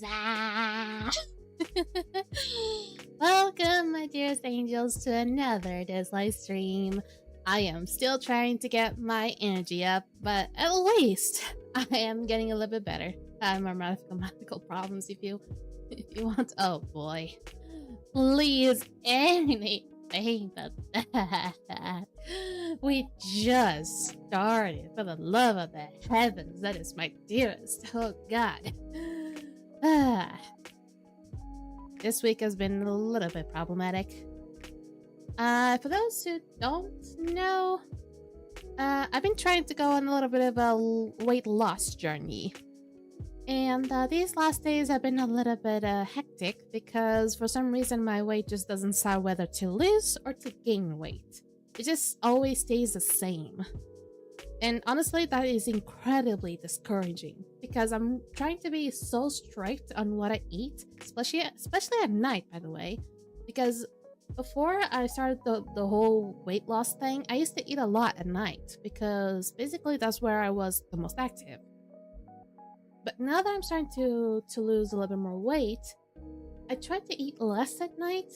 Huzzah! Welcome, my dearest angels, to another Dislyte stream. I am still trying to get my energy up, but at least I am getting a little bit better. I have more mathematical problems if you want. Oh boy. Please, anything but that. We just started. For the love of the heavens, that is my dearest. Oh god. This week has been a little bit problematic. For those who don't know, I've been trying to go on a little bit of a weight loss journey. And these last days have been a little bit hectic because for some reason my weight just doesn't decide whether to lose or to gain weight. It just always stays the same. And honestly, that is incredibly discouraging because I'm trying to be so strict on what I eat, especially at night, by the way. Because before I started the whole weight loss thing, I used to eat a lot at night because basically that's where I was the most active. But now that I'm starting to lose a little bit more weight, I try to eat less at night.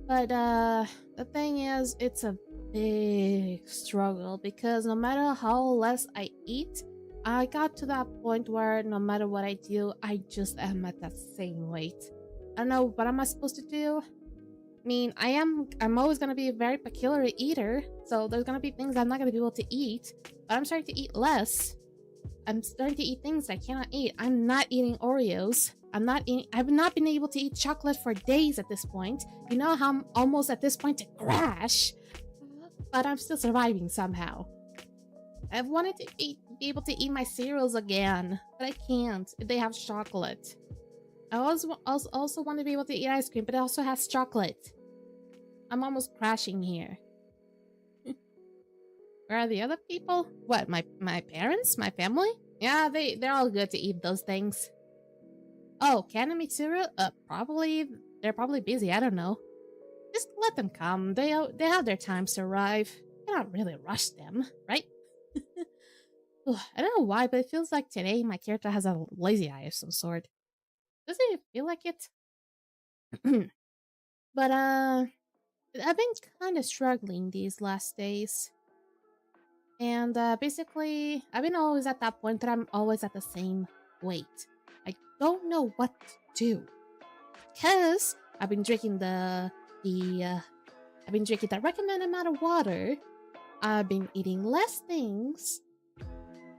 But the thing is, it's a big struggle because no matter how less I eat, I got to that point where no matter what I do, I just am at that same weight. I don't know, what am I supposed to do? I mean, I'm always gonna be a very peculiar eater, so there's gonna be things I'm not gonna be able to eat, but I'm starting to eat less. I'm starting to eat things I cannot eat. I'm not eating Oreos. I've not been able to eat chocolate for days at this point. You know how I'm almost at this point to crash, but I'm still surviving somehow. I've wanted to be able to eat my cereals again, but I can't. They have chocolate. I also want to be able to eat ice cream, but it also has chocolate. I'm almost crashing here. Where are the other people? What, my parents? My family? Yeah, they're all good to eat those things. Oh, Ken and Mitsuru? They're probably busy, I don't know. Just let them come. They have their times to arrive. You cannot really rush them, right? I don't know why, but it feels like today my character has a lazy eye of some sort. Does it feel like it? But I've been kind of struggling these last days. And basically, I've been always at that point that I'm always at the same weight. I don't know what to do. Because I've been drinking the recommended amount of water. I've been eating less things.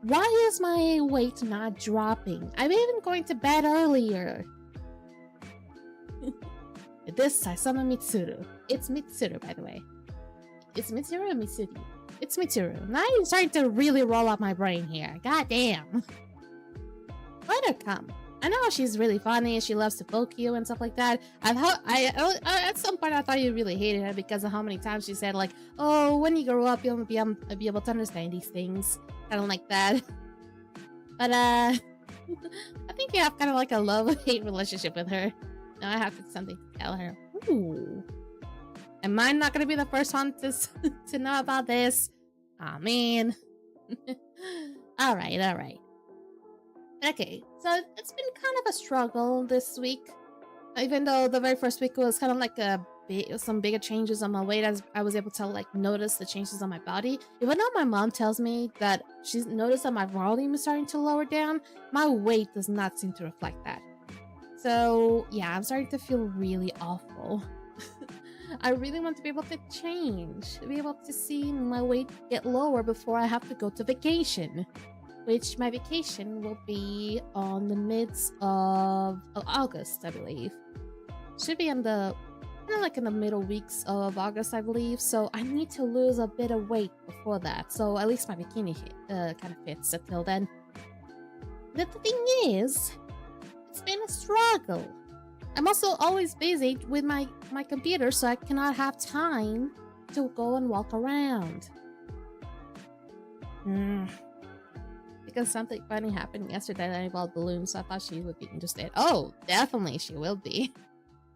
Why is my weight not dropping? I've even going to bed earlier. This I summon Mitsuru. It's Mitsuru, by the way. It's Mitsuru or Mitsuri? It's Mitsuru. Now you're starting to really roll up my brain here. God damn. Let her come. I know she's really funny. She loves to poke you and stuff like that. At some point I thought you really hated her because of how many times she said like, "Oh, when you grow up, you'll be able to understand these things." Kind of like that. But I think you have kind of like a love-hate relationship with her. Now I have something to tell her. Ooh. Am I not gonna be the first one to know about this? Aw, man. Alright. Okay, so it's been kind of a struggle this week. Even though the very first week was kind of like some bigger changes on my weight, as I was able to like notice the changes on my body. Even though my mom tells me that she's noticed that my volume is starting to lower down, my weight does not seem to reflect that. So yeah, I'm starting to feel really awful. I really want to be able to change, to be able to see my weight get lower before I have to go to vacation. Which my vacation will be on the midst of August, I believe. Should be in the kind of like in the middle weeks of August, I believe. So I need to lose a bit of weight before that. So at least my bikini kind of fits until then. But the thing is, it's been a struggle. I'm also always busy with my computer, so I cannot have time to go and walk around. Because something funny happened yesterday that involved balloons, so I thought she would be interested. Oh, definitely she will be.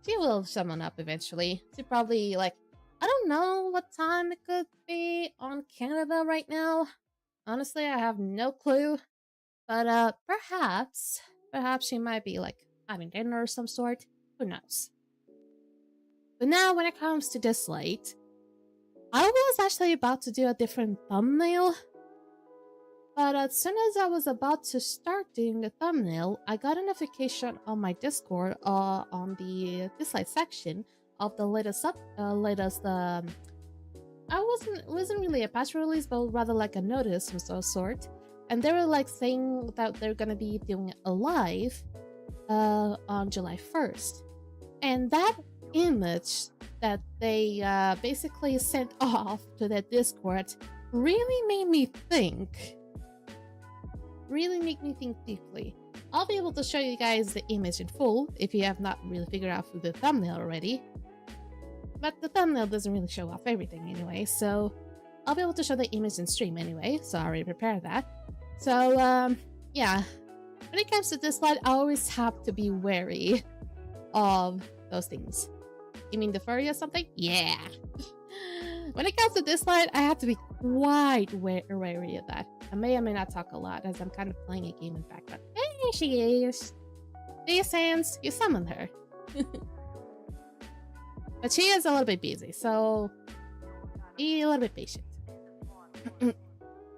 She will summon up eventually. She probably, like, I don't know what time it could be on Canada right now. Honestly, I have no clue. But perhaps she might be, like, having dinner of some sort. Who knows? But now, when it comes to Dislyte, I was actually about to do a different thumbnail, but as soon as I was about to start doing the thumbnail, I got a notification on my Discord on the Dislyte section of the latest it wasn't really a patch release, but rather like a notice of some sort. And they were like saying that they're gonna be doing a live on July 1st. And that image that they basically sent off to the Discord really made me think. Really make me think deeply. I'll be able to show you guys the image in full if you have not really figured out through the thumbnail already. But the thumbnail doesn't really show off everything anyway, so I'll be able to show the image in stream anyway, so I already prepared that. So, yeah. When it comes to Dislyte, I always have to be wary of those things. You mean the furry or something? Yeah. When it comes to Dislyte, I have to be quite wary of that. I may or may not talk a lot as I'm kind of playing a game in background. Hey, she is. Dear Sans, you summoned her. But she is a little bit busy, so be a little bit patient.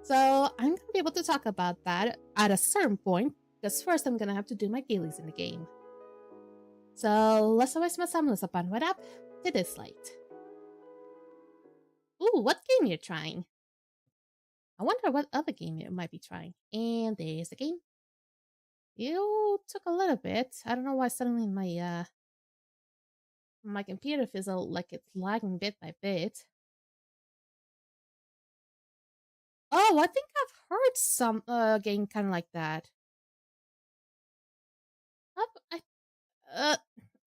So I'm going to be able to talk about that at a certain point, because first I'm going to have to do my dailies in the game. So let's not waste my time. Let's upon right up to Dislyte. Ooh, what game you're trying? I wonder what other game you might be trying. And there's the game. You took a little bit. I don't know why suddenly my computer feels like it's lagging bit by bit. Oh, I think I've heard some game kind of like that.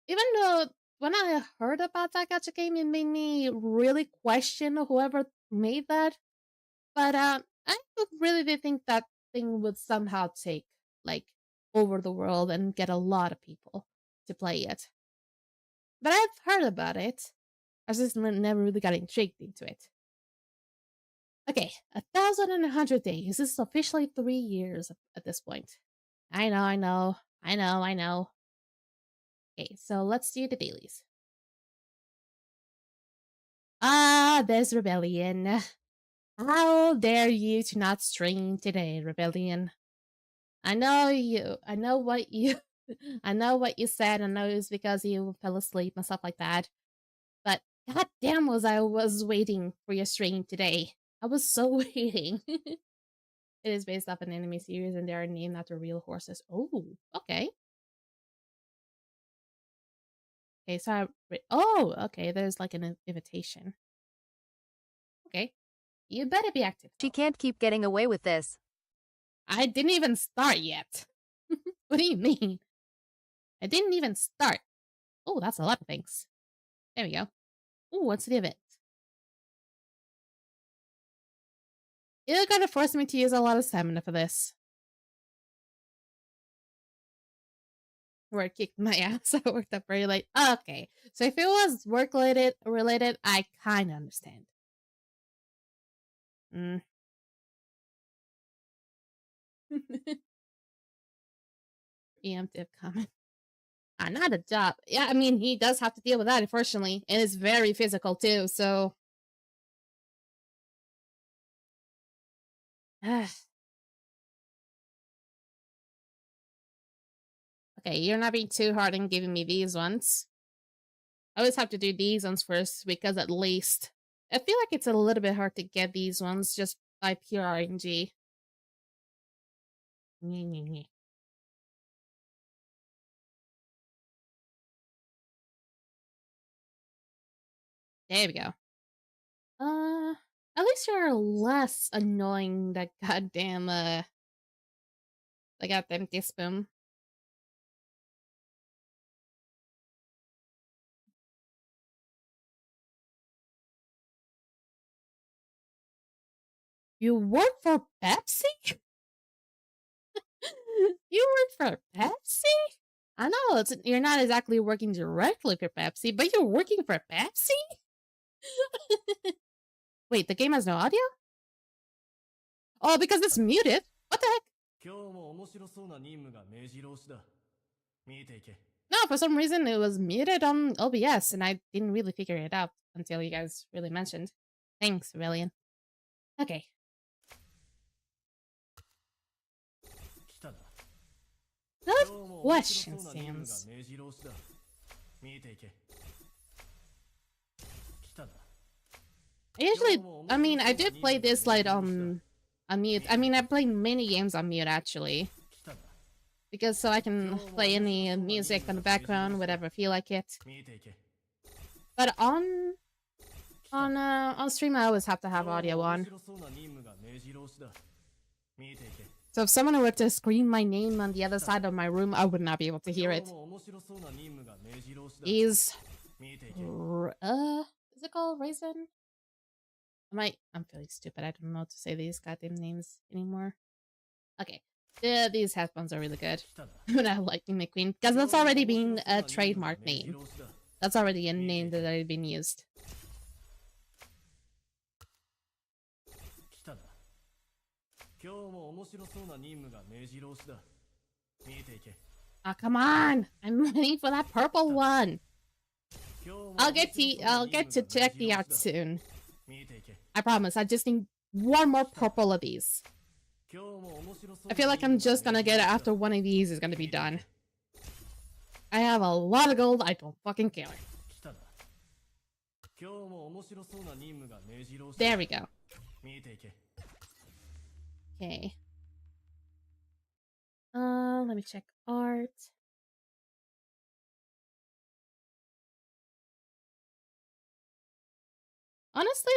Even though when I heard about that gacha game, it made me really question whoever made that. But I really did think that thing would somehow take like over the world and get a lot of people to play it. But I've heard about it. I just never really got intrigued into it. Okay, 1,100 days. This is officially 3 years at this point. I know. Okay, so let's do the dailies. Ah, there's Rebellion. How dare you to not stream today, Rebellion? I know what you I know what you said. I know it was because you fell asleep and stuff like that. But goddamn was waiting for your stream today. I was so waiting. It is based off an anime series and they are named after real horses. Oh, okay. Okay, so okay, there's like an invitation. Okay. You better be active. She can't keep getting away with this. I didn't even start yet. What do you mean? I didn't even start. Oh, that's a lot of things. There we go. Oh, what's the event? You're gonna force me to use a lot of stamina for this. Work kicked my ass. I worked up very late. Okay, so if it was work related, I kind of understand. Preemptive comment. Not a job. Yeah, I mean, he does have to deal with that, unfortunately. And it's very physical, too, so... Okay, you're not being too hard in giving me these ones. I always have to do these ones first, because at least... I feel like it's a little bit hard to get these ones just by pure RNG. There we go. At least you're less annoying that goddamn, the goddamn Dispoom. You work for Pepsi? You work for Pepsi? I know you're not exactly working directly for Pepsi, but you're working for Pepsi? Wait, the game has no audio? Oh, because it's muted? What the heck? No, for some reason it was muted on OBS, and I didn't really figure it out until you guys really mentioned. Thanks, Aurelian. Okay. Good question, Sans. I mean, I do play Dislyte on mute. I mean, I play many games on mute, actually. Because so I can play any music in the background, whatever I feel like it. But on stream, I always have to have audio on. So if someone were to scream my name on the other side of my room, I would not be able to hear it. Is it called Raisin? I'm feeling stupid. I don't know how to say these goddamn names anymore. Okay. These headphones are really good. But I like McQueen, because that's already been a trademark name. That's already a name that had been used. Ah, come on! I'm waiting for that purple one. I'll get to check the out soon. I promise. I just need one more purple of these. I feel like I'm just gonna get it after one of these is gonna be done. I have a lot of gold. I don't fucking care. There we go. Okay. Let me check art. Honestly,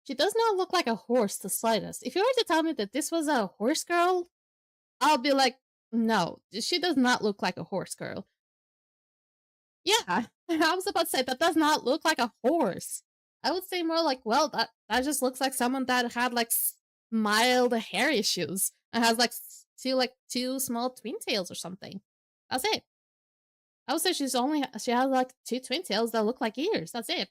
she does not look like a horse the slightest. If you were to tell me that this was a horse girl, I'll be like, no, she does not look like a horse girl. Yeah, I was about to say, that does not look like a horse. I would say more like, well, that just looks like someone that had, like, mild hair issues and has, like, two small twin tails or something. That's it. I would say she has, like, two twin tails that look like ears. That's it.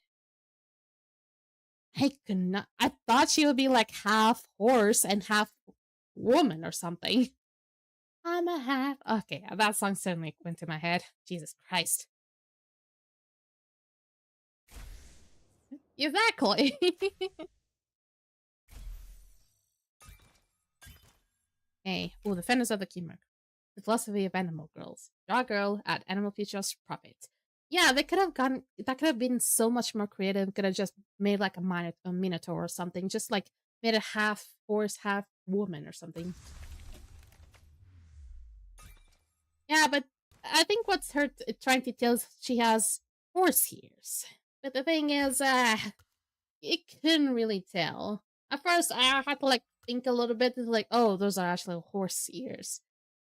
I thought she would be, like, half horse and half woman or something. I'm a half... Okay, that song suddenly went to my head. Jesus Christ. Exactly. Hey, oh, Defenders of the Kimmer. The philosophy of animal girls. Draw girl at animal features profit. Yeah, they could have gone. That could have been so much more creative. Could have just made like a minotaur or something. Just like made a half horse, half woman or something. Yeah, but I think what's her trying to tell is she has horse ears. But the thing is, you couldn't really tell. At first, I had to like think a little bit. Like, oh, those are actually horse ears.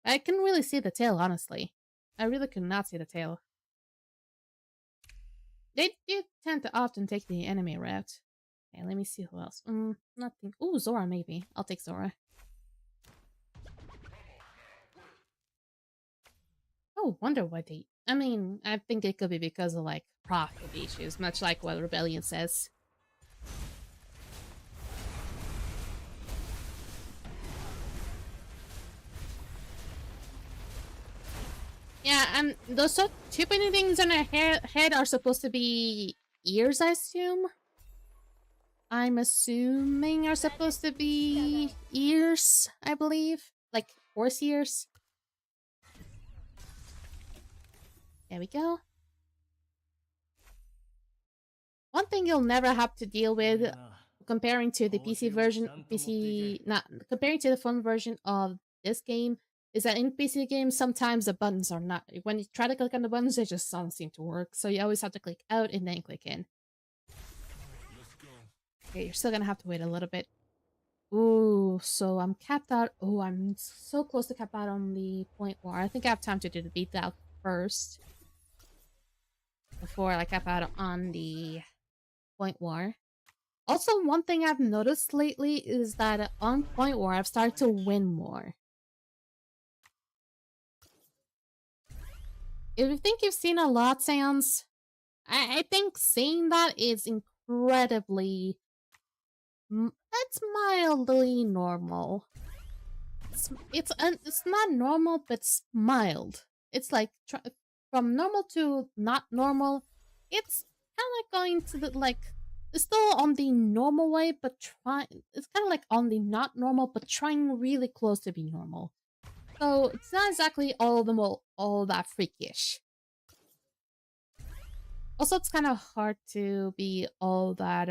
I couldn't really see the tail, honestly. I really could not see the tail. They do tend to often take the enemy route. Okay, let me see who else. Nothing. Ooh, Zora, maybe. I'll take Zora. Oh, wonder why they... I mean, I think it could be because of, like, profit issues, much like what Rebellion says. Yeah, and those two pointy things on her head are supposed to be ears, I assume? I'm assuming are supposed to be ears, I believe. Like, horse ears. There we go. One thing you'll never have to deal with comparing to the PC version, comparing to the phone version of this game, is that in PC games, sometimes the buttons are not, when you try to click on the buttons, they just don't seem to work. So you always have to click out and then click in. Okay, you're still gonna have to wait a little bit. Ooh, so I'm capped out. Oh, I'm so close to cap out on the point war. I think I have time to do the beat out first. Before I cap out on the point war. Also, one thing I've noticed lately is that on point war, I've started to win more. If you think you've seen a lot, Sans, I think seeing that is incredibly... It's mildly normal. it's not normal, but it's mild. It's like from normal to not normal. It's kind of like going to the like. It's still on the normal way, but it's kind of like on the not normal, but trying really close to be normal. So it's not exactly all that freakish. Also, it's kind of hard to be all that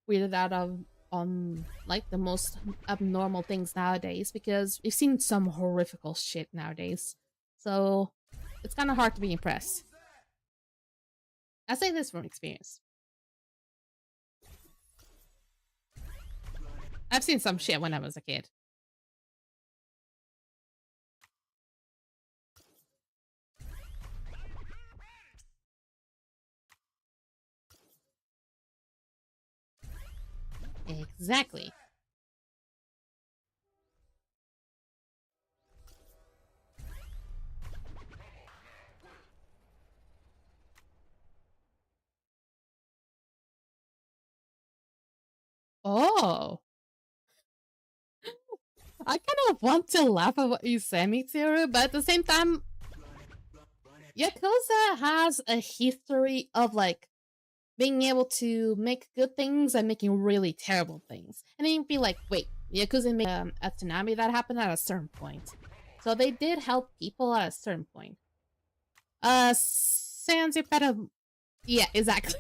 weirded out of on like the most abnormal things nowadays because we've seen some horrifical shit nowadays. So it's kind of hard to be impressed. I say this from experience. I've seen some shit when I was a kid. Exactly. Oh. I kind of want to laugh at what you say, Mitsuru, but at the same time, Yakuza has a history of like being able to make good things and making really terrible things. And then you'd be like, wait, Yakuza made a tsunami that happened at a certain point. So they did help people at a certain point. Sans you better... Yeah, exactly.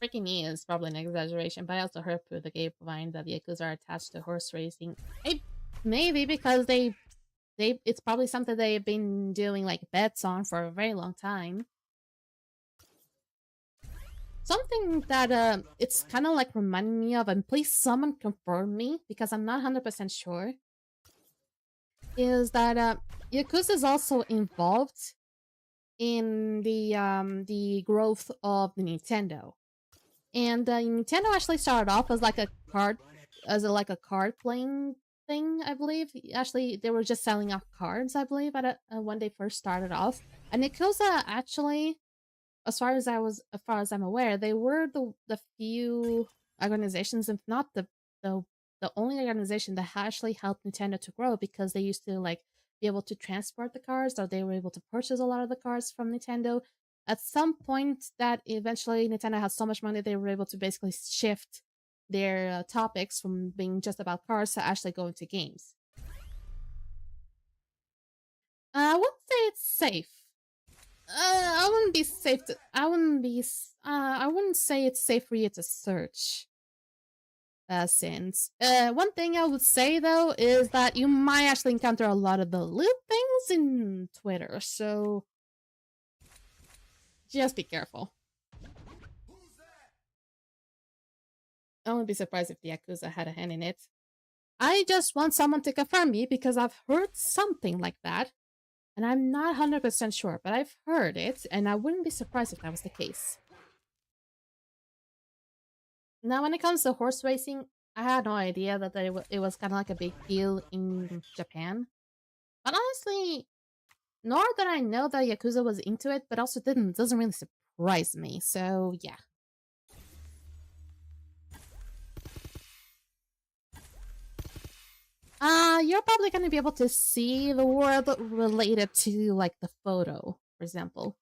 Freaking me is probably an exaggeration, but I also heard through the grapevine that the Yakuza are attached to horse racing. Maybe because it's probably something they've been doing like bets on for a very long time. Something that it's kind of like reminding me of, and please someone confirm me because I'm not 100% sure, is that Yakuza is also involved in the growth of the Nintendo. And Nintendo actually started off as like a card playing thing, I believe. Actually, they were just selling off cards, I believe, at when they first started off. And Yakuza actually, as far as I'm aware, they were the few organizations, if not the only organization that actually helped Nintendo to grow, because they used to like be able to transport the cards, or they were able to purchase a lot of the cards from Nintendo. At some point, that eventually Nintendo had so much money, they were able to basically shift their topics from being just about cards to actually going to games. I wouldn't say it's safe. I wouldn't be safe to. I wouldn't be. I wouldn't say it's safe for you to search. Since one thing I would say though is that you might actually encounter a lot of the loot things in Twitter, so just be careful. I wouldn't be surprised if the Yakuza had a hand in it. I just want someone to confirm me because I've heard something like that. And I'm not 100% sure, but I've heard it, and I wouldn't be surprised if that was the case. Now, when it comes to horse racing, I had no idea that it was kind of like a big deal in Japan. But honestly, nor did I know that Yakuza was into it, but also doesn't really surprise me, so yeah. You're probably going to be able to see the world related to, like, the photo, for example.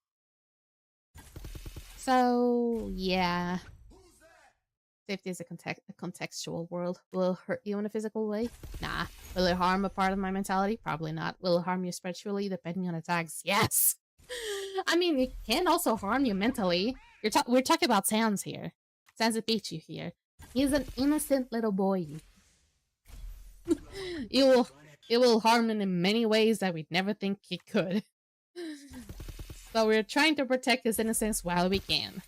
So, yeah. Safety is a contextual world. Will it hurt you in a physical way? Nah. Will it harm a part of my mentality? Probably not. Will it harm you spiritually, depending on the tags? Yes! I mean, it can also harm you mentally. We're talking about Sans here. Sans Pichu here. He's an innocent little boy. It will harm him in many ways that we'd never think it could. So we're trying to protect his innocence while we can.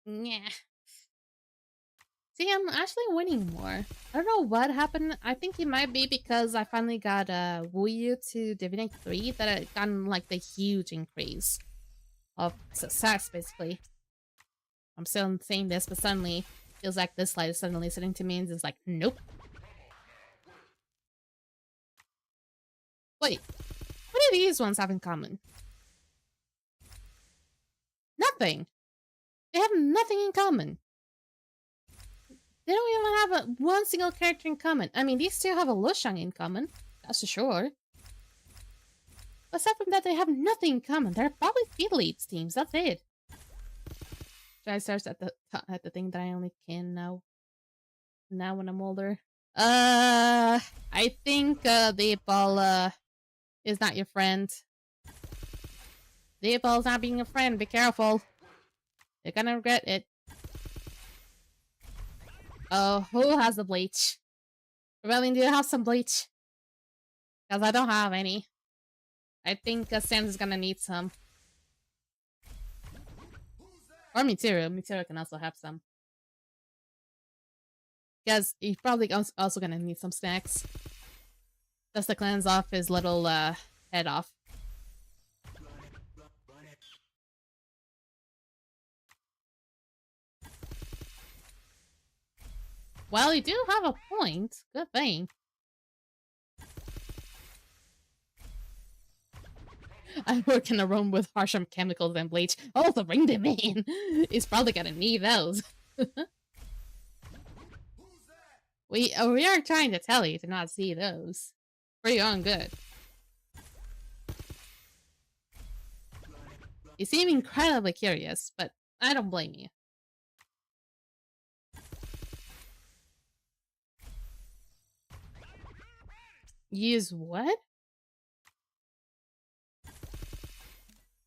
Yeah. See, I'm actually winning more. I don't know what happened. I think it might be because I finally got Wuyu to Divinate 3 that I gotten like the huge increase of success, basically. I'm still saying this, but suddenly feels like Dislyte is suddenly sitting to me and is like, nope. Wait, what these ones have in common? Nothing. They have nothing in common. They don't even have one single character in common. I mean, these two have a Lushang in common. That's for sure. Aside from that, they have nothing in common. They're probably Dislyte teams. That's it. Should I start at the thing that I only can now? Now when I'm older. I think the ball is not your friend. The ball's not being a friend. Be careful. You're gonna regret it. Oh, who has the bleach? Rebellion, do you have some bleach? Because I don't have any. I think Sam is gonna need some. Or Mitsuru. Mitsuru can also have some. Because he's probably also gonna need some snacks. Just to cleanse off his little head off. Well, you do have a point. Good thing. I work in a room with harsh chemicals and bleach. Also, bring them in. He's probably gonna need those. We are trying to tell you to not see those. For your own good. You seem incredibly curious, but I don't blame you. Use what?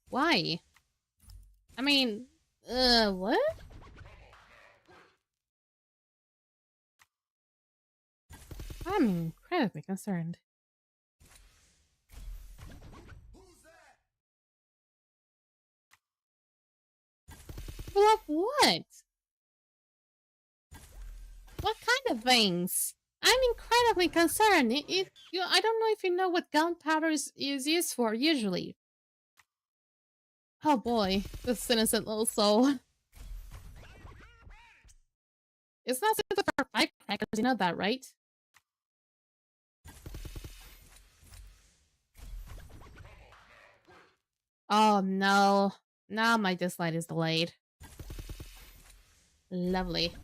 Why? I mean, what? I'm incredibly concerned. Well, what? What kind of things? I'm incredibly concerned. I don't know if you know what gunpowder is used for usually. Oh boy, this innocent little soul. It's not suitable for firecrackers, you know that, right? Oh no. Now my Dislyte is delayed. Lovely.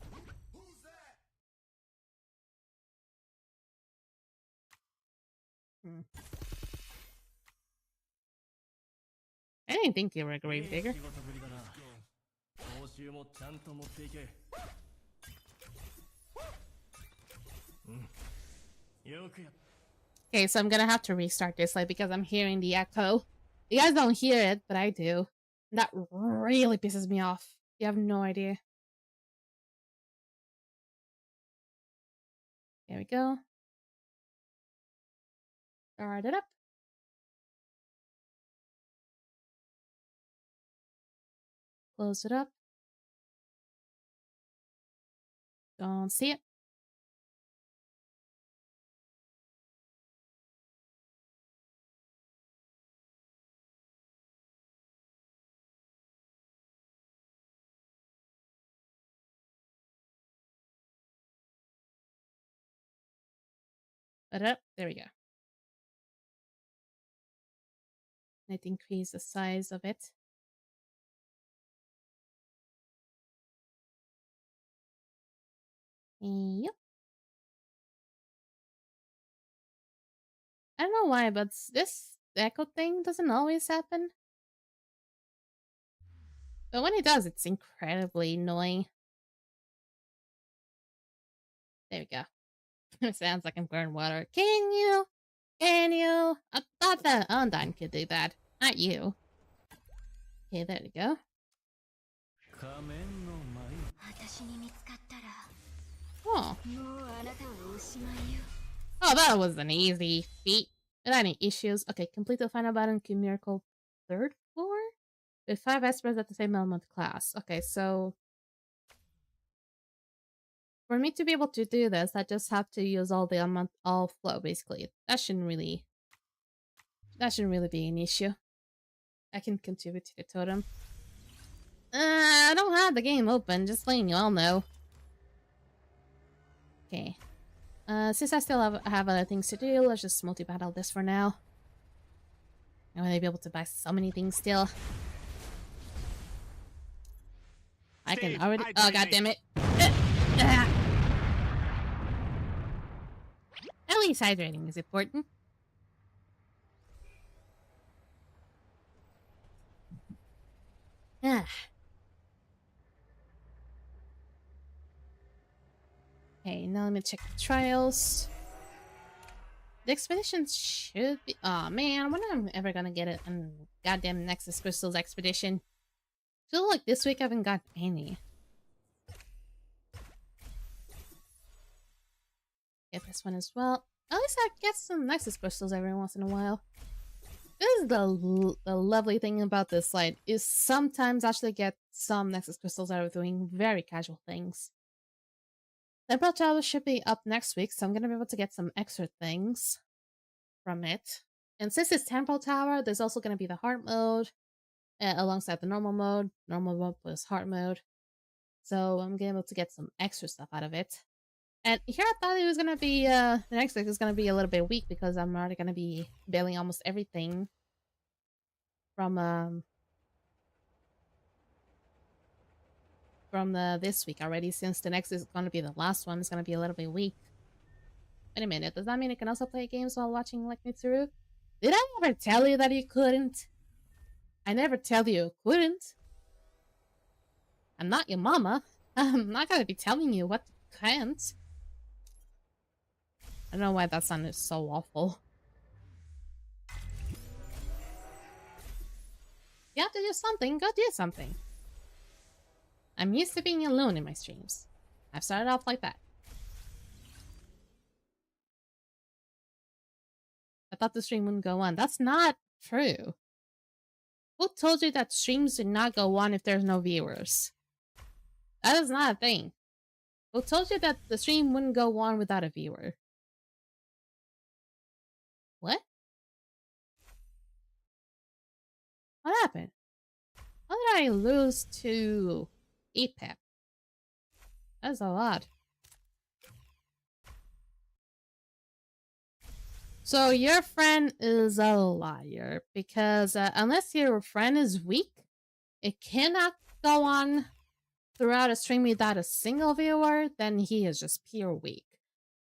I didn't think you were a grave digger. Okay, so I'm gonna have to restart Dislyte because I'm hearing the echo. You guys don't hear it, but I do. That really pisses me off. You have no idea. There we go. Start it up. Close it up. Don't see it. Put it up. There we go. Let's increase the size of it. Yep. I don't know why, but this echo thing doesn't always happen. But when it does, it's incredibly annoying. There we go. It sounds like I'm pouring water. Can you? I thought that Undyne could do that. Not you. Okay, there we go. Oh. Oh, that was an easy feat. Without any issues. Okay, complete the final battle in Chimerical 3rd floor? With 5 Espers at the same element class. Okay, so... For me to be able to do this, I just have to use all the all flow, basically. That shouldn't really be an issue. I can contribute to the totem. I don't have the game open, just letting you all know. Okay. Since I still have other things to do, let's just multi-battle this for now. I'm gonna be able to buy so many things still. I can already. Oh, god damn it. At least hydrating is important. Ah. Okay, now let me check the trials. The expeditions should be. Oh man, when am I ever gonna get it? Goddamn Nexus Crystals expedition. Feel like this week I haven't got any. Get this one as well. At least I get some Nexus Crystals every once in a while. This is the lovely thing about this light is sometimes actually get some Nexus Crystals out of doing very casual things. Temporal Tower should be up next week, so I'm gonna be able to get some extra things from it. And since it's Temporal Tower, there's also gonna be the hard mode alongside the normal mode plus hard mode. So I'm gonna be able to get some extra stuff out of it. And here I thought it was gonna be the next week is gonna be a little bit weak because I'm already gonna be bailing almost everything from this week already, since the next is gonna be the last one. It's gonna be a little bit weak. Wait a minute, does that mean you can also play games while watching Like Me Through? Did I ever tell you that you couldn't? I never tell you couldn't. I'm not your mama. I'm not gonna be telling you what you can't. I don't know why that sounded so awful. You have to do something, go do something. I'm used to being alone in my streams. I've started off like that. I thought the stream wouldn't go on. That's not true. Who told you that streams do not go on if there's no viewers? That is not a thing. Who told you that the stream wouldn't go on without a viewer? What? What happened? How did I lose to EPEP? That's a lot. So your friend is a liar because unless your friend is weak, it cannot go on throughout a stream without a single viewer. Then he is just pure weak.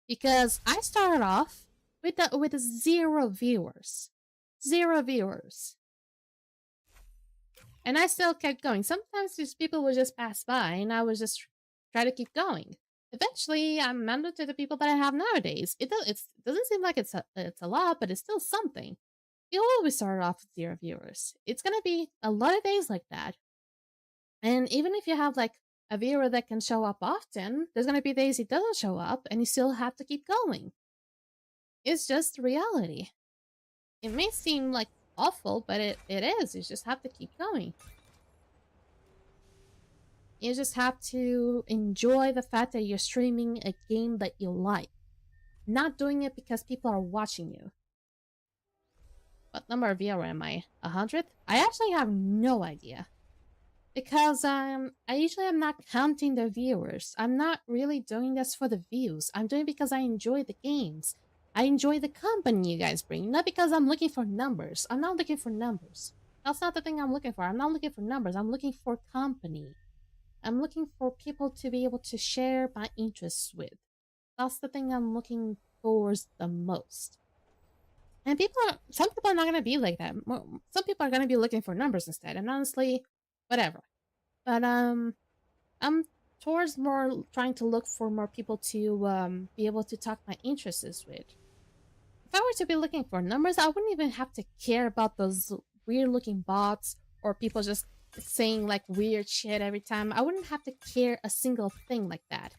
Because I started off with 0 viewers, 0 viewers, and I still kept going. Sometimes these people would just pass by, and I would just try to keep going. Eventually, I'm under to the people that I have nowadays. It doesn't seem like it's a lot, but it's still something. You'll always start off with 0 viewers. It's gonna be a lot of days like that. And even if you have like a viewer that can show up often, there's gonna be days he doesn't show up, and you still have to keep going. It's just reality. It may seem like awful, but it is. You just have to keep going. You just have to enjoy the fact that you're streaming a game that you like. Not doing it because people are watching you. What number of viewer am I? 100th? I actually have no idea. Because I usually am not counting the viewers. I'm not really doing this for the views. I'm doing it because I enjoy the games. I enjoy the company you guys bring. Not because I'm looking for numbers. I'm not looking for numbers. That's not the thing I'm looking for. I'm not looking for numbers. I'm looking for company. I'm looking for people to be able to share my interests with. That's the thing I'm looking towards the most. And some people are not going to be like that. Some people are going to be looking for numbers instead. And honestly, whatever. But I'm towards more trying to look for more people to be able to talk my interests with. If I were to be looking for numbers, I wouldn't even have to care about those weird looking bots or people just saying like weird shit every time. I wouldn't have to care a single thing like that.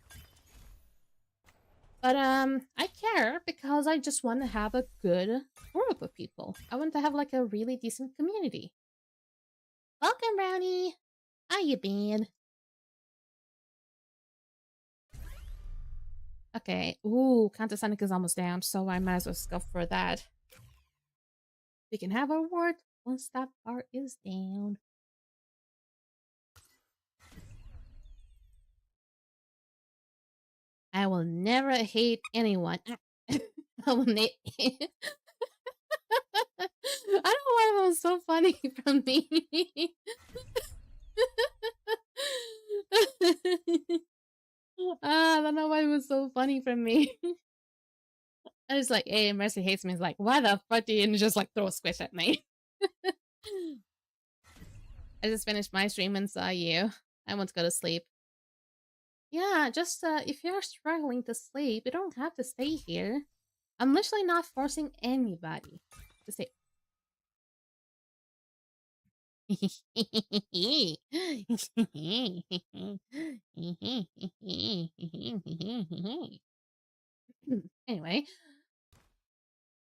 But I care because I just want to have a good group of people. I want to have like a really decent community. Welcome, Brownie. How you been? Okay. Ooh, Counter-Sonic is almost down, so I might as well go for that. We can have a reward once that bar is down. I will never hate anyone. I will I don't know why that was so funny from me. I don't know why it was so funny from me. I was like, hey, Mercy hates me. It's like, why the fuck do you just like throw a squish at me? I just finished my stream and saw you. I want to go to sleep. Yeah, just if you're struggling to sleep, you don't have to stay here. I'm literally not forcing anybody to stay. Anyway,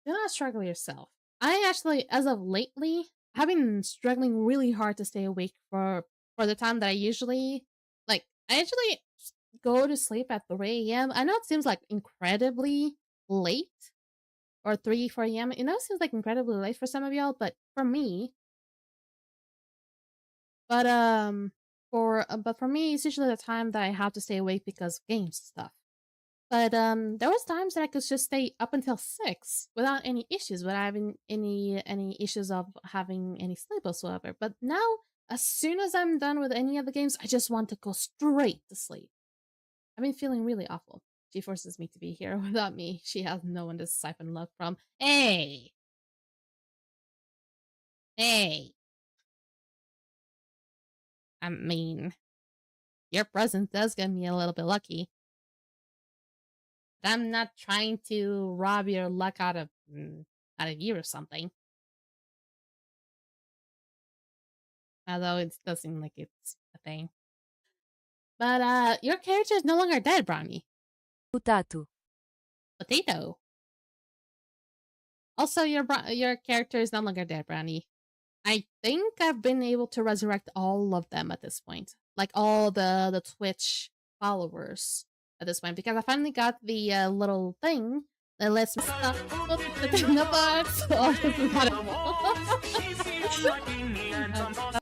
do not struggle yourself. I actually, as of lately, have been struggling really hard to stay awake for the time that I usually like. I actually go to sleep at 3 a.m. I know it seems like incredibly late, or 3, 4 a.m. You know, it seems like incredibly late for some of y'all, but for me, but for me, it's usually the time that I have to stay awake because of games stuff. But there was times that I could just stay up until 6 without any issues, without having any issues of having any sleep whatsoever. But now, as soon as I'm done with any of the games, I just want to go straight to sleep. I've been feeling really awful. She forces me to be here. Without me, she has no one to siphon love from. Hey! Hey! I mean, your presence does get me a little bit lucky. But I'm not trying to rob your luck out of you or something. Although it does seem like it's a thing. But your character is no longer dead, Brownie. Potato. Potato. Also, your character is no longer dead, Brownie. I think I've been able to resurrect all of them at this point. Like all the Twitch followers at this point. Because I finally got the little thing that lets me stop in the box.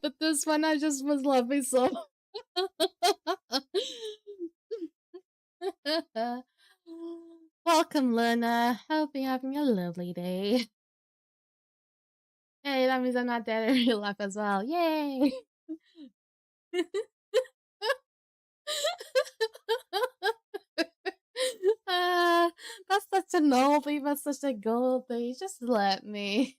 But this one I just was laughing so. Welcome, Luna. Hope you're having a lovely day. Hey, that means I'm not dead in real life as well. Yay! That's such a novelty, that's such a gold thing. Just let me.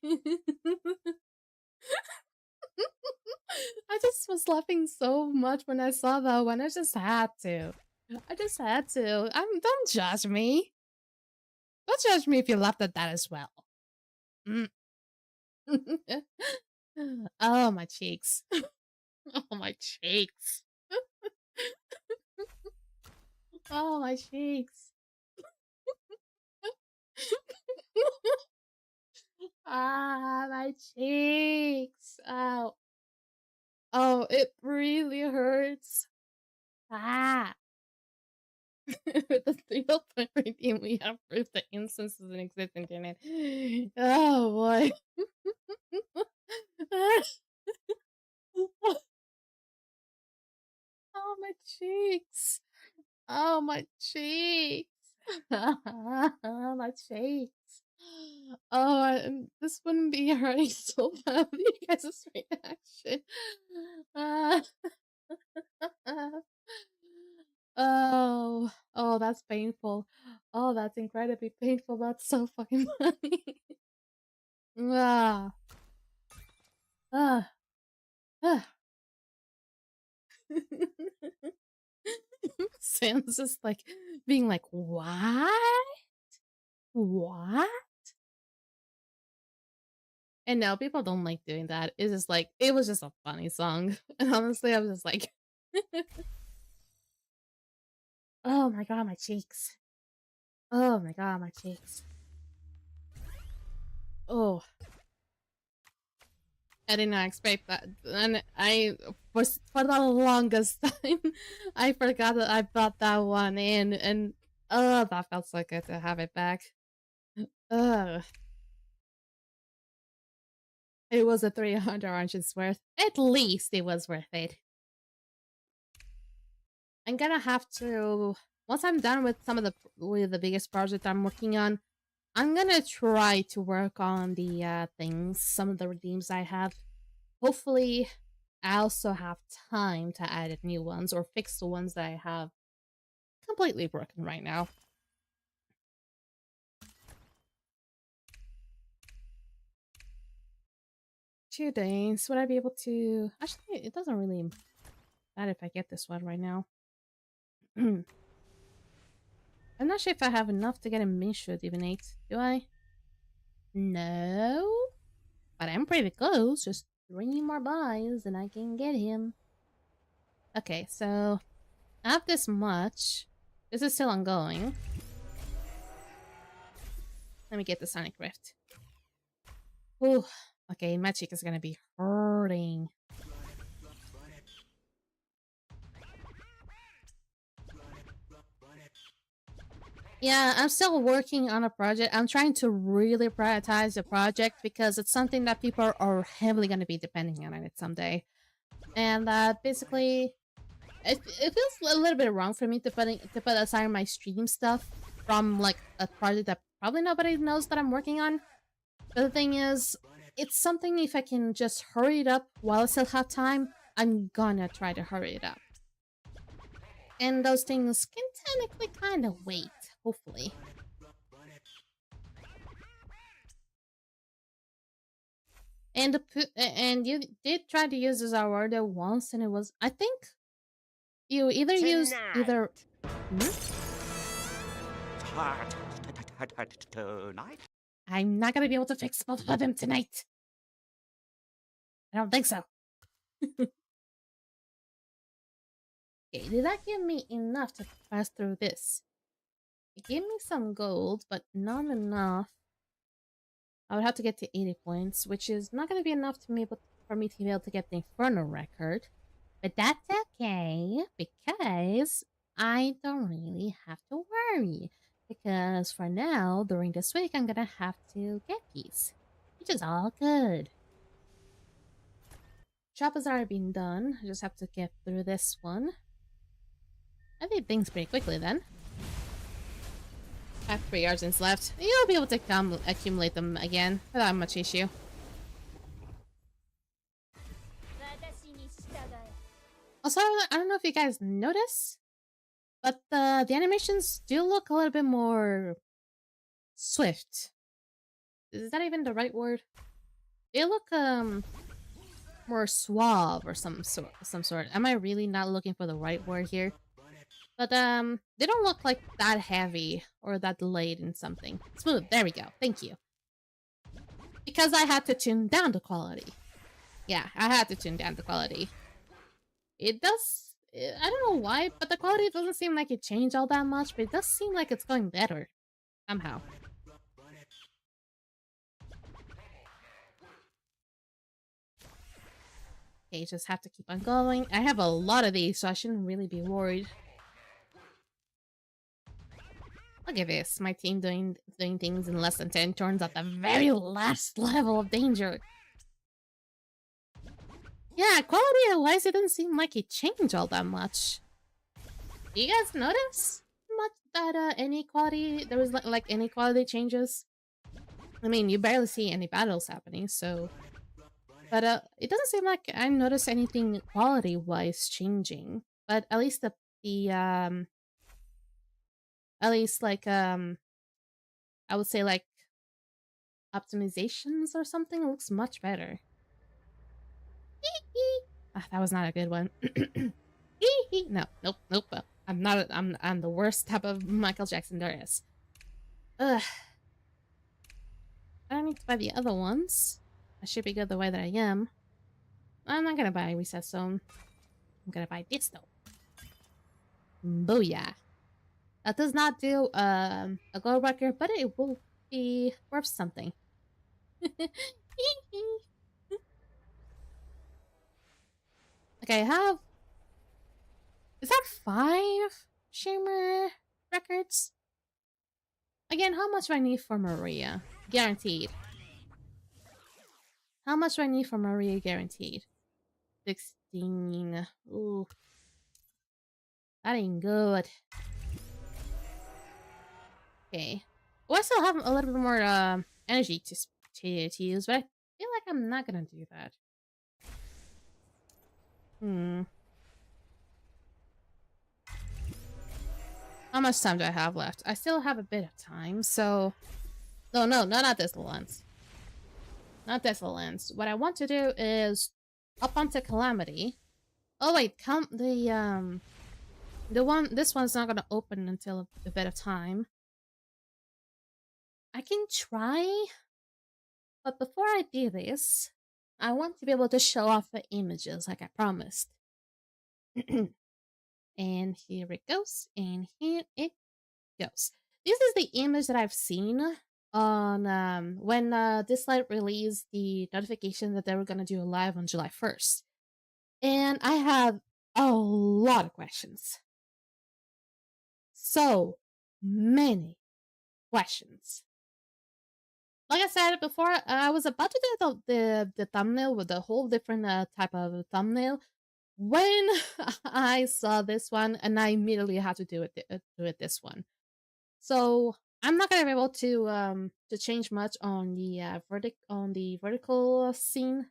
I just was laughing so much when I saw that one. I just had to. I just had to. Don't judge me. Don't judge me if you laughed at that as well. Mm. Oh, my cheeks. Oh, my cheeks. Oh, my cheeks. Ah, my cheeks. Ow. Oh, it really hurts. Ah. With the single point redeem, we have proof that instances in exist in internet. Oh boy. Oh, my cheeks. Oh, my cheeks. My cheeks. Oh, this wouldn't be hurting so bad with you guys' reaction. Uh, oh, that's painful. Oh, that's incredibly painful. That's so fucking funny. Ah, ah, ah. Sam's just like being like, what? What? And no, people don't like doing that. It's just like, it was just a funny song. And honestly, I was just like, oh my god, my cheeks. Oh my god, my cheeks. Oh, I did not expect that. And I was, for the longest time, I forgot that I brought that one in. And oh, that felt so good to have it back. Ugh. It was a 300 oranges worth. At least it was worth it. I'm gonna have to, once I'm done with some of the biggest project I'm working on, I'm gonna try to work on the things, some of the redeems I have. Hopefully, I also have time to add new ones or fix the ones that I have completely broken right now. 2 days. Would I be able to... Actually, it doesn't really matter if I get this one right now. I'm not sure if I have enough to get a Minshu Divinate. Do I? No. But I'm pretty close. Just 3 more buys and I can get him. Okay, so I have this much. This is still ongoing. Let me get the Sonic Rift. Ooh. Okay, my cheek is gonna be hurting. Yeah, I'm still working on a project. I'm trying to really prioritize the project because it's something that people are heavily going to be depending on it someday. And basically, it feels a little bit wrong for me to put aside my stream stuff from like a project that probably nobody knows that I'm working on. But the thing is, it's something if I can just hurry it up while I still have time, I'm gonna try to hurry it up. And those things can technically kind of wait, hopefully. And you did try to use this award once, and it was, I think, you either used either. Tonight? I'm not gonna be able to fix both of them tonight. I don't think so. Okay, did that give me enough to pass through this? It gave me some gold, but not enough. I would have to get to 80 points, which is not going to be enough for me to be able to get the Inferno record. But that's okay, because I don't really have to worry. Because for now, during this week, I'm going to have to get these, which is all good. Shop has already been done. I just have to get through this one. I did things pretty quickly then. I have 3 Argents left. You'll be able to accumulate them again without much issue. Also, I don't know if you guys notice, but the animations do look a little bit more swift. Is that even the right word? They look more suave or some sort. Am I really not looking for the right word here? But they don't look like that heavy or that delayed in something. Smooth. There we go. Thank you. Because I had to tune down the quality. Yeah, I had to tune down the quality. It does... I don't know why, but the quality doesn't seem like it changed all that much, but it does seem like it's going better. Somehow. Okay, just have to keep on going. I have a lot of these, so I shouldn't really be worried. Look at this. My team doing things in less than 10 turns at the very last level of danger. Yeah, quality-wise, it didn't seem like it changed all that much. Do you guys notice much that any quality... There was like any quality changes? I mean, you barely see any battles happening, so... But it doesn't seem like I noticed anything quality-wise changing. But at least at least, like, I would say, like, optimizations or something looks much better. That was not a good one. No, nope. I'm the worst type of Michael Jackson there is. Ugh. I don't need to buy the other ones. I should be good the way that I am. I'm not gonna buy Recess Zone. I'm gonna buy this though. Booyah. That does not do a gold record, but it will be worth something. Okay, I have... Is that 5 Shimmer records? Again, how much do I need for Maria? Guaranteed. How much do I need for Maria guaranteed? 16. Ooh. That ain't good. Okay. Well, I still have a little bit more energy to use, but I feel like I'm not gonna do that. Hmm. How much time do I have left? I still have a bit of time, so... No, not this lens. Not this lens. What I want to do is up onto Calamity. Oh wait, come this one's not gonna open until a bit of time. I can try, but before I do this, I want to be able to show off the images like I promised. And here it goes, and here it goes. This is the image that I've seen on when Dislyte released the notification that they were gonna do a live on July 1st. And I have a lot of questions. So many questions. Like I said before, I was about to do the thumbnail with a whole different type of thumbnail when I saw this one, and I immediately had to do it this one. So I'm not gonna be able to change much on the vertical scene.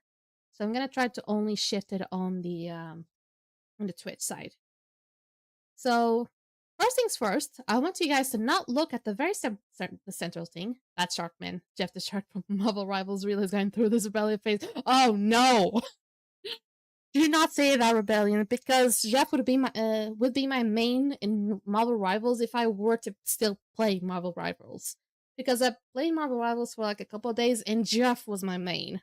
So I'm gonna try to only shift it on the Twitch side. So first things first, I want you guys to not look at the very the central thing. That's Sharkman. Jeff the Shark from Marvel Rivals really is going through this rebellion phase. Oh no! Do not say that, Rebellion, because Jeff would be my main in Marvel Rivals if I were to still play Marvel Rivals. Because I played Marvel Rivals for like a couple of days and Jeff was my main.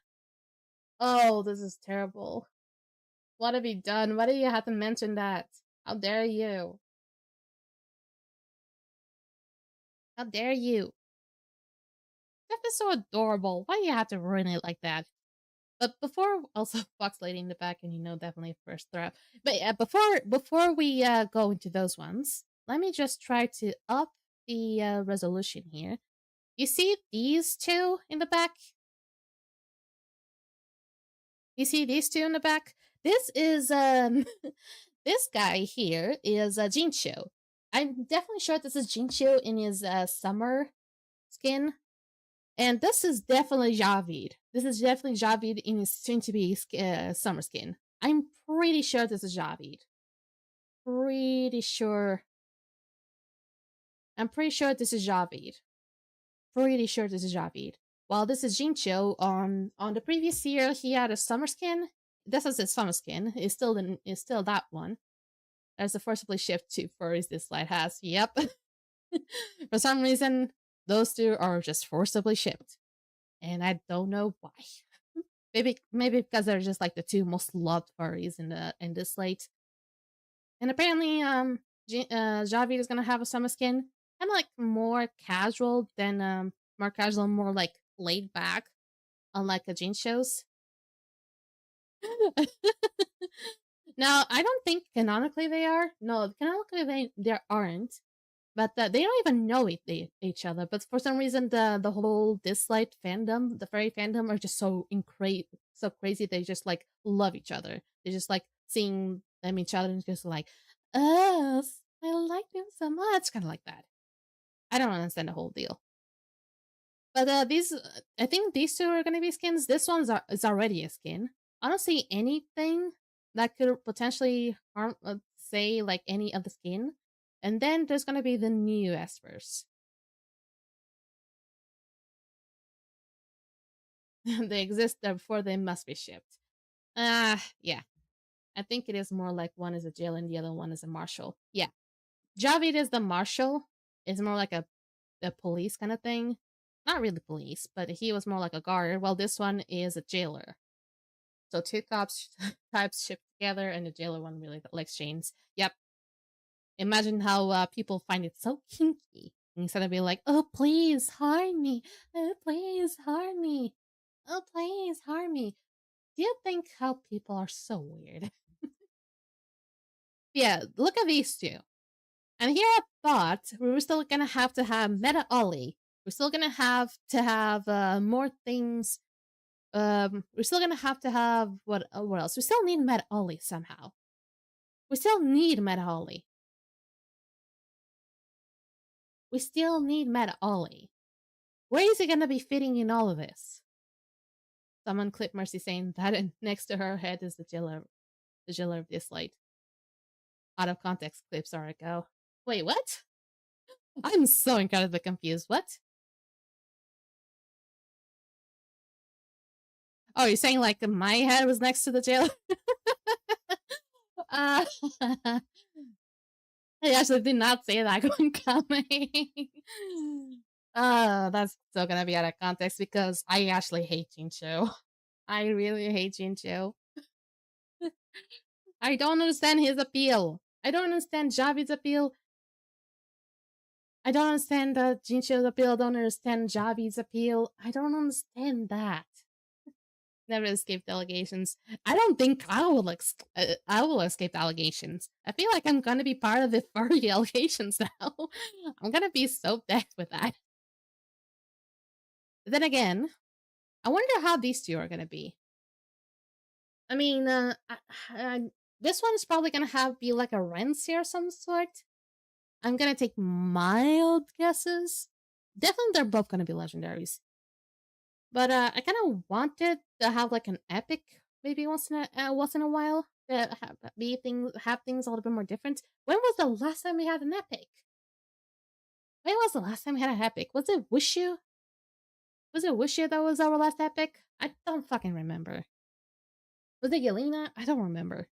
Oh, this is terrible. What have you done? Why do you have to mention that? How dare you? How dare you? Jeff is so adorable. Why do you have to ruin it like that? But before, also Fox Lady in the back, and definitely first throw. But before we go into those ones, let me just try to up the resolution here. You see these two in the back? You see these two in the back? This is this guy here is Jincho. I'm definitely sure this is Jincho in his summer skin. And this is definitely Javid. This is definitely Javid in his soon-to-be summer skin. I'm pretty sure this is Javid. Pretty sure. I'm pretty sure this is Javid. Pretty sure this is Javid. While this is Jincho, on the previous year he had a summer skin. This is his summer skin. It's still that one. There's a forcibly shift to furries Dislyte has. Yep. For some reason, those two are just forcibly shipped. And I don't know why. Maybe because they're just like the two most loved furries in this slate. And apparently, Javid is gonna have a summer skin, kind of like more casual than more like laid back, unlike the Jean shows. Now, I don't think canonically they are. No, canonically they aren't. But they don't even know each other. But for some reason, the whole Dislyte fandom, the furry fandom, are just so crazy. They just like love each other. They just like seeing them each other and just like, oh, I like them so much, kind of like that. I don't understand the whole deal. But I think these two are gonna be skins. This is already a skin. I don't see anything that could potentially harm, say like any of the skin. And then there's gonna be the new espers. They exist before they must be shipped. Yeah. I think it is more like one is a jail and the other one is a marshal. Yeah. Javid is the marshal. It's more like a police kind of thing. Not really police, but he was more like a guard, while this one is a jailer. So two types shipped together, and the jailer one really likes chains. Yep. Imagine how people find it so kinky instead of being like, "Oh, please harm me! Oh, please harm me! Oh, please harm me!" Do you think how people are so weird? Yeah, look at these two. And here I thought we were still gonna have to have Meta Ollie. We're still gonna have to have more things. We're still gonna have to have what else? We still need Meta Ollie somehow. We still need Meta Ollie. We still need Meta Ollie. Where is he gonna be fitting in all of this? Someone clipped Mercy saying that, and next to her head is the jailer of Dislyte. Out of context clips are a go. Wait, what? I'm so incredibly confused. What? Oh, you're saying like my head was next to the jailer? uh, I actually did not say that one coming. That's still gonna be out of context because I actually hate Jincho. I really hate Jincho. I don't understand his appeal. I don't understand Javi's appeal. I don't understand Jincho's appeal. I don't understand Javi's appeal. I don't understand that. Never escaped allegations. I don't think I will escape allegations. I feel like I'm gonna be part of the furry allegations now. I'm gonna be so dead with that. But then again, I wonder how these two are gonna be. I mean, this one's probably gonna be like a Renzi or some sort. I'm gonna take mild guesses. Definitely, they're both gonna be legendaries. But I kind of wanted to have like an epic, maybe once in a while. Have things a little bit more different. When was the last time we had an epic? When was the last time we had an epic? Was it Wushu? Was it Wushu that was our last epic? I don't fucking remember. Was it Yelena? I don't remember.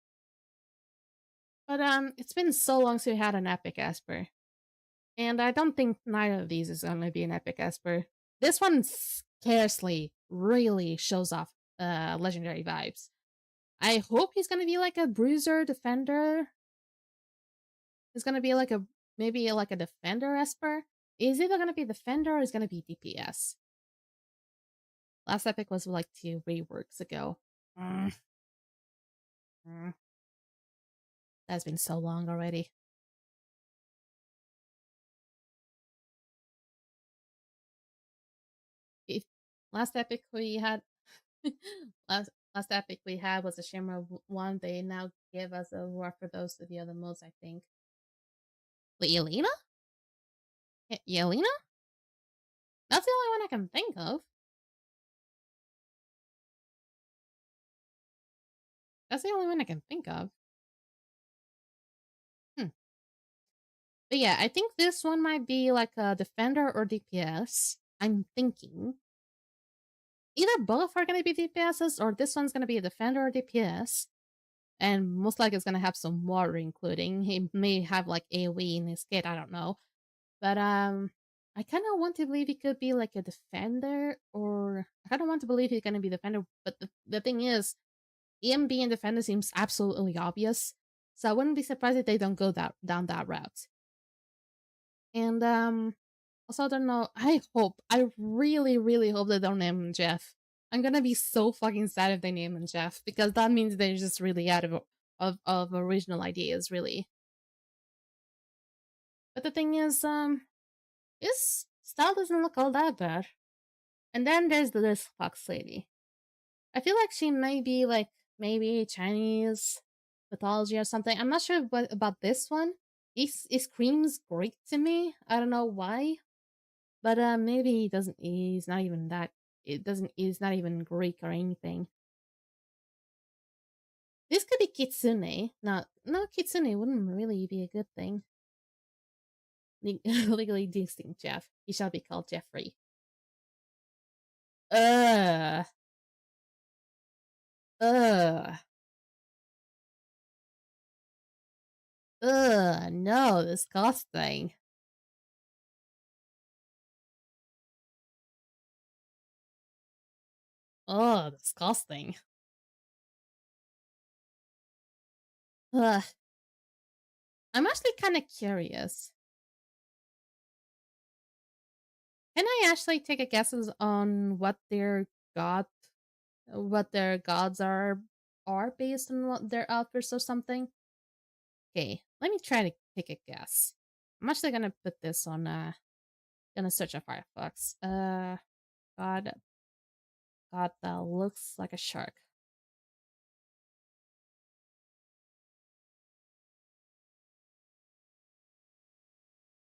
But it's been so long since we had an epic Esper. And I don't think neither of these is gonna be an epic Esper. This one scarcely really shows off legendary vibes. I hope he's gonna be like a bruiser defender. He's gonna be like maybe like a defender Esper. Is either gonna be defender or is gonna be DPS. Last epic was like 2 reworks ago. Mm. That's been so long already. If last epic we had last epic we had was a Shimmer one. They now give us a war for those of the other modes, I think. Wait, Yelena? Yelena? That's the only one I can think of. That's the only one I can think of. But yeah, I think this one might be like a defender or DPS. I'm thinking. Either both are going to be DPSs or this one's going to be a defender or DPS. And most likely it's going to have some water including. He may have like AoE in his kit, I don't know. But I kind of want to believe he could be like a defender, or I kind of want to believe he's going to be defender. But the thing is, him being defender seems absolutely obvious. So I wouldn't be surprised if they don't go down that route. And also, I don't know. I really, really hope they don't name him Jeff. I'm gonna be so fucking sad if they name him Jeff because that means they're just really out of original ideas, really. But the thing is, his style doesn't look all that bad. And then there's this fox lady. I feel like she may be like maybe Chinese mythology or something. I'm not sure what about this one. It screams Greek to me. I don't know why. But maybe he doesn't. He's not even that. It doesn't. He's not even Greek or anything. This could be Kitsune. No, Kitsune wouldn't really be a good thing. Legally distinct Jeff. He shall be called Jeffrey. Ugh. Ugh. Ugh. No, disgusting. Oh, disgusting. Ugh. I'm actually kind of curious. Can I actually take a guesses on what their gods are based on what their outfits or something? Okay, let me try to take a guess. I'm actually gonna put this on gonna search on Firefox. God that looks like a shark.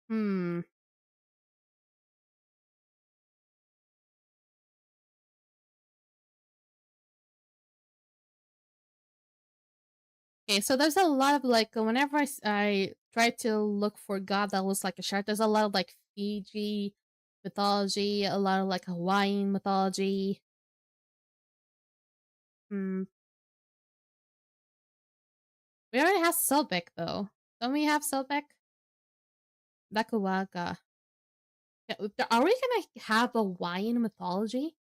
Hmm. Okay, so there's a lot of like whenever I try to look for god that looks like a shark, there's a lot of like Fiji mythology, a lot of like Hawaiian mythology. Hmm. We already have Sobek though. Don't we have Sobek? Dakuwaga. Are we gonna have Hawaiian mythology?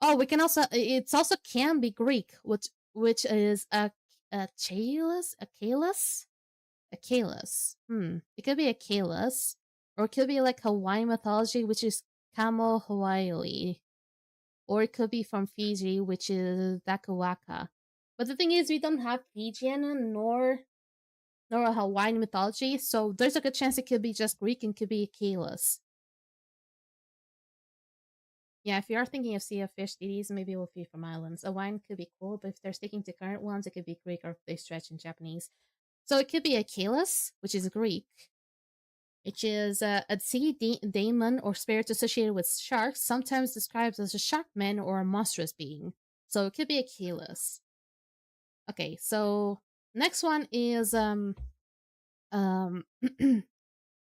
Oh, we can also. It's also can be Greek, which is a Chalus, a Calus, a Calus. It could be a Calus, or it could be like Hawaiian mythology, which is Kamo Hawaii, or it could be from Fiji, which is Dakuwaka. But the thing is, we don't have Fijian nor a Hawaiian mythology, so there's a good chance it could be just Greek and could be a Calus. Yeah, if you are thinking of Sea of Fish deities, maybe it will be from islands. Hawaiian could be cool, but if they're sticking to current ones, it could be Greek or if they stretch in Japanese. So it could be a Calus, which is Greek, which is a sea daemon or spirit associated with sharks, sometimes described as a sharkman or a monstrous being. So it could be a Calus. Okay, so next one is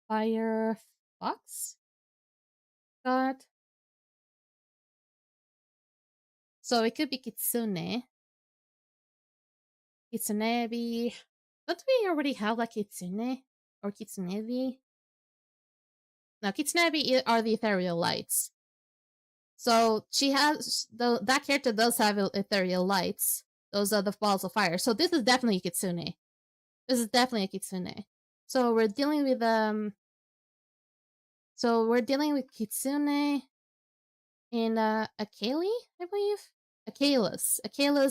Fire Fox God. So it could be Kitsune. Kitsunebi. Don't we already have like Kitsune or Kitsunebi? No, Kitsunebi are the ethereal lights. So she has that character does have ethereal lights. Those are the balls of fire. So this is definitely a Kitsune. This is definitely a Kitsune. So we're dealing with Kitsune and a Kali, I believe. A Kalus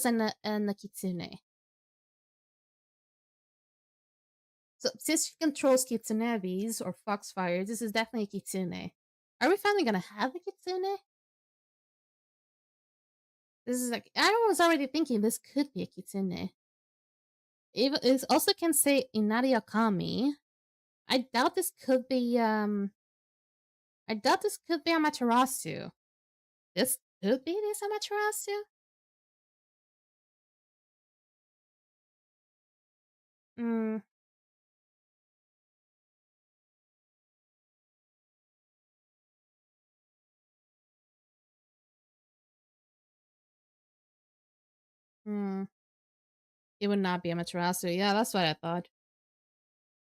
and a Kitsune. So since she controls Kitsunebis or foxfires, this is definitely a Kitsune. Are we finally gonna have a Kitsune? This is like I was already thinking this could be a Kitsune. It also can say Inari Akami. I doubt this could be Amaterasu. This could be this Amaterasu? Hmm. Hmm. It would not be Amaterasu. Yeah, that's what I thought.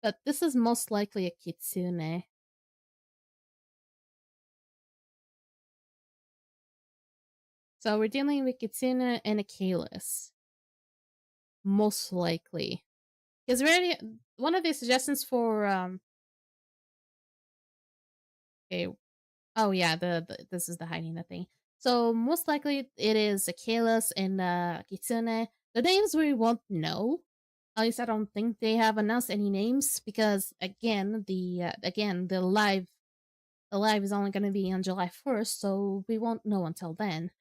But this is most likely a Kitsune. So we're dealing with Kitsune and a Kalis. Most likely. Because already one of the suggestions for okay, oh yeah, this is the hiding the thing. So most likely it is a Kalis and Kitsune. The names we won't know. At least I don't think they have announced any names because again the live is only going to be on July 1st, so we won't know until then.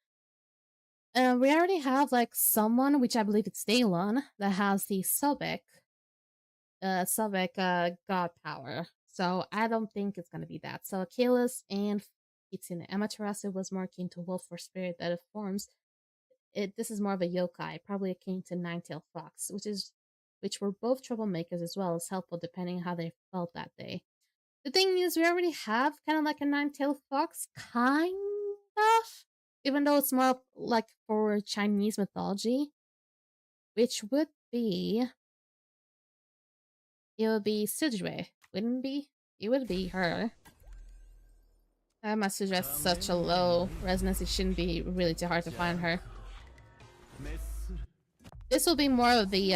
We already have like someone, which I believe it's Daylon, that has the Sobek god power. So I don't think it's gonna be that. So Achilles and Kitsune. Amaterasu was more akin to wolf or spirit that it forms. This is more of a yokai, probably akin to Nine-Tailed Fox, which were both troublemakers as well as helpful depending on how they felt that day. The thing is, we already have kind of like a Nine-Tailed Fox, kind of, even though it's more like for Chinese mythology, which would be it would be Sujue, wouldn't be? It would be her. I must suggest such a low resonance, it shouldn't be really too hard to find her. This will be more of the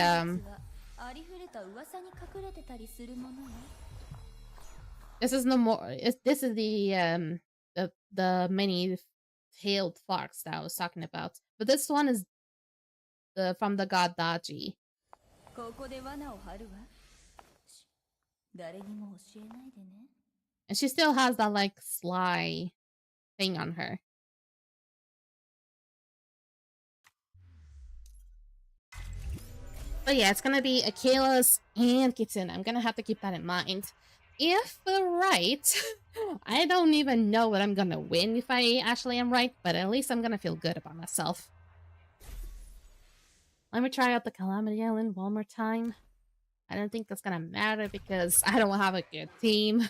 this is no more this is the many tailed fox that I was talking about. But this one is from the god Daji. And she still has that like sly thing on her. But yeah, it's gonna be Achilles and Kitsune. I'm gonna have to keep that in mind. If right, I don't even know what I'm gonna win if I actually am right, but at least I'm gonna feel good about myself. Let me try out the Calamity Island one more time. I don't think that's gonna matter because I don't have a good team.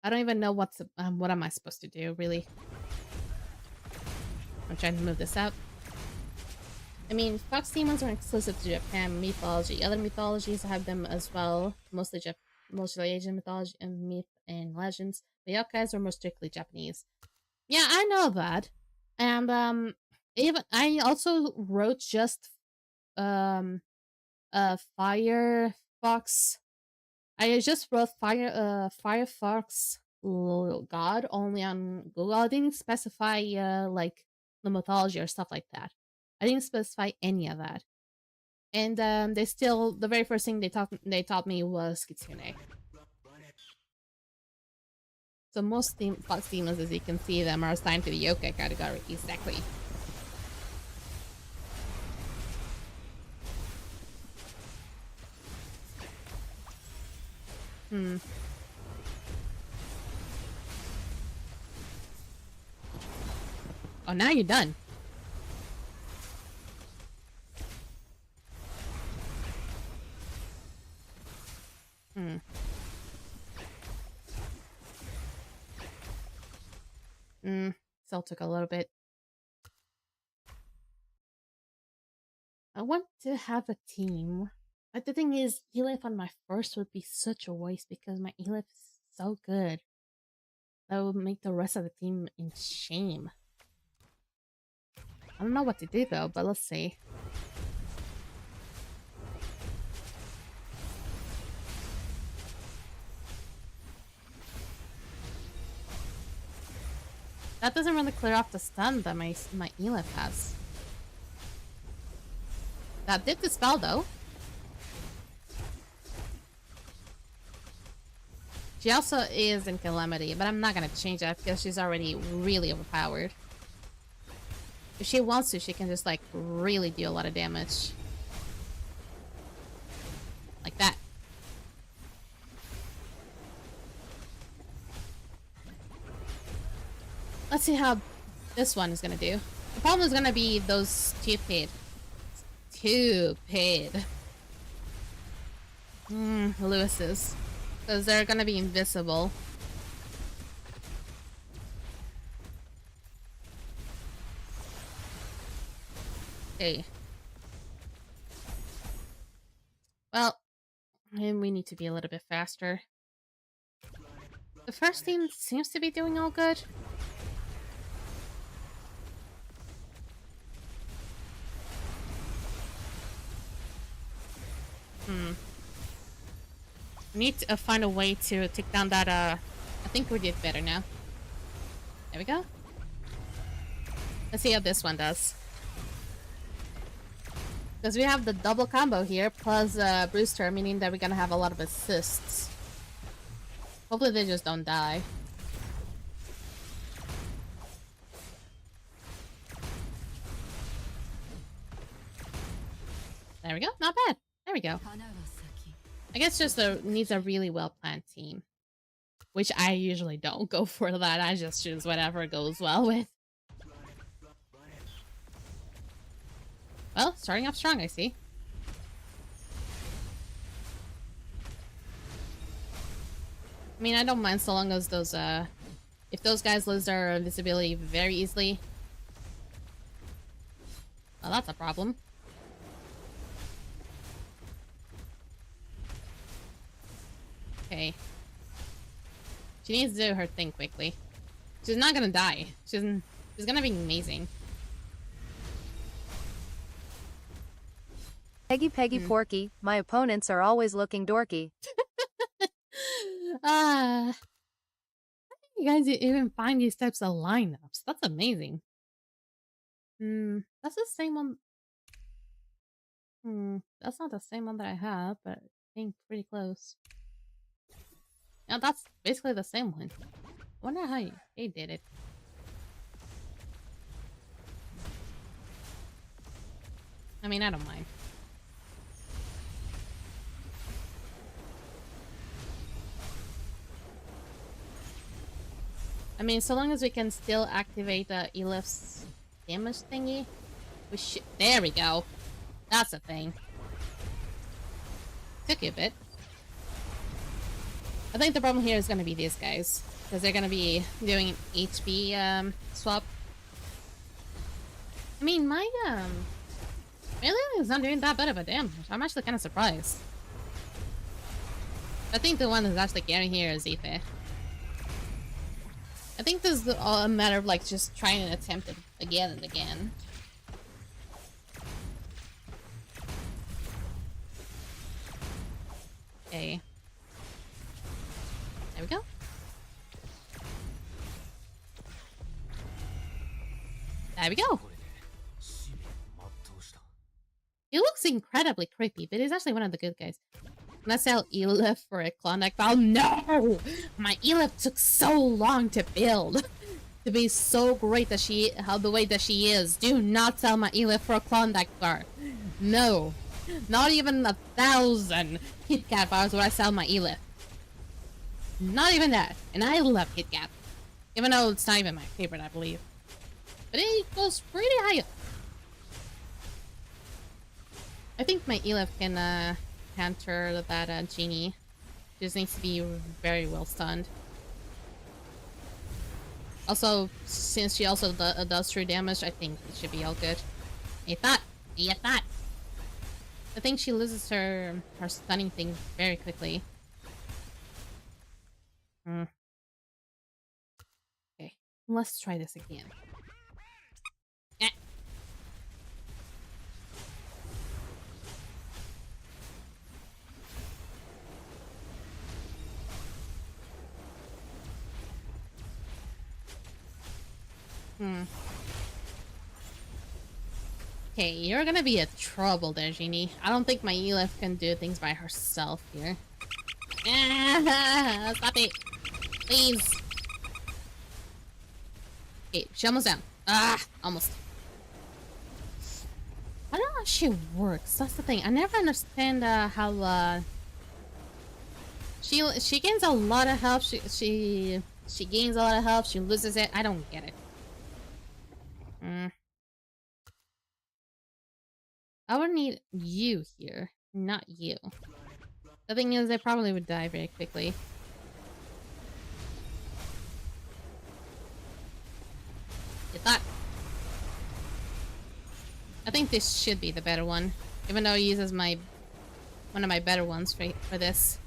I don't even know what am I supposed to do, really. I'm trying to move this out. I mean, fox demons are exclusive to Japan mythology. Other mythologies have them as well, mostly Asian mythology and myth and legends. The yokais are more strictly Japanese. Yeah, I know that. And even I also wrote just Firefox. I just wrote Firefox God only on Google. I didn't specify like the mythology or stuff like that. I didn't specify any of that. And they still, the very first thing they taught me was Kitsune. So most fox demons, as you can see them, are assigned to the yokai category. Exactly. Oh, now you're done. Still took a little bit. I want to have a team. But the thing is, Elif on my first would be such a waste because my Elif is so good. That would make the rest of the team in shame. I don't know what to do though, but let's see. That doesn't really clear off the stun that my Elif has. That did dispel though. She also is in Calamity, but I'm not gonna change that because she's already really overpowered. If she wants to, she can just like really do a lot of damage. Like that. Let's see how this one is gonna do. The problem is gonna be those stupid Lewis's. Because they're gonna be invisible. Okay. Well, and we need to be a little bit faster. The first team seems to be doing all good. We need to find a way to take down that, I think we did better now. There we go. Let's see how this one does. Because we have the double combo here, plus Brewster, meaning that we're gonna have a lot of assists. Hopefully they just don't die. There we go, not bad. There we go. I guess just needs a really well-planned team. Which I usually don't go for that, I just choose whatever goes well with. Well, starting off strong, I see. I mean, I don't mind so long as those, if those guys lose their invisibility very easily. Well, that's a problem. Okay. She needs to do her thing quickly. She's not gonna die. She's gonna be amazing. Peggy Porky, my opponents are always looking dorky. How do you guys even find these types of lineups? That's amazing. That's the same one. That's not the same one that I have, but I think pretty close. Yeah, that's basically the same one. I wonder how they did it. I mean, I don't mind. I mean, so long as we can still activate Elif's damage thingy, Oh, shit. There we go. That's the thing. Took you a bit. I think the problem here is going to be these guys. Because they're going to be doing an HP swap. I mean, my Lily is not doing that bad of a damage. I'm actually kind of surprised. I think the one who's actually carrying here is Aether. I think this is a matter of like just trying to attempt it again and again. Okay. There we go. There we go. He looks incredibly creepy, but he's actually one of the good guys. Let's sell Elif for a Klondike file. No! My Elif took so long to build. To be so great that the way that she is. Do not sell my Elif for a Klondike bar. No. Not even 1,000 Kit Kat bars would I sell my Elif. Not even that. And I love Kit Kat. Even though it's not even my favorite, I believe. But it goes pretty high up. I think my Elif can counter that genie. Just needs to be very well stunned. Also, since she also does true damage, I think it should be all good. I thought. I think she loses her stunning thing very quickly. Okay, let's try this again. Okay, you're gonna be a trouble there, Genie. I don't think my Elif can do things by herself here. Stop it! Please! Okay, she almost down. Almost. I don't know how she works. That's the thing. I never understand how she gains a lot of health. She gains a lot of health. She loses it. I don't get it. I would need you here, not you. The thing is, they probably would die very quickly. You thought? I think this should be the better one, even though it uses one of my better ones for this.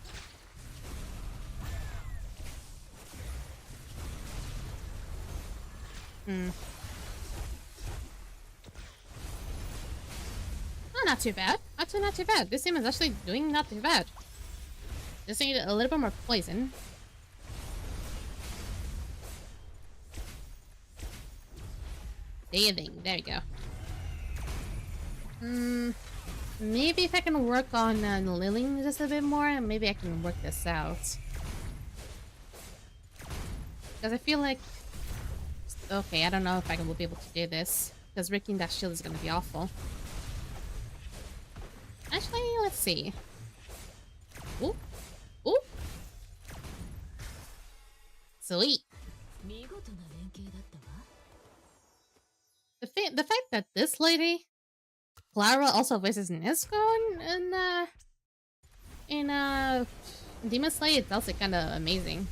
Oh, not too bad. Actually, not too bad. This team is actually doing not too bad. Just need a little bit more poison. Bathing. There we go. Maybe if I can work on Lilling just a bit more, maybe I can work this out. Because I feel like... Okay, I don't know if I will be able to do this. Because rigging that shield is going to be awful. Actually, let's see. Ooh. Ooh. Sweet. The fact that this lady, Clara, also voices Nisco in Demon Slayer, it's also kind of amazing.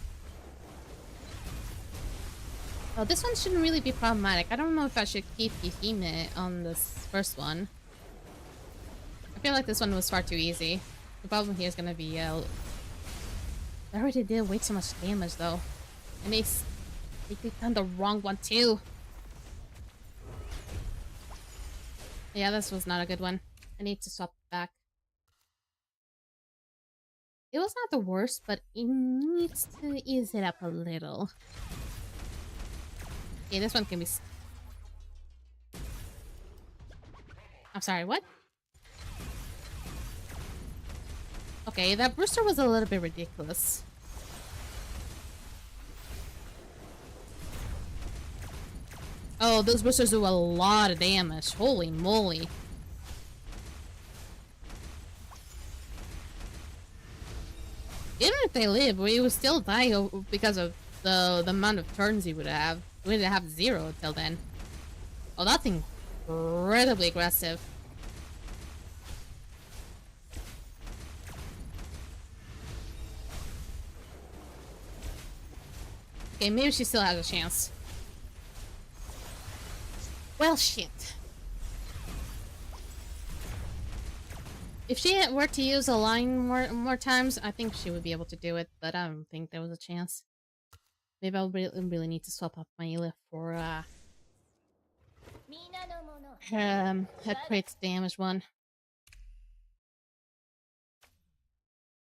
Oh, this one shouldn't really be problematic. I don't know if I should keep Yihime on this first one. I feel like this one was far too easy. The problem here is gonna be I already did way too much damage though. And they done the wrong one too. Yeah, this was not a good one. I need to swap back. It was not the worst, but it needs to ease it up a little. Okay, this one can be... I'm sorry, what? Okay, that Brewster was a little bit ridiculous. Oh, those Brewsters do a lot of damage. Holy moly. Even if they live, we would still die because of the amount of turns he would have. We would have 0 till then. Oh, that thing incredibly aggressive. Okay, maybe she still has a chance. Well, shit. If she were to use a line more times, I think she would be able to do it, but I don't think there was a chance. Maybe I'll really need to swap up my Elif for a crit damage one.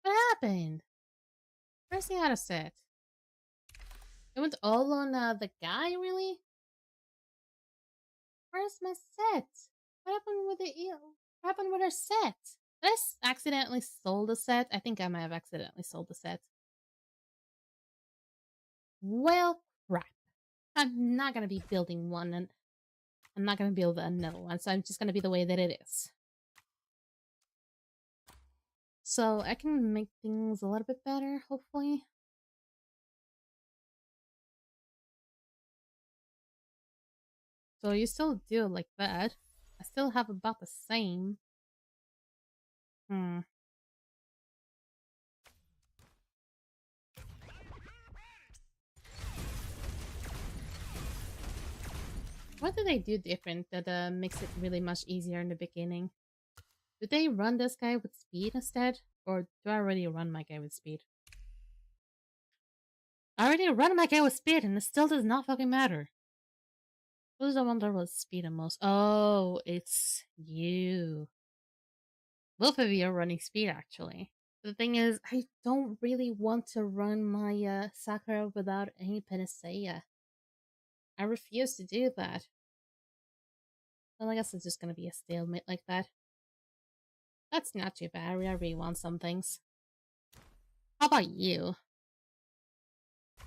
What happened? Where's the other set? It went all on the guy, really? Where's my set? What happened with the What happened with her set? Did I accidentally sold the set? I think I might have accidentally sold the set. Well, crap. I'm not gonna be building one, and I'm not gonna build another one, so I'm just gonna be the way that it is. So I can make things a little bit better, hopefully. So you still do it like that. I still have about the same. What do they do different that makes it really much easier in the beginning? Do they run this guy with speed instead? Or do I already run my guy with speed? I already run my guy with speed and it still does not fucking matter. Who's the one that was speed the most? Oh, it's you. Both of you are running speed, actually. The thing is, I don't really want to run my Sakura without any Panacea. I refuse to do that. Well, I guess it's just gonna be a stalemate like that. That's not too bad. I really want some things. How about you?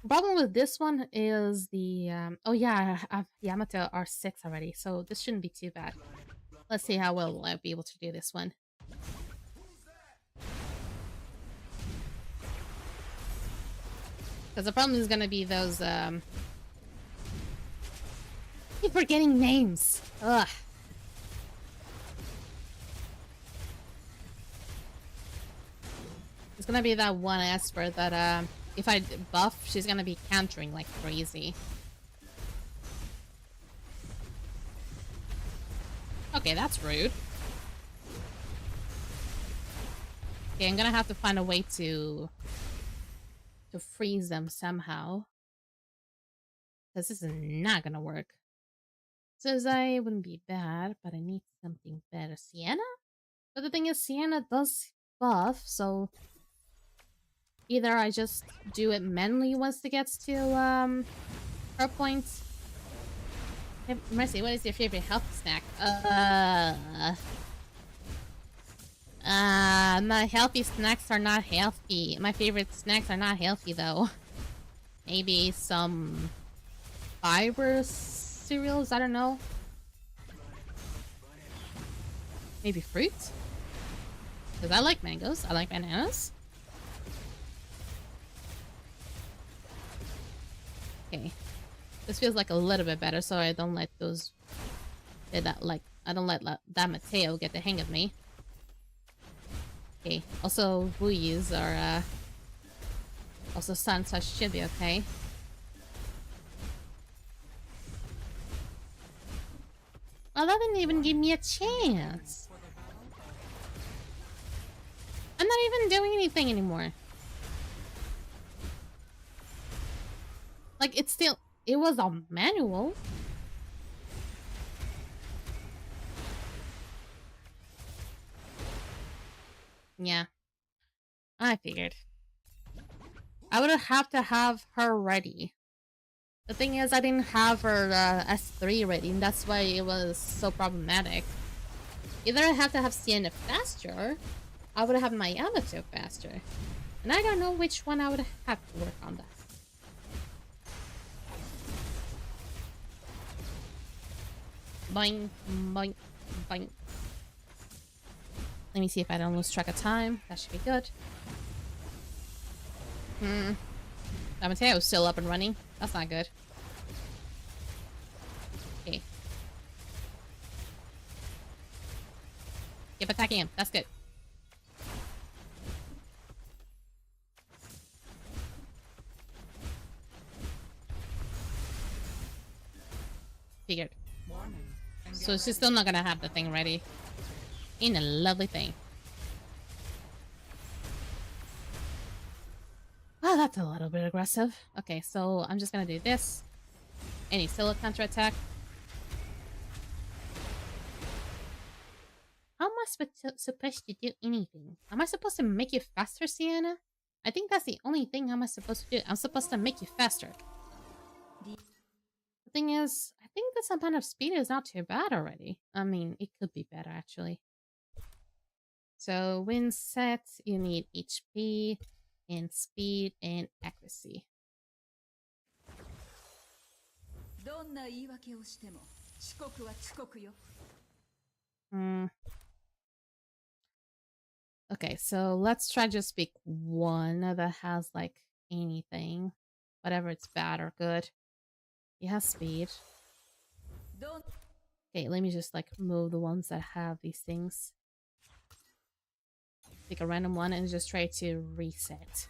The problem with this one is the oh yeah, I've Yamato R6 already, so this shouldn't be too bad. Let's see how well I'll be able to do this one. Because the problem is gonna be those keep forgetting names. Ugh. It's gonna be that one Esper that if I buff, she's gonna be countering like crazy. Okay, that's rude. Okay, I'm gonna have to find a way to freeze them somehow. Because this is not gonna work. Says I wouldn't be bad, but I need something better. Sienna? But the thing is, Sienna does buff, so either I just do it manually once it gets to her points. Hey, Mercy, what is your favorite health snack? My healthy snacks are not healthy. My favorite snacks are not healthy though. Maybe some fiber cereals, I don't know. Maybe fruit? Because I like mangoes, I like bananas. Okay. This feels like a little bit better, so I don't let those... I don't let that Mateo get the hang of me. Okay. Also, Wuis are, also sun, so I should be okay. Well, that didn't even give me a chance. I'm not even doing anything anymore. Like, it's still... It was a manual. Yeah. I figured. I would have to have her ready. The thing is, I didn't have her S3 ready, and that's why it was so problematic. Either I have to have Sienna faster, I would have my Yamato faster. And I don't know which one I would have to work on that. Boing, boing, boing. Let me see if I don't lose track of time. That should be good. Mateo's still up and running. That's not good. Okay. Keep attacking him. That's good. Figured. So she's still not gonna have the thing ready. Ain't a lovely thing. Oh, that's a little bit aggressive. Okay, so I'm just gonna do this. And he's still a counterattack. How am I supposed to do anything? Am I supposed to make you faster, Sienna? I think that's the only thing I'm supposed to do. I'm supposed to make you faster. The thing is, I think this amount of speed is not too bad already. I mean, it could be better, actually. So, win set, you need HP, and speed, and accuracy. Okay, so let's try just pick one that has, like, anything. Whatever it's bad or good. It has speed. Okay, let me just, like, move the ones that have these things. Pick a random one and just try to reset.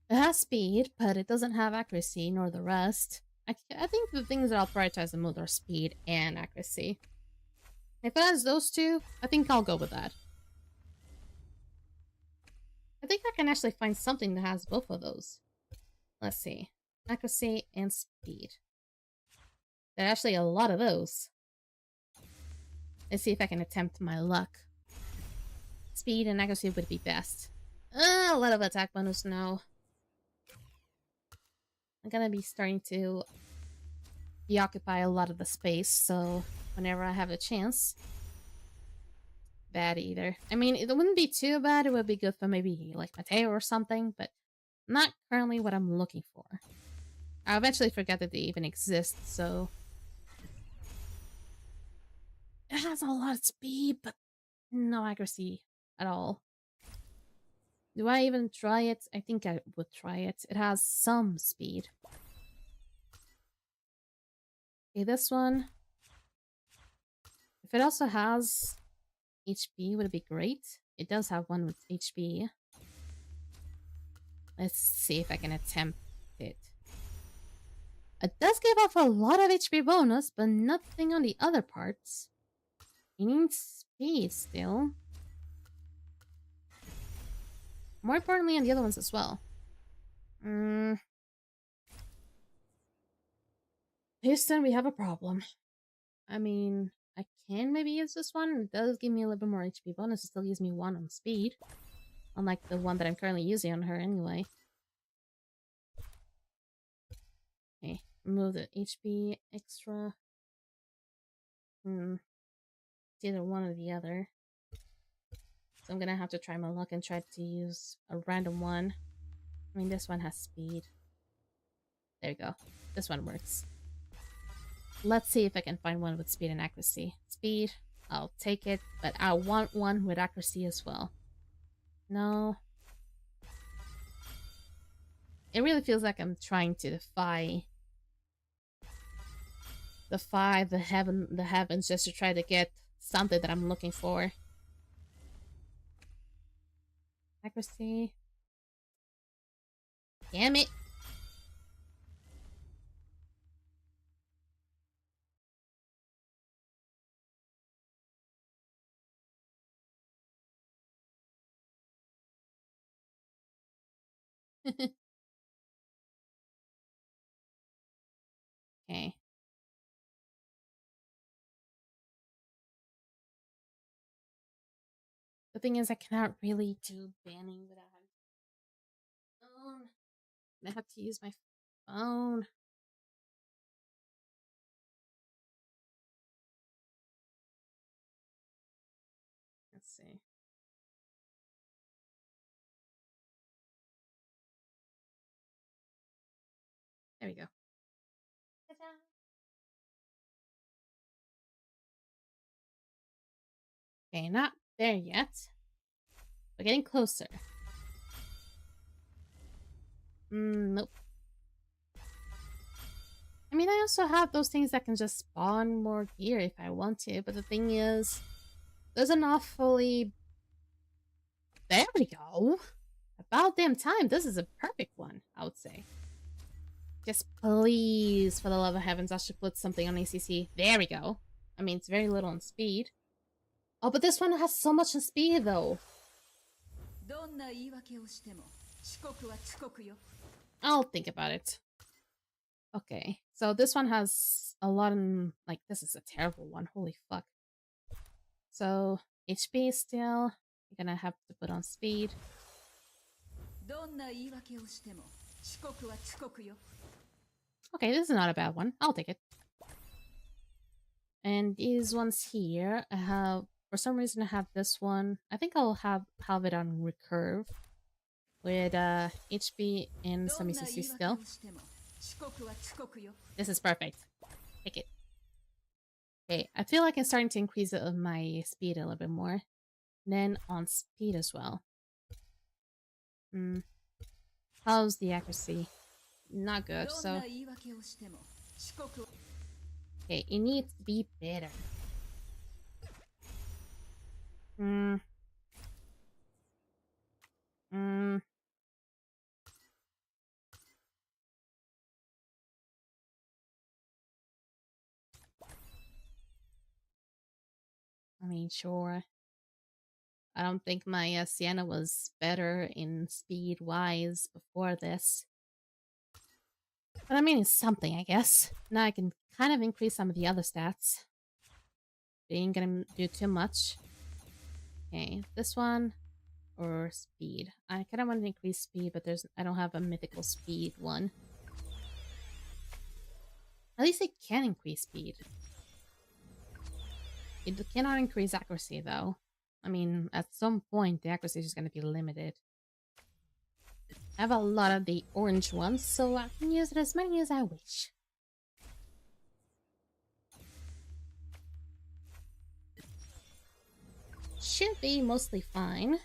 It has speed, but it doesn't have accuracy nor the rest. I think the things that I'll prioritize the most are speed and accuracy. If it has those two, I think I'll go with that. I think I can actually find something that has both of those. Let's see. Accuracy and speed. There are actually a lot of those. Let's see if I can attempt my luck. Speed and accuracy would be best. A lot of attack bonus now. I'm gonna be starting to occupy a lot of the space, so whenever I have a chance. Bad either. I mean, it wouldn't be too bad. It would be good for maybe like Mateo or something, but not currently what I'm looking for. I eventually forget that they even exist, so... It has a lot of speed, but no accuracy at all. Do I even try it? I think I would try it. It has some speed. Okay, this one. If it also has HP, would it be great? It does have one with HP. Let's see if I can attempt it. It does give off a lot of HP bonus, but nothing on the other parts. You need speed still. More importantly on the other ones as well. Houston, we have a problem. I mean, I can maybe use this one. It does give me a little bit more HP bonus. It still gives me 1 on speed. Unlike the one that I'm currently using on her anyway. Okay, remove the HP extra. It's either one or the other. So I'm gonna have to try my luck and try to use a random one. I mean, this one has speed. There you go. This one works. Let's see if I can find one with speed and accuracy. Speed, I'll take it, but I want one with accuracy as well. No. It really feels like I'm trying to defy the heavens just to try to get something that I'm looking for. Accuracy. Damn it. Okay. The thing is, I cannot really do banning without having phone. I have to use my phone. Let's see. There we go. Okay, not there yet. We're getting closer. Nope. I mean, I also have those things that can just spawn more gear if I want to, but the thing is, there's an awfully... There we go! About damn time, this is a perfect one, I would say. Just please, for the love of heavens, I should put something on ACC. There we go. I mean, it's very little on speed. Oh, but this one has so much on speed, though. I'll think about it. Okay, so this one has a lot in... Like, this is a terrible one. Holy fuck. So, HP still. You're gonna have to put on speed. Okay, this is not a bad one. I'll take it. And these ones here, I have... For some reason, I have this one. I think I'll have it on recurve. With HP and some ECC still. This is perfect. Take it. Okay, I feel like I'm starting to increase my speed a little bit more. And then on speed as well. How's the accuracy? Not good, so... Okay, it needs to be better. I mean, sure. I don't think my Sienna was better in speed-wise before this. But I mean, it's something, I guess. Now I can kind of increase some of the other stats. They ain't gonna do too much. Okay, this one or speed. I kind of want to increase speed, but I don't have a mythical speed one. At least it can increase speed. It cannot increase accuracy, though. I mean, at some point, the accuracy is just going to be limited. I have a lot of the orange ones, so I can use it as many as I wish. Should be mostly fine.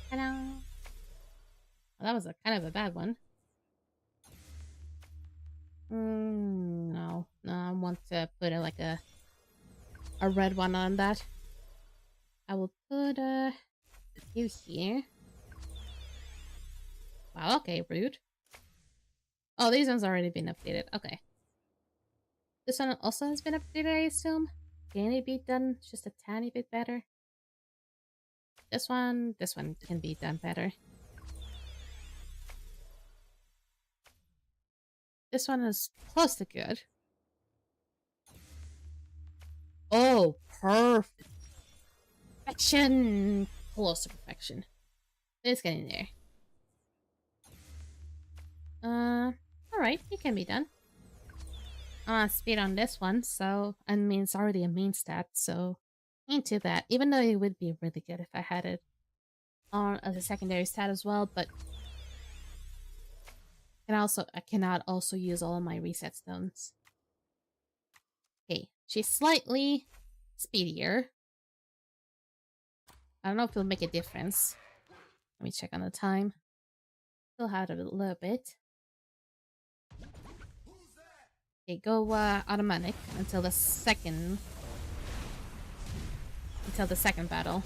Hello. Well, that was kind of a bad one. No. I want to put like a red one on that. I will put you here. Wow, okay, rude. Oh, these ones already been updated. Okay. This one also has been updated, I assume. Can it be done just a tiny bit better? This one can be done better. This one is close to good. Oh, perfection! Close to perfection. It's getting there. Alright, it can be done. Speed on this one, so, I mean, it's already a main stat, so ain't too bad. Even though it would be really good if I had it on as a secondary stat as well, but I cannot also use all of my reset stones. Okay, she's slightly speedier. I don't know if it'll make a difference. Let me check on the time. Still have it a little bit. Okay, go automatic until the second battle.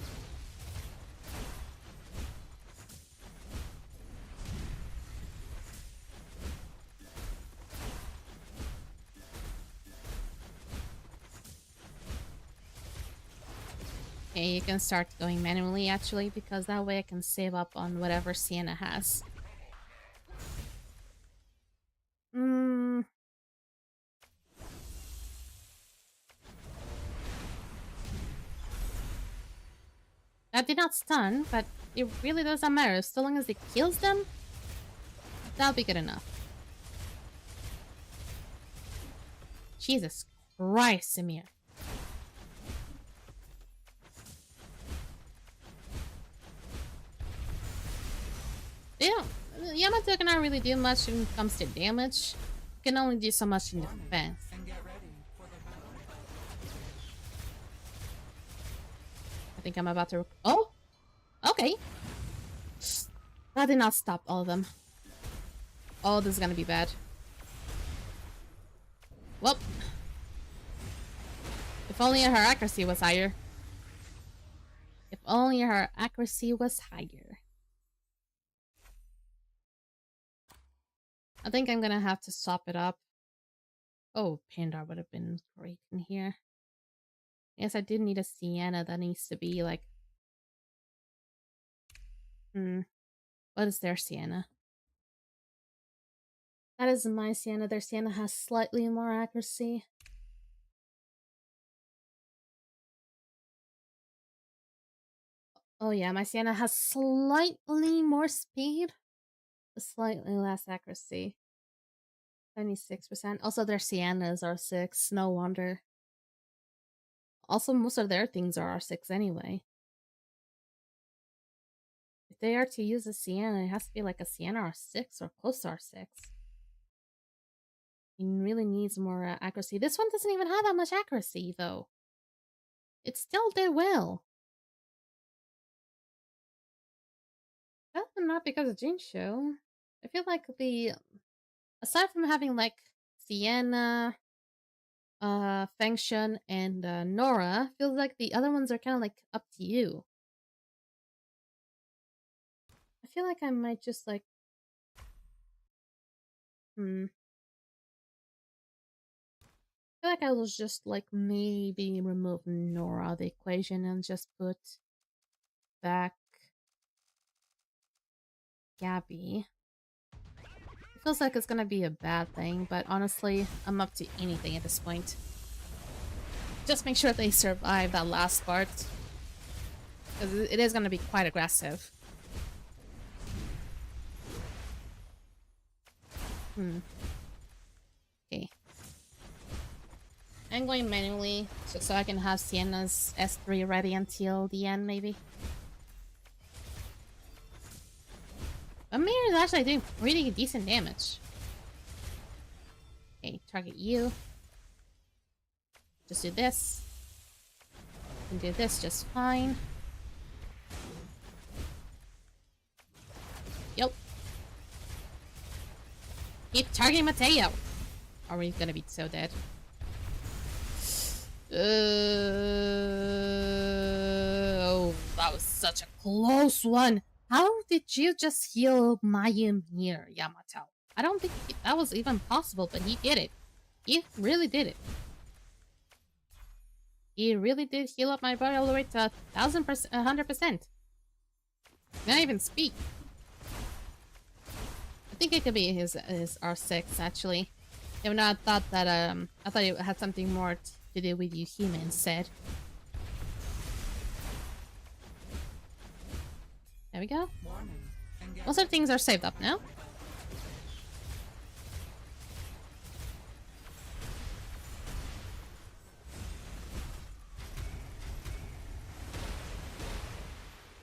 Okay, you can start going manually actually, because that way I can save up on whatever Sienna has. That did not stun, but it really doesn't matter. So long as it kills them, that'll be good enough. Jesus Christ, Samir. Yamato cannot really do much when it comes to damage. It can only do so much in defense. I think I'm about to... Oh! Okay. That did not stop all of them. Oh, this is gonna be bad. Well, if only her accuracy was higher. If only her accuracy was higher. I think I'm gonna have to swap it up. Oh, Pandar would have been great in here. Yes, I did need a Sienna that needs to be like... What is their Sienna? That is my Sienna. Their Sienna has slightly more accuracy. Oh yeah, my Sienna has slightly more speed. Slightly less accuracy. 26%. Also, their Siennas are 6. No wonder. Also, most of their things are R6 anyway. If they are to use a Sienna, it has to be like a Sienna R6 or close to R6. It really needs more accuracy. This one doesn't even have that much accuracy, though. It still did well. Definitely not because of Jinsho. I feel like aside from having like Sienna, Fengshen, and Nora, feels like the other ones are kind of like up to you. I feel like I might just like... I feel like I will just like maybe remove Nora out of the equation and just put back Gabby. It feels like it's gonna be a bad thing, but honestly, I'm up to anything at this point. Just make sure they survive that last part, because it is gonna be quite aggressive. Okay. I'm going manually, so I can have Sienna's S3 ready until the end, maybe. Amir is actually doing pretty decent damage. Okay, target you. Just do this. You can do this just fine. Yep. Keep targeting Mateo. Are we gonna be so dead? Oh, that was such a close one. How did you just heal Mayumir, Yamato? I don't think that was even possible, but he did it. He really did it. He really did heal up my body all the way to 1,000%, 100%. Not even speak. I think it could be his R6 actually. Even though I thought that I thought it had something more to do with Yuhime instead. There we go. Most of the things are saved up now.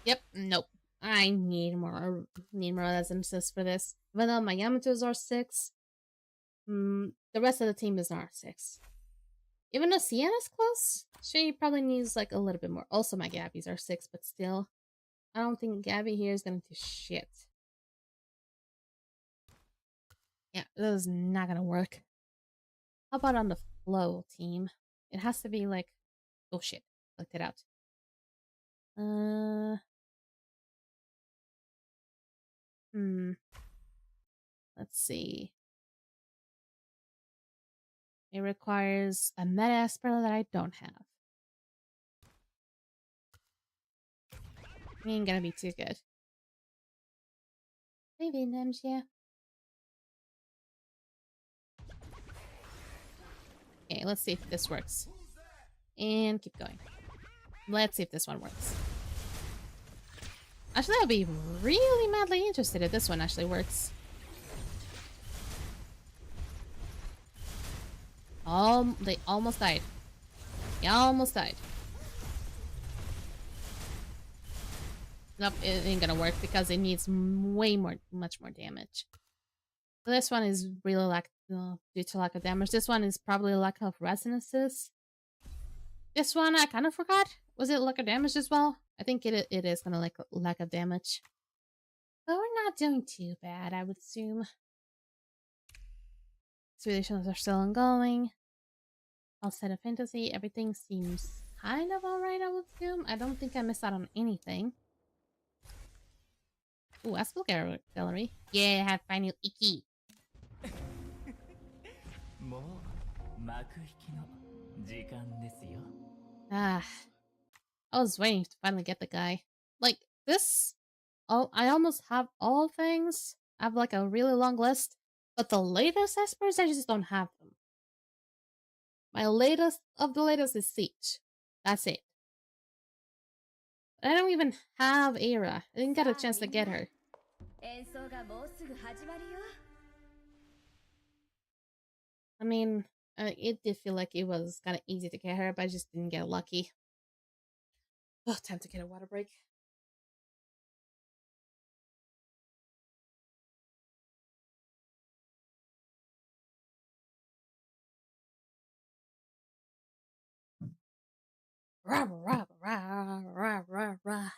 Yep, nope. I need more essences for this. Even though my Yamato's R6, the rest of the team is R6. Even though Sienna's close, she probably needs like a little bit more. Also, my Gabby's R6, but still, I don't think Gabby here is gonna do shit. Yeah, this is not gonna work. How about on the flow team? It has to be like, oh shit, looked it out. Let's see. It requires a meta Esper that I don't have. Ain't gonna be too good. Maybe Nems, yeah. Okay, let's see if this works. And keep going. Let's see if this one works. Actually, I'll be really madly interested if this one actually works. They almost died. They almost died. Nope, it ain't gonna work because it needs much more damage. So this one is really due to lack of damage. This one is probably lack of resonances. This one I kind of forgot. Was it lack of damage as well? I think it is gonna lack of damage. But we're not doing too bad, I would assume. Expeditions are still ongoing. Outside of fantasy, everything seems kind of alright, I would assume. I don't think I missed out on anything. Ooh, Aspel Gallery. Yeah, I have final Icky. Ah, I was waiting to finally get the guy. Like, this... Oh, I almost have all things. I have, like, a really long list. But the latest espers, I just don't have them. My latest of the latest is Siege. That's it. I don't even have Era. I didn't get a chance to get her. I mean, it did feel like it was kind of easy to get her, but I just didn't get lucky. Oh, time to get a water break. Rah rah rah rah rah rah.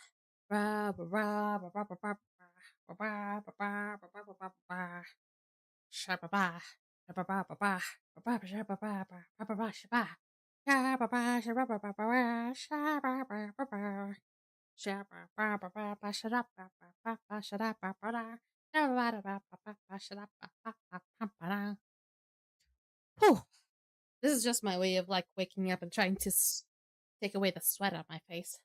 Ba ba ba ba ba ba ba ba ba ba ba ba ba ba ba. Sha ba ba. Sha ba ba ba ba. Ba ba sha ba ba ba. Ba ba ba sha ba. Sha ba ba sha ba ba ba ba. Sha ba ba ba ba. Sha ba ba ba ba ba. Sha da ba ba ba ba. Sha da ba ba da. Sha ba da ba ba ba ba. Sha da ba ba ba ba ba da. Whew. This is just my way of like waking up and trying to take away the sweat out my face.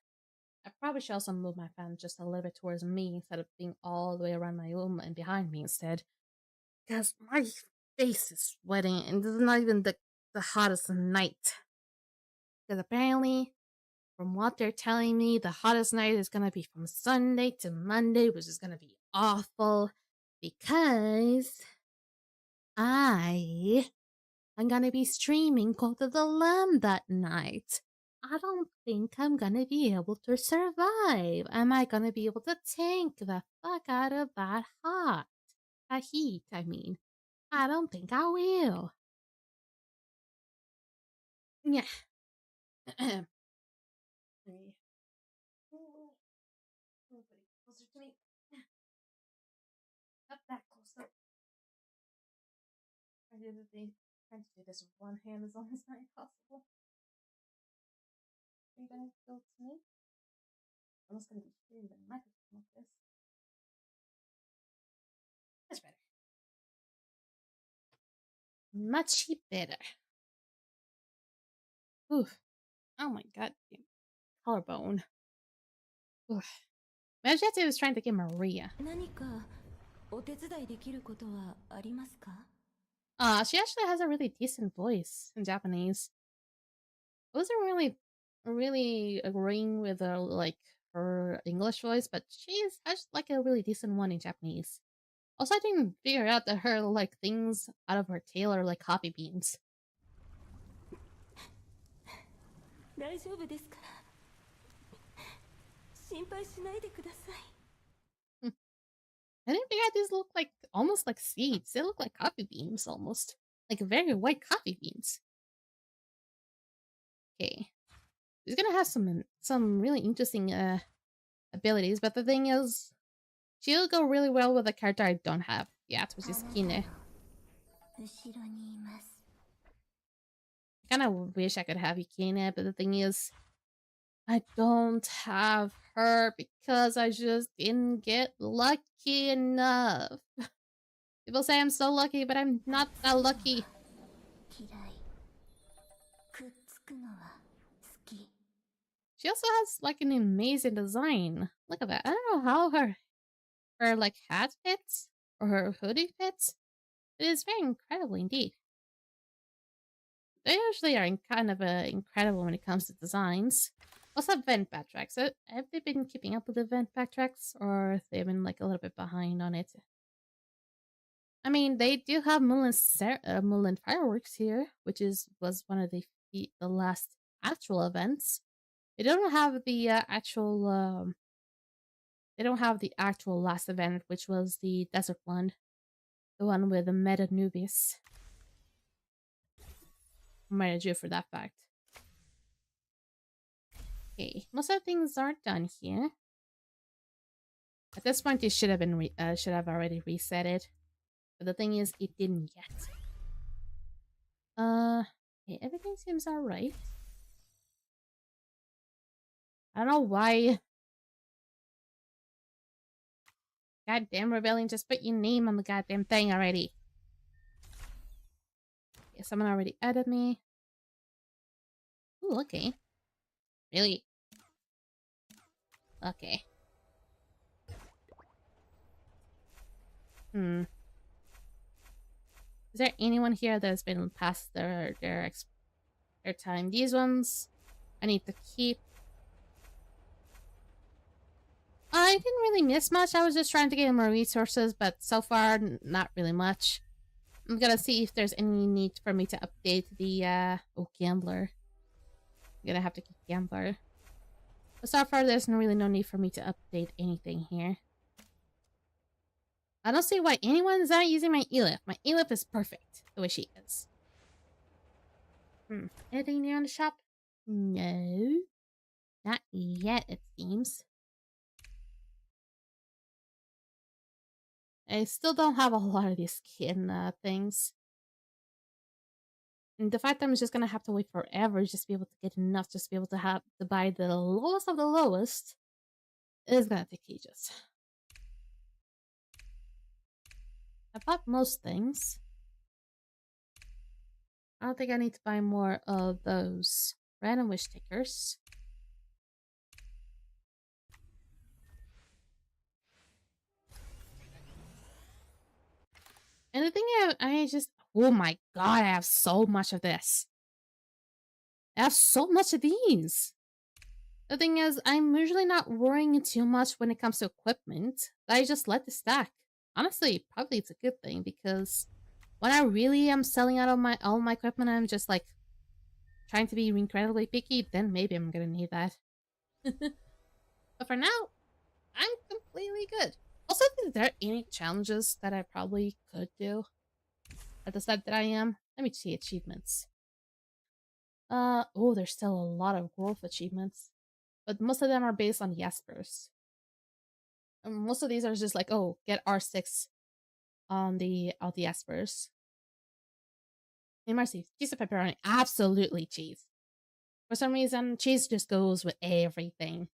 I probably should also move my fan just a little bit towards me instead of being all the way around my room and behind me instead. Because my face is sweating and this is not even the hottest night. Because apparently, from what they're telling me, the hottest night is going to be from Sunday to Monday, which is going to be awful. Because I'm going to be streaming Cult of the Lamb that night. I don't think I'm gonna be able to survive. Am I gonna be able to tank the fuck out of that heat, I mean. I don't think I will. Yeah. Closer to me. Up that close up. I did the thing. Trying to do this with one hand is almost not impossible. Are you gonna go to me? I'm almost gonna be hearing the microphone like this. That's better. Much better. Oof. Oh my god. Collarbone. Oof. My objective is trying to get Maria. She actually has a really decent voice in Japanese. I wasn't really agreeing with her, like, her English voice, but she's has like a really decent one in Japanese. Also, I didn't figure out that her like things out of her tail are like coffee beans. I didn't figure out these look like almost like seeds. They look like coffee beans almost. Like very white coffee beans. Okay. She's gonna have some really interesting abilities, but the thing is, she'll go really well with a character I don't have yet, which is Kine. I kind of wish I could have Yukine, but the thing is, I don't have her because I just didn't get lucky enough. People say I'm so lucky, but I'm not that lucky. She also has like an amazing design. Look at that. I don't know how her like hat fits or her hoodie fits. It is very incredible indeed. They usually are kind of incredible when it comes to designs. Also, vent backtracks. So, have they been keeping up with the vent backtracks, or have they been like a little bit behind on it? I mean, they do have Mulan fireworks here, which was one of the last actual events. They don't have the actual. They don't have the actual last event, which was the desert one, the one with the Meta Nubis. Meta for that fact. Okay, most of the things aren't done here. At this point, it should have been should have already reset it, but the thing is, it didn't yet. Okay, everything seems alright. I don't know why. Goddamn rebellion, just put your name on the goddamn thing already. Yeah, someone already added me. Ooh, okay. Really? Okay. Is there anyone here that's been past their time? These ones I need to keep. I didn't really miss much. I was just trying to get more resources, but so far, not really much. I'm gonna see if there's any need for me to update the, oh, Gambler. I'm gonna have to keep Gambler. But so far, there's really no need for me to update anything here. I don't see why anyone's not using my Elif. My Elif is perfect the way she is. Anything new on the shop? No. Not yet, it seems. I still don't have a lot of these skin things. And the fact I'm just gonna have to wait forever just to be able to get enough, just to be able to have to buy the lowest of the lowest, is gonna take ages. I bought most things. I don't think I need to buy more of those random wish stickers. And the thing I just, oh my god, I have so much of this. I have so much of these. The thing is, I'm usually not worrying too much when it comes to equipment. I just let it stack. Honestly, probably it's a good thing because when I really am selling out of all my equipment, I'm just like trying to be incredibly picky, then maybe I'm gonna need that. But for now, I'm completely good. Also, is there any challenges that I probably could do at the start that I am? Let me see achievements. Oh, there's still a lot of growth achievements, but most of them are based on Jaspers. And most of these are just like, oh, get R6 on the Jaspers. Hey, Marcy, cheese or pepperoni? Absolutely cheese. For some reason, cheese just goes with everything.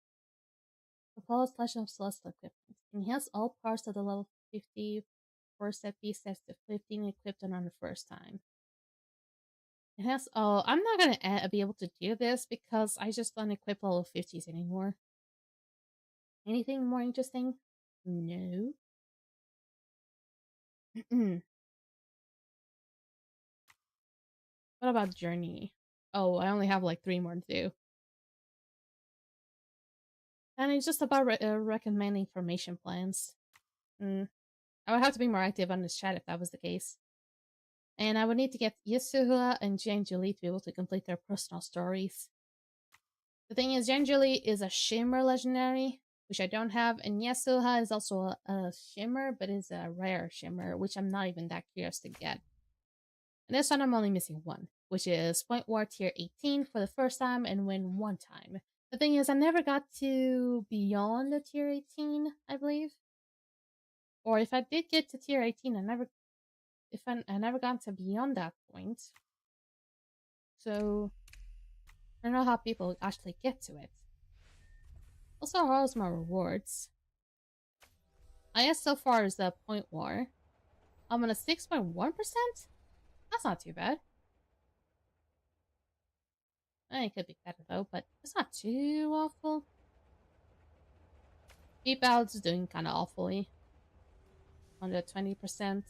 The flawless selection of celestial equipment. Enhance all parts of the level 50 for set B sets to 15 equipped on the first time. Enhance. Oh, I'm not gonna be able to do this because I just don't equip level 50s anymore. Anything more interesting? No. What about Journey? Oh, I only have like 3 more to do. And it's just about recommending formation plans. I would have to be more active on this chat if that was the case. And I would need to get Yasuhua and Janjuli to be able to complete their personal stories. The thing is, Janjuli is a Shimmer legendary, which I don't have, and Yasuha is also a Shimmer, but is a rare Shimmer, which I'm not even that curious to get. And this one I'm only missing one, which is Point War Tier 18 for the first time and win 1 time. The thing is, I never got to beyond the Tier 18, I believe. Or if I did get to Tier 18, I never got to beyond that point. So I don't know how people actually get to it. Also, how's my rewards? I guess so far is the Point War. I'm on a 6.1%? That's not too bad. It could be better though, but it's not too awful. Deep Out's doing kind of awfully. Under 20%.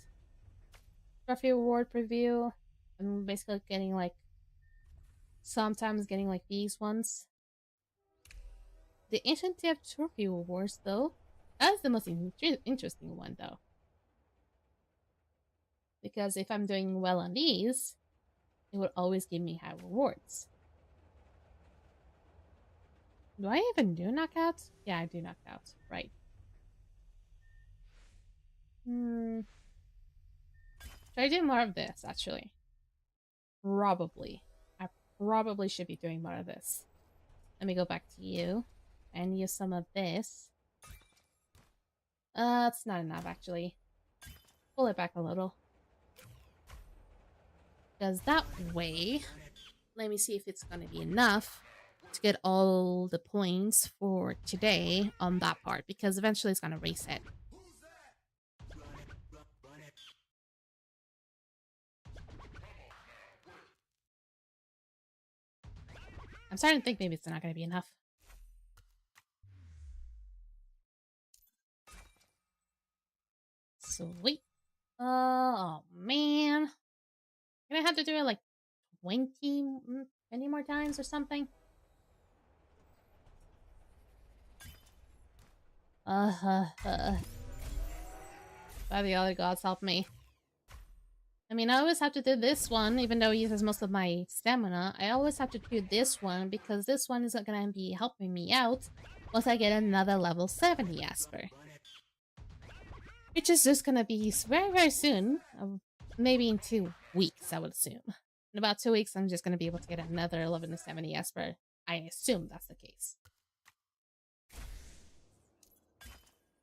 Trophy reward preview. I'm basically getting like, sometimes getting like these ones. The Ancient Tip Trophy rewards though, that's the most interesting one though. Because if I'm doing well on these, it would always give me high rewards. Do I even do knockouts? Yeah, I do knockouts. Right. Should I do more of this, actually? Probably. I probably should be doing more of this. Let me go back to you and use some of this. It's not enough, actually. Pull it back a little. Because that way, let me see if it's going to be enough to get all the points for today on that part, because eventually it's going to reset. I'm starting to think maybe it's not going to be enough. Sweet. Oh, man. I'm going to have to do it like 20 more times or something. By the other gods, help me. I mean, I always have to do this one, even though it uses most of my stamina. I always have to do this one because this one isn't going to be helping me out once I get another level 70 Asper. Which is just going to be very, very soon. Maybe in 2 weeks, I would assume. In about 2 weeks, I'm just going to be able to get another 1170 Asper. I assume that's the case.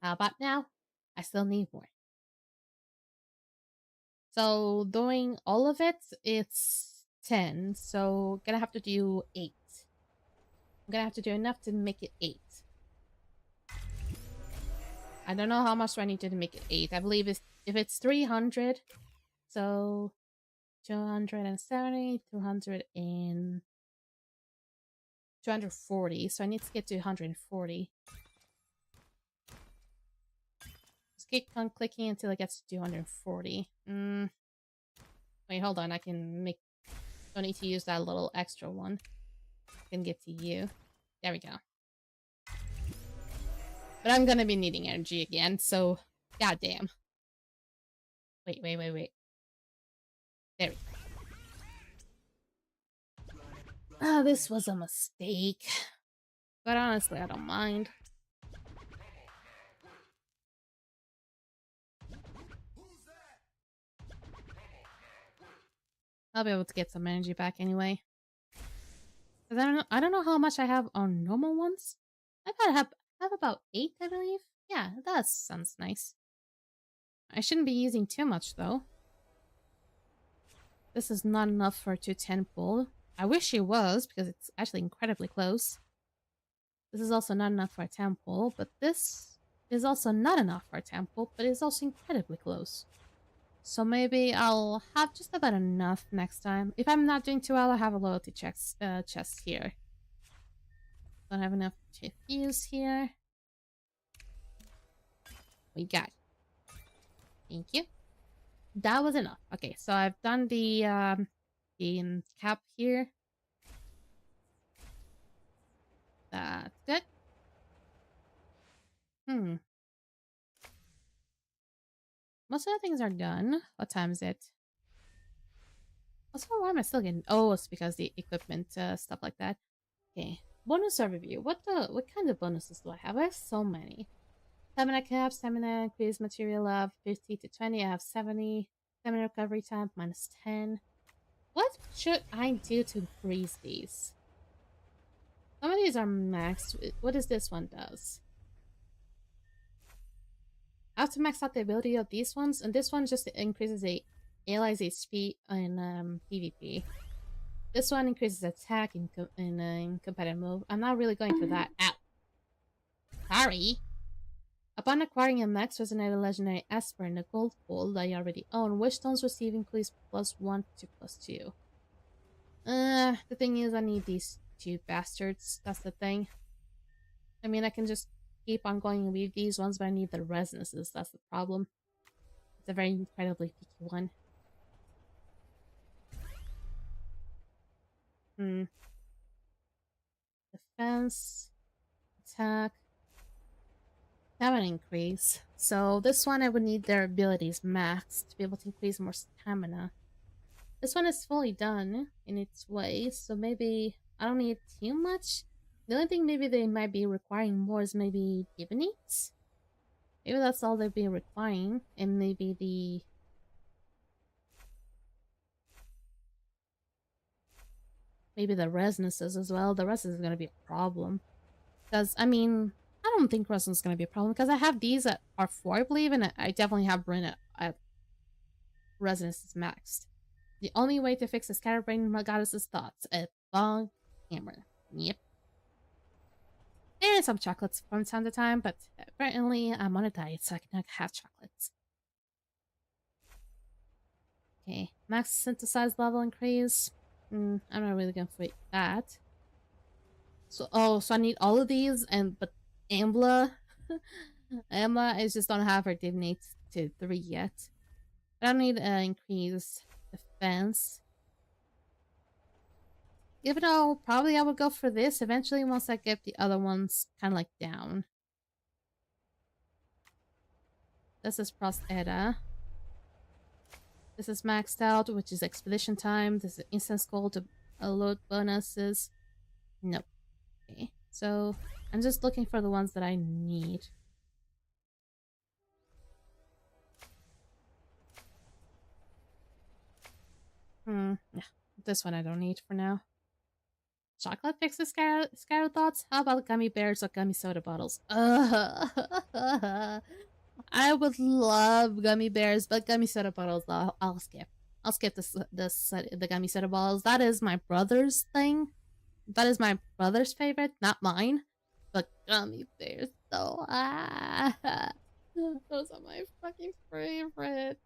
How about now? I still need more. So doing all of it, it's 10. So gonna have to do 8. I'm gonna have to do enough to make it 8. I don't know how much do I need to make it 8. I believe if it's 300, so 270, 200, and 240. So I need to get to 140. Just keep on clicking until it gets to 240. Wait, hold on. I can make... Don't need to use that little extra one. I can get to you. There we go. But I'm gonna be needing energy again, so... Goddamn. Wait. There we go. Ah, this was a mistake. But honestly, I don't mind. I'll be able to get some energy back anyway. Because I don't know how much I have on normal ones. I gotta have about 8, I believe. Yeah, that sounds nice. I shouldn't be using too much, though. This is not enough for 210 pull. I wish it was, because it's actually incredibly close. This is also not enough for a temple, but this is also not enough for a temple, but it's also incredibly close. So maybe I'll have just about enough next time. If I'm not doing too well, I'll have a loyalty chest here. Don't have enough to fuse here. We got it. Thank you. That was enough. Okay, so I've done the cap here. That's good. Most of the things are done. What time is it? Also, why am I still getting... Oh, it's because the equipment stuff like that. Okay. Bonus overview. What kind of bonuses do I have? I have so many. Stamina cap, stamina increase material of 50 to 20. I have 70. Stamina recovery time -10. What should I do to increase these? Some of these are maxed. What does this one does? I have to max out the ability of these ones, and this one just increases the allies HP in PvP. This one increases attack in competitive move. I'm not really going for that. Ow. Sorry. Upon acquiring a max resonated legendary Esper in the gold pool that you already own, wish stones receive increase +1 to +2. The thing is, I need these 2 bastards. That's the thing. I mean, I can just keep on going with these ones, but I need the resonances. That's the problem. It's a very incredibly picky one. Defense. Attack. Stamina increase. So this one I would need their abilities maxed to be able to increase more stamina. This one is fully done in its way, so maybe I don't need too much. The only thing maybe they might be requiring more is maybe divinates. Maybe that's all they'd be requiring, and maybe the... Maybe the resonances as well. The resonance is going to be a problem. Because, I mean, I don't think resonance is going to be a problem, because I have these at R4, I believe, and I definitely have Bryn at resonance is maxed. The only way to fix a scatterbrain goddess's thoughts. A long hammer. Yep. And some chocolates from time to time, but apparently I'm on a diet, so I cannot have chocolates. Okay, max synthesized level increase. I'm not really gonna fit that. So so I need all of these, but Ambla, Ambla, I just don't have her divinate to 3 yet. But I need increased defense. Even though probably I would go for this eventually once I get the other ones kind of like down. This is Prosteta. This is maxed out, which is expedition time. This is instant skull to load bonuses. Nope. Okay, so I'm just looking for the ones that I need. Yeah, this one I don't need for now. Chocolate fixes scattered thoughts? How about gummy bears or gummy soda bottles? I would love gummy bears, but gummy soda bottles, I'll skip. I'll skip the gummy soda bottles. That is my brother's thing. That is my brother's favorite, not mine. But gummy bears, though. Those are my fucking favorite.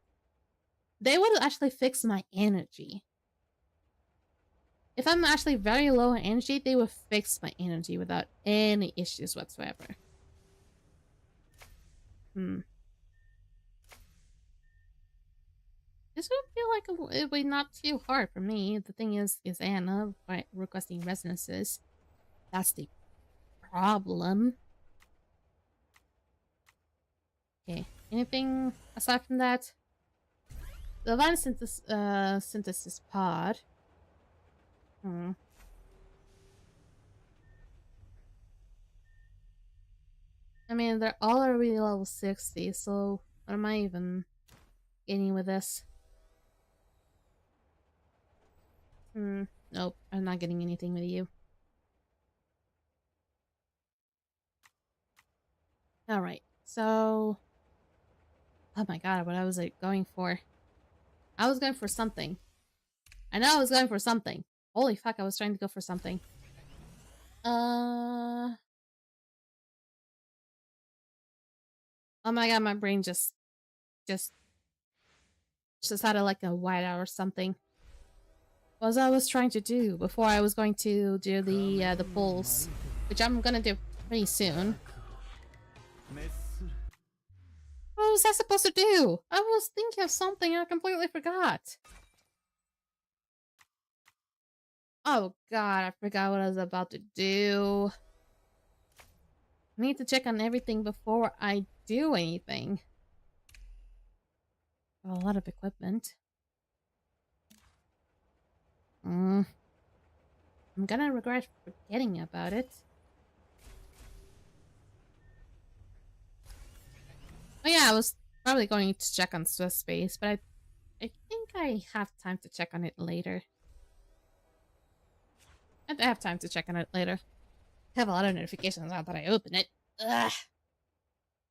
They would actually fix my energy. If I'm actually very low in energy, they will fix my energy without any issues whatsoever. This would feel like it would be not too hard for me. The thing is Anna requesting resonances. That's the problem. Okay, anything aside from that? The divine synthesis pod. I mean, they're all already level 60, so what am I even getting with this? Nope, I'm not getting anything with you. Alright, so... Oh my god, what I was going for? I was going for something. I know I was going for something. Holy fuck, I was trying to go for something. Oh my god, my brain just had like a whiteout or something. What was I was trying to do before I was going to do the pulls, which I'm gonna do pretty soon. What was I supposed to do? I was thinking of something and I completely forgot. Oh god, I forgot what I was about to do. I need to check on everything before I do anything. I have a lot of equipment. I'm gonna regret forgetting about it. Oh yeah, I was probably going to check on Swiss Space, but I think I have time to check on it later. I have time to check on it later. I have a lot of notifications now that I open it. Ugh.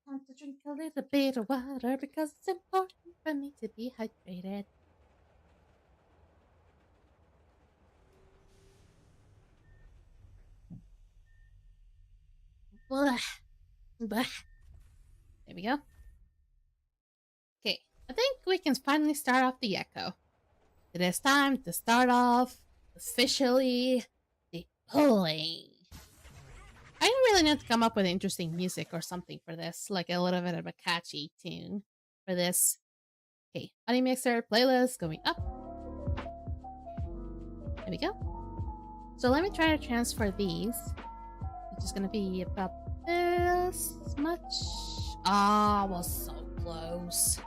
Time to drink a little bit of water because it's important for me to be hydrated. Blah. Blah. There we go. Okay, I think we can finally start off the echo. It is time to start off officially the pulling. I really need to come up with interesting music or something for this, like a little bit of a catchy tune for this. Okay, Audio Mixer playlist going up. There we go. So let me try to transfer these, which is gonna be about this much. Ah, I was so close.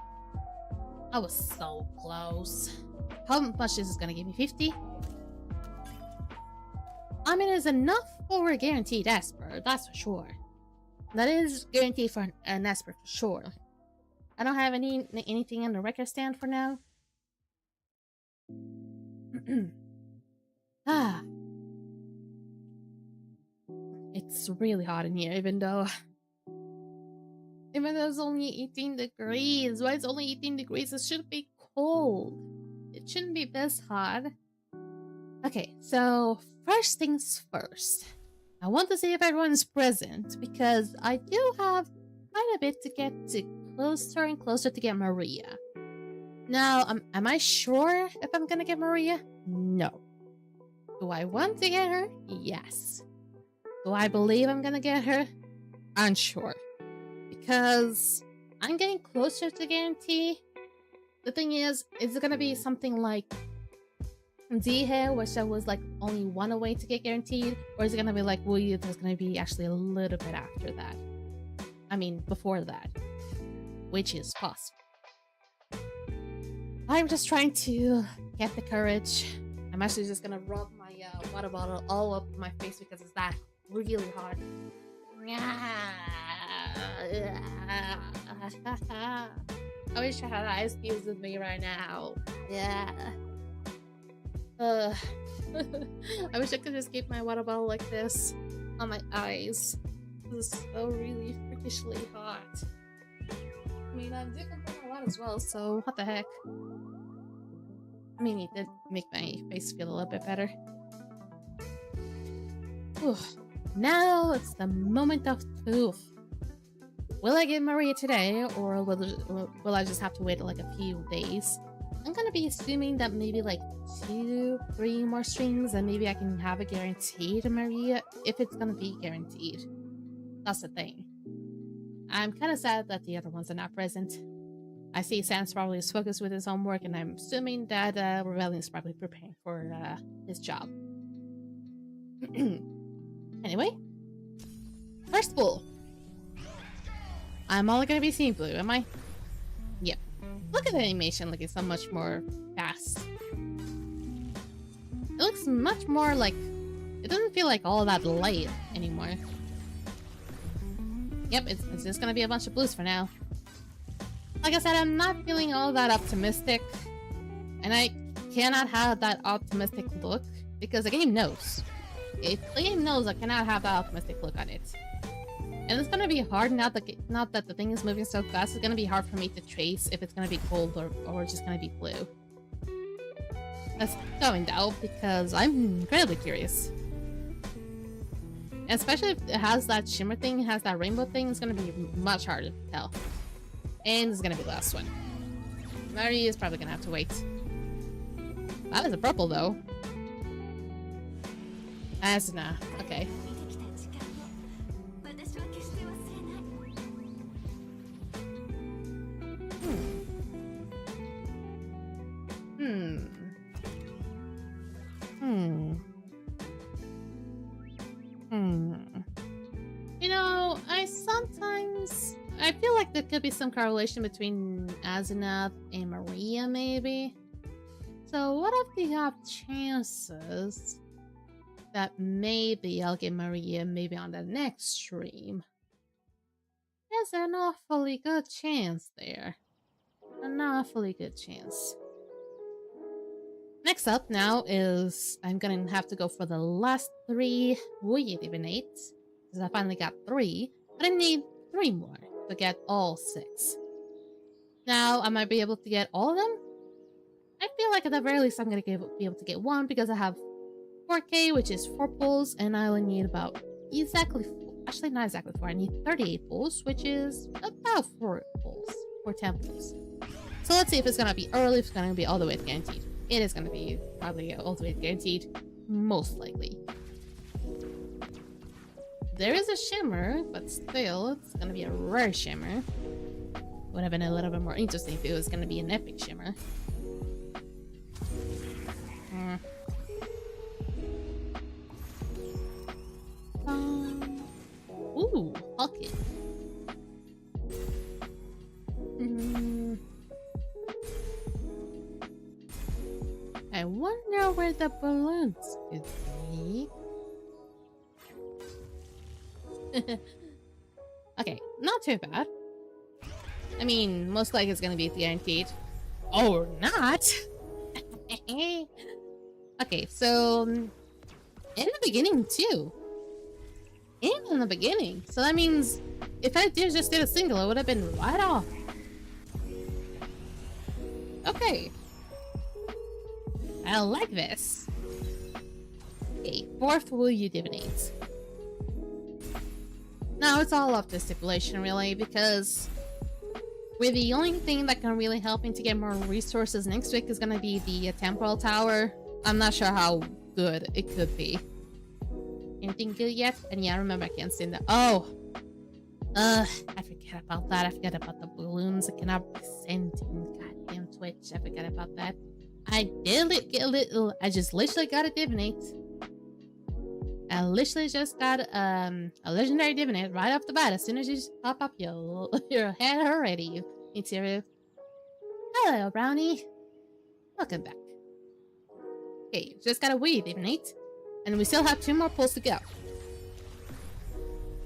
I was so close. How much is this gonna give me? 50? I mean, it's enough for a guaranteed Esper, that's for sure. That is guaranteed for an Esper for sure. I don't have anything on the record stand for now. It's really hot in here, even though it's only 18 degrees. Why it's only 18 degrees? It should be cold. It shouldn't be this hard. Okay, so first things first. I want to see if everyone's present because I do have quite a bit to get to closer and closer to get Maria. Now, am I sure if I'm gonna get Maria? No. Do I want to get her? Yes. Do I believe I'm gonna get her? Unsure. Because I'm getting closer to guarantee. The thing is it gonna be something like Zihe, which I was like only one away to get guaranteed? Or is it gonna be like Wuyi that's gonna be actually a little bit after that? I mean, before that. Which is possible. I'm just trying to get the courage. I'm actually just gonna rub my water bottle all up my face because it's that really hard. I wish I had ice cubes with me right now. Yeah. I wish I could just keep my water bottle like this on my eyes. This is so really freakishly hot. I mean, I'm different from a lot as well, so what the heck. I mean, it did make my face feel a little bit better. Whew. Now it's the moment of truth. Will I get Maria today, or will I just have to wait like a few days? I'm gonna be assuming that maybe like 2-3 more streams, and maybe I can have a guaranteed Maria if it's gonna be guaranteed. That's the thing. I'm kind of sad that the other ones are not present. I see Sans probably is focused with his homework, and I'm assuming that Rebellion is probably preparing for his job. Anyway, first bull. I'm only gonna be seeing blue, am I? Yep. Look at the animation looking so much more fast. It looks much more like... It doesn't feel like all that light anymore. Yep, it's just gonna be a bunch of blues for now. Like I said, I'm not feeling all that optimistic. And I cannot have that optimistic look because the game knows. If the game knows I cannot have that optimistic look on it. And it's gonna be hard now that the thing is moving so fast. It's gonna be hard for me to trace if it's gonna be gold or just gonna be blue. Let's going though, because I'm incredibly curious. And especially if it has that shimmer thing, has that rainbow thing, it's gonna be much harder to tell. And it's gonna be the last one. Maria is probably gonna have to wait. That is a purple though. Asuna, okay. You know, I feel like there could be some correlation between Asenath and Maria, maybe. So what if we have chances that maybe I'll get Maria maybe on the next stream? There's an awfully good chance there. An awfully good chance. Next up now is I'm gonna have to go for the last 3 Wuyi Divinates. Because I finally got 3. But I need 3 more to get all 6. Now, I might be able to get all of them? I feel like at the very least I'm gonna be able to get 1 because I have 4K, which is 4 pulls, and I only need about exactly 4. Actually, not exactly 4. I need 38 pulls, which is about 4 pulls. 4 temples. So let's see if it's gonna be early, if it's gonna be all the way guaranteed. It is gonna be probably all the way guaranteed, most likely. There is a shimmer, but still, it's gonna be a rare shimmer. Would have been a little bit more interesting if it was gonna be an epic shimmer. Ooh, okay. I wonder where the balloons could be. Okay, not too bad. I mean, most likely it's gonna be guaranteed. Or not! Okay, so... in the beginning, too. In the beginning. So that means if I just did a single, it would have been right off. Okay. I like this. Okay, 4th will you divinate? Now it's all up to stipulation really, because the only thing that can really help me to get more resources next week is gonna be the temporal tower. I'm not sure how good it could be. Anything good yet? And yeah, remember I can't stand that. Oh! I forget about that. I forgot about the balloons. I cannot be sending. Goddamn Twitch. I forgot about that. I did get a little. I just literally got a divinate. I literally just got a legendary divinate right off the bat. As soon as you just pop up your head already, you Mitsuru. Hello, Brownie. Welcome back. Okay, just got a wee divinate. And we still have 2 more pulls to go.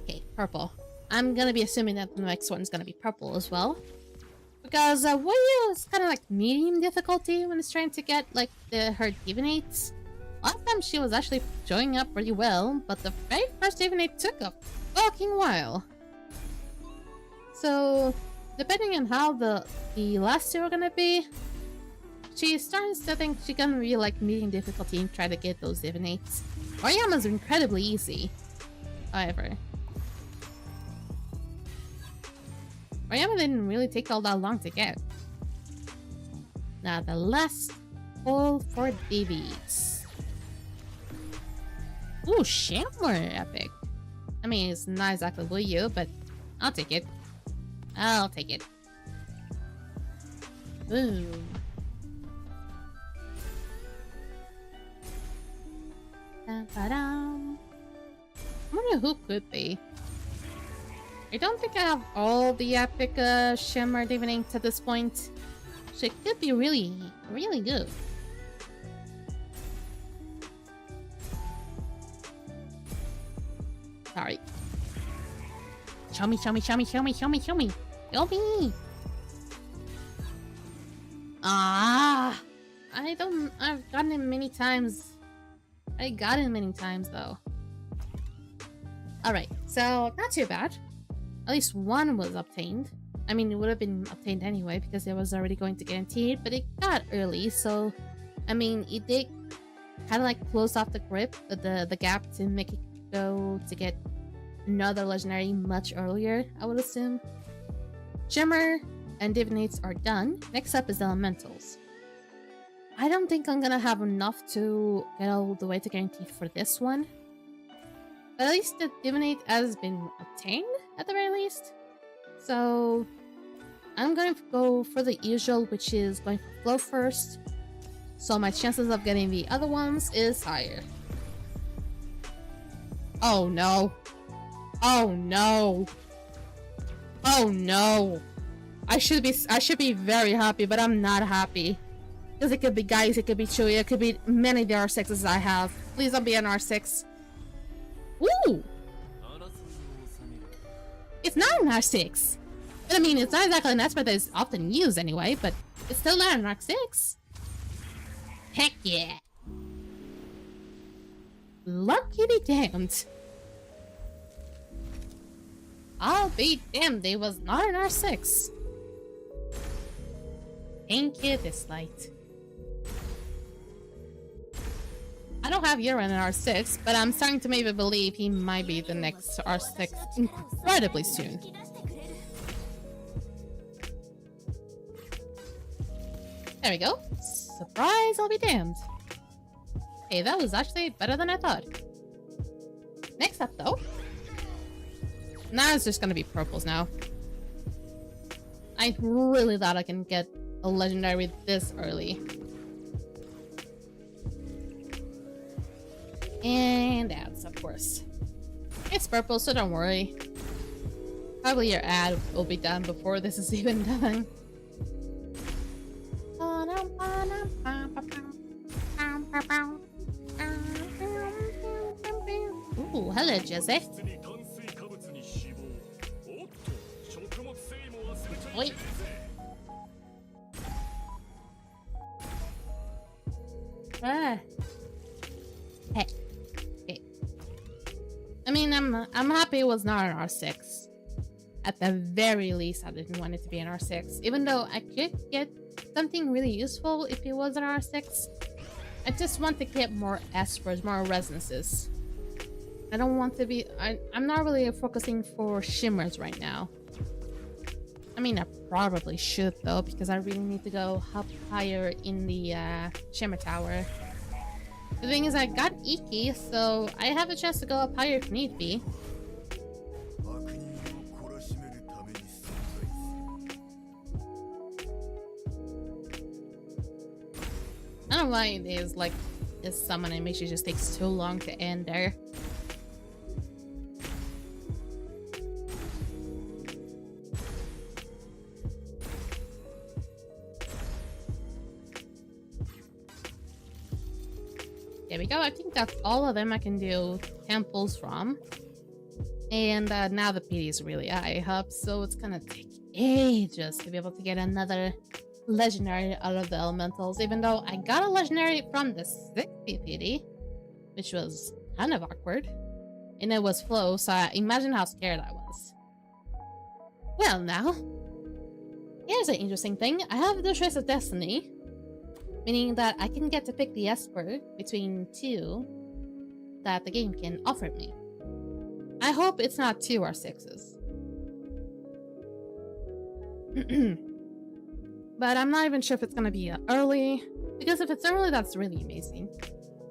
Okay, purple. I'm gonna be assuming that the next one's gonna be purple as well. Because Wayu is kind of like medium difficulty when it's trying to get like her divinates. Last time she was actually showing up pretty well, but the very first divinate took a fucking while. So, depending on how the last 2 are gonna be, she starts to think she can really like medium difficulty and try to get those divinates. Oriyama's incredibly easy, however. Oriyama didn't really take all that long to get. Now the last pull for divies. Ooh, Shammer epic. I mean, it's not exactly Wayu, but I'll take it. I'll take it. Ooh. I wonder who could be. I don't think I have all the epic Shimmer divinates at this point. So it could be really, really good. Sorry. Show me, show me, show me, show me, show me, show me. Show me. Ah, I've gotten it many times. I got it many times though. Alright, so not too bad. At least 1 was obtained. I mean, it would have been obtained anyway because it was already going to guaranteed, but it got early, so I mean, it did kind of like close off the grip, the gap to make it go to get another legendary much earlier, I would assume. Shimmer and divinates are done. Next up is elementals. I don't think I'm gonna have enough to get all the way to guaranteed for this one. But at least the divinate has been obtained at the very least. So I'm going to go for the usual, which is going for flow first. So my chances of getting the other ones is higher. Oh no. Oh no. Oh no. I should be very happy, but I'm not happy. Because it could be Guys, it could be Chewy, it could be many of the R6s I have. Please don't be an R6. Woo! It's not an R6. But I mean, it's not exactly an aspect that is often used anyway, but it's still not an R6. Heck yeah. Lucky be damned. I'll be damned it was not an R6. Thank you, Dislyte. I don't have Yura in R6, but I'm starting to maybe believe he might be the next R6 incredibly soon. There we go. Surprise, I'll be damned. Hey, that was actually better than I thought. Next up, though. Now it's just gonna be purples now. I really thought I can get a legendary this early. And ads, of course. It's purple, so don't worry. Probably your ad will be done before this is even done. Ooh, hello, Jesse. Wait. Ah. Hey. Okay. I mean, I'm happy it was not an R6. At the very least, I didn't want it to be an R6. Even though I could get something really useful if it was an R6. I just want to get more espers, more resonances. I don't want to be... I'm not really focusing for shimmers right now. I mean, I probably should though, because I really need to go up higher in the shimmer tower. The thing is, I got Iki, so I have a chance to go up higher if need be. I don't know why it is like this summon animation just takes too long to end there. There we go. I think that's all of them I can do temples from. And now the PD is really high up, so it's gonna take ages to be able to get another legendary out of the elementals, even though I got a legendary from the 60 PD, which was kind of awkward. And it was flow, so imagine how scared I was. Well, now, here's an interesting thing. I have the Trace of Destiny, meaning that I can get to pick the Esper between two that the game can offer me. I hope it's not 2 or 6s. But I'm not even sure if it's gonna be early, because if it's early, that's really amazing.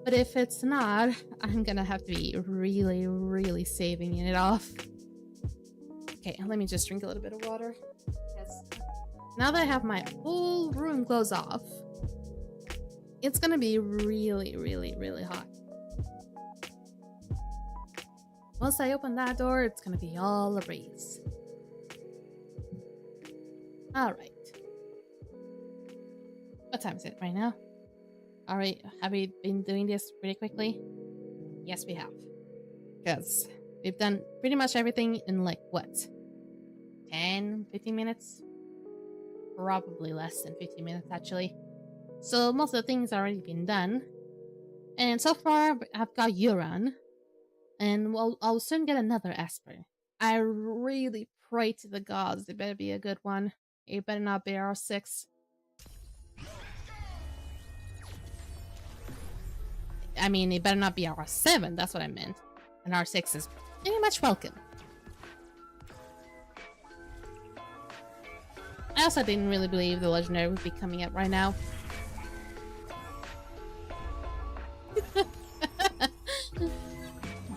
But if it's not, I'm gonna have to be really, really saving it off. Okay, let me just drink a little bit of water. Yes. Now that I have my whole room closed off, it's gonna be really, really, really hot. Once I open that door, it's gonna be all a breeze. Alright. What time is it right now? Alright, have we been doing this pretty quickly? Yes, we have. Because we've done pretty much everything in like, what? 10, 15 minutes? Probably less than 15 minutes, actually. So most of the things already been done. And so far, I've got Euron. And I'll soon get another Esper. I really pray to the gods it better be a good one. It better not be R6. I mean, it better not be R7, that's what I meant. And R6 is pretty much welcome. I also didn't really believe the legendary would be coming up right now.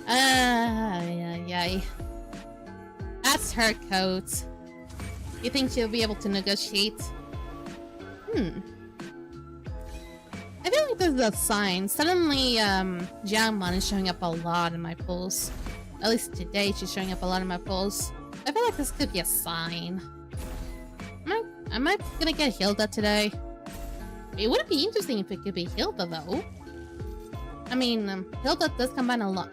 Ay. That's her coat. You think she'll be able to negotiate? I feel like there's a sign. Suddenly, Jiangman is showing up a lot in my polls. At least today, she's showing up a lot in my polls. I feel like this could be a sign. Am I gonna get Hilda today? It would be interesting if it could be Hilda, though. I mean, Hilda does combine a lot,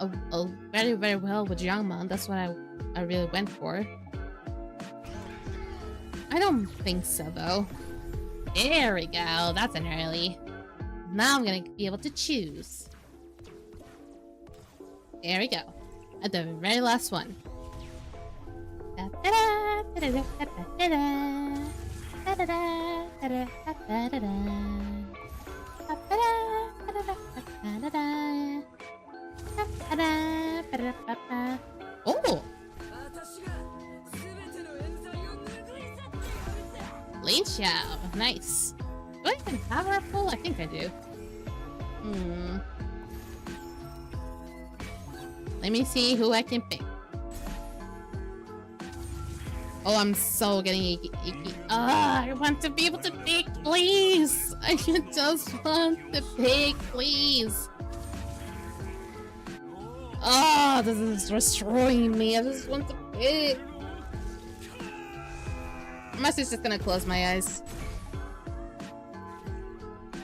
very, very well with Jiangman. That's what I really went for. I don't think so, though. There we go. That's an early. Now I'm gonna be able to choose. There we go. At the very last one. Oh! Lane Xiao. Nice. Do I even have her full? I think I do. Let me see who I can pick. Oh, I'm so getting icky. I want to be able to pick, please! I just want to pick, please! Oh, this is destroying me. I just want to pick. I'm actually just gonna close my eyes.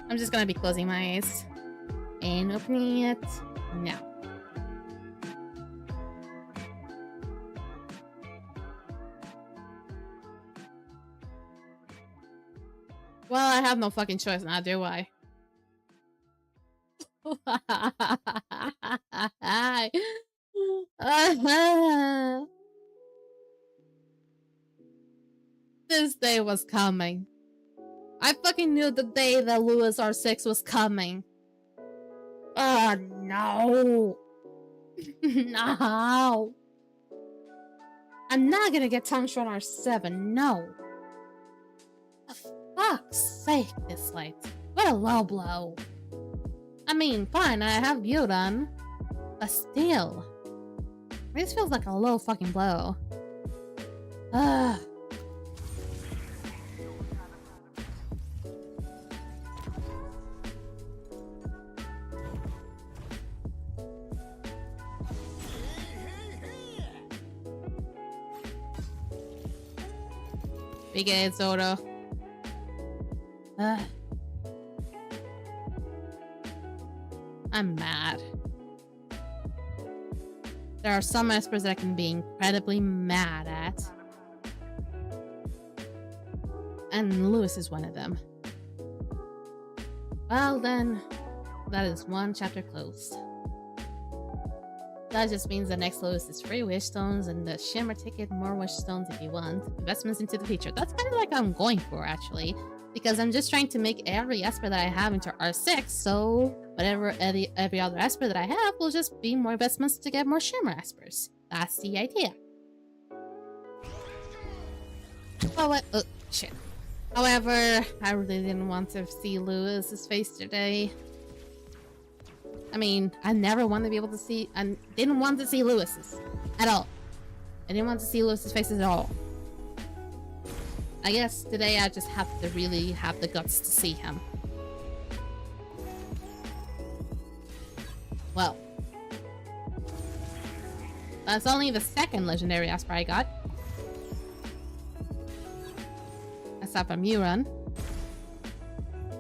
I'm just gonna be closing my eyes. And opening it now. Well, I have no fucking choice now, do I? This day was coming. I fucking knew the day that Lewis R6 was coming. Oh, no. No. I'm not gonna get tongue short R7. No. For fuck's sake, Dislyte. What a low blow. I mean, fine, I have you done. But still. This feels like a low fucking blow. Ugh. Big head soda. I'm mad. There are some espers that I can be incredibly mad at. And Lewis is one of them. Well then, that is one chapter closed. That just means the next Lewis is free wish stones and the shimmer ticket, more wish stones if you want. Investments into the future. That's kind of like I'm going for actually. Because I'm just trying to make every esper that I have into R6, so whatever every other esper that I have will just be more investments to get more shimmer espers. That's the idea. Oh, what? Oh, shit. However, I really didn't want to see Lewis's face today. I mean, I never want to be able to see... I didn't want to see Lewis's. At all. I didn't want to see Lewis's faces at all. I guess today I just have to really have the guts to see him. Well. That's only the second legendary esper I got. Aside from Muran.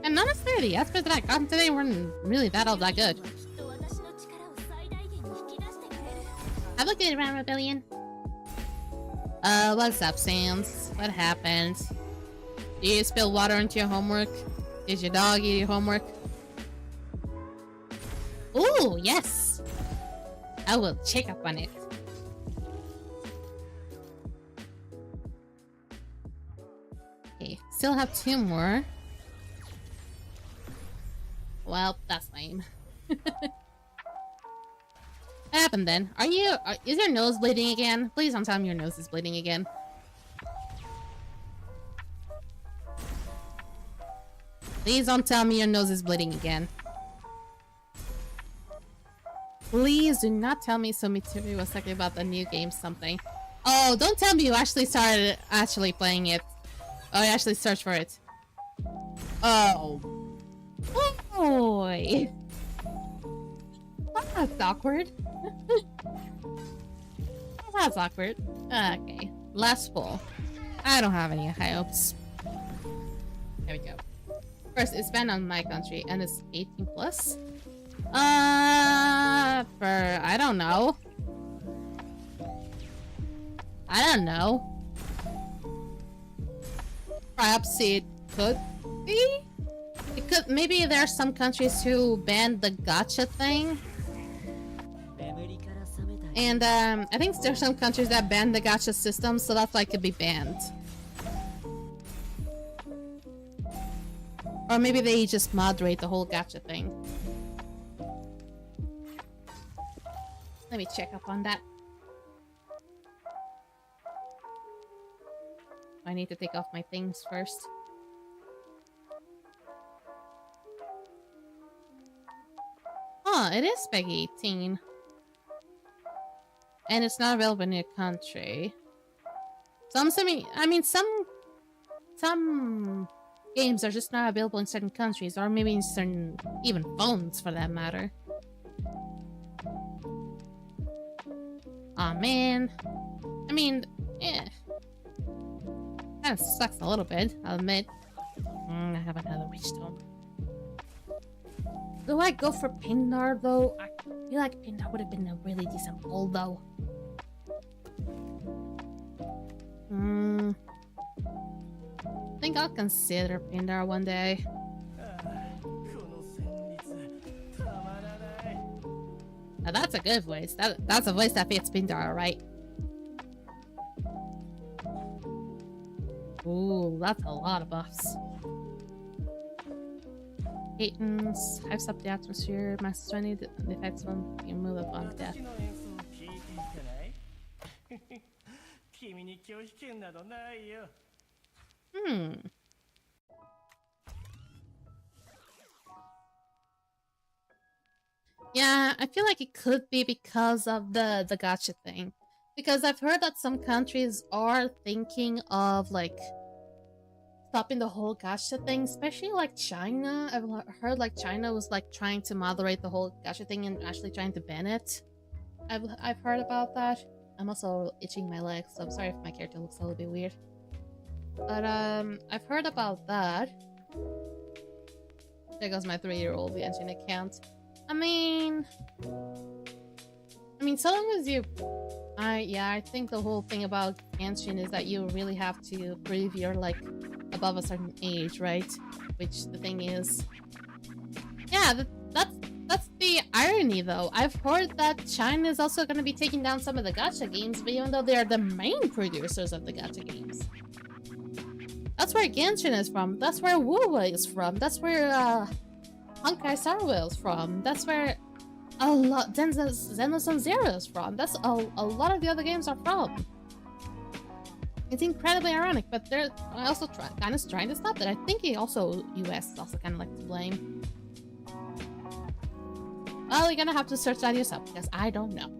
And honestly, the espers that I got today weren't really all that good. Have a good round, Rebellion. What's up, Sans? What happened? Did you spill water into your homework? Did your dog eat your homework? Ooh, yes! I will check up on it. Okay, still have 2 more. Well, that's lame. What happened then? Is your nose bleeding again? Please don't tell me your nose is bleeding again. Please don't tell me your nose is bleeding again. Please do not tell me Sumituri was talking about the new game something. Oh, don't tell me you actually started playing it. Oh, you actually searched for it. Oh. Boy. That's awkward. That's awkward. Okay. Last pull. I don't have any high hopes. There we go. First, it's banned on my country and it's 18 plus. I don't know. I don't know. Perhaps it could be? It could. Maybe there are some countries who banned the gacha thing. And I think there's some countries that banned the gacha system, so that's why it could be banned. Or maybe they just moderate the whole gacha thing. Let me check up on that. I need to take off my things first. Huh, it is Peggy 18. And it's not available in your country. Some games are just not available in certain countries, or maybe in certain even phones for that matter. Aw, man. I mean, yeah. Kinda sucks a little bit, I'll admit. I have another witch stone. Do I go for Pindar though? I feel like Pindar would have been a really decent pull though. I think I'll consider Pindar one day. Now that's a good voice. That's a voice that fits Pindar, right? Ooh, that's a lot of buffs. Patents, hypes up the atmosphere, masks 20 defects when you move upon death. Hmm. Yeah, I feel like it could be because of the gacha thing. Because I've heard that some countries are thinking of like stopping the whole gacha thing, especially like China. I've heard like China was like trying to moderate the whole gacha thing and actually trying to ban it. I've heard about that. I'm also itching my legs, so I'm sorry if my character looks a little bit weird. But I've heard about that. There goes my 3-year-old Genshin account. I mean, so long as you, I think the whole thing about Genshin is that you really have to prove you're like above a certain age, right? Which the thing is, yeah, that's the irony though. I've heard that China is also going to be taking down some of the gacha games, but even though they are the main producers of the gacha games. That's where Genshin is from. That's where WoWa is from. That's where Honkai Star Rail is from. That's where a lot Xenoson Zero is from. That's a lot of the other games are from. It's incredibly ironic, but they're also kind of trying to stop that. I think also US is also kind of like to blame. Well, you're gonna have to search that yourself because I don't know.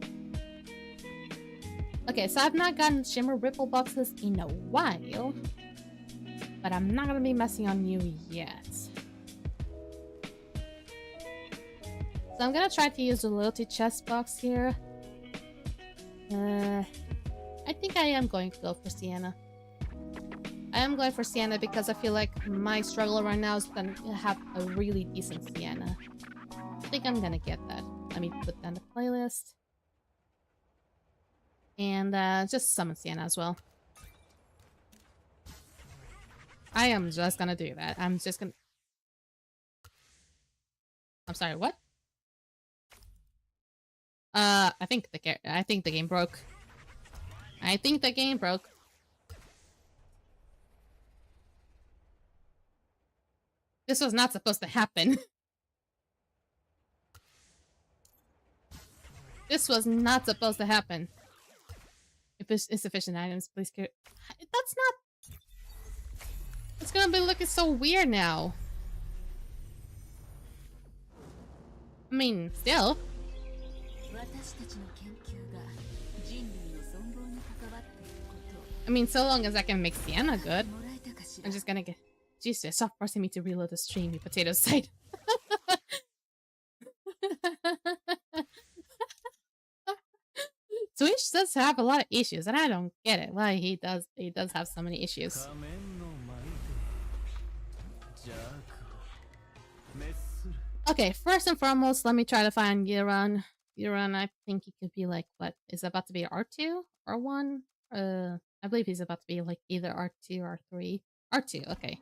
Okay, so I've not gotten Shimmer Ripple boxes in a while, but I'm not gonna be messing on you yet. So I'm gonna try to use the loyalty chest box here. I think I am going to go for Sienna. I am going for Sienna because I feel like my struggle right now is gonna have a really decent Sienna. I think I'm gonna get that. Let me put down the playlist. And just summon Sienna as well. I am just gonna do that. I'm sorry, what? I think the game broke. I think the game broke. This was not supposed to happen. This was not supposed to happen. If it's insufficient items, please carry. That's not. It's gonna be looking so weird now. I mean, still. I mean, so long as I can make Sienna good. I'm just gonna get... Jesus, stop forcing me to reload the stream, you potato side. Twitch does have a lot of issues, and I don't get it. Why he does have so many issues. Okay, first and foremost, let me try to find Yuran. Yuran, I think he could be like, what? Is it about to be R2? R1? I believe he's about to be like either R2 or R3. R2, okay.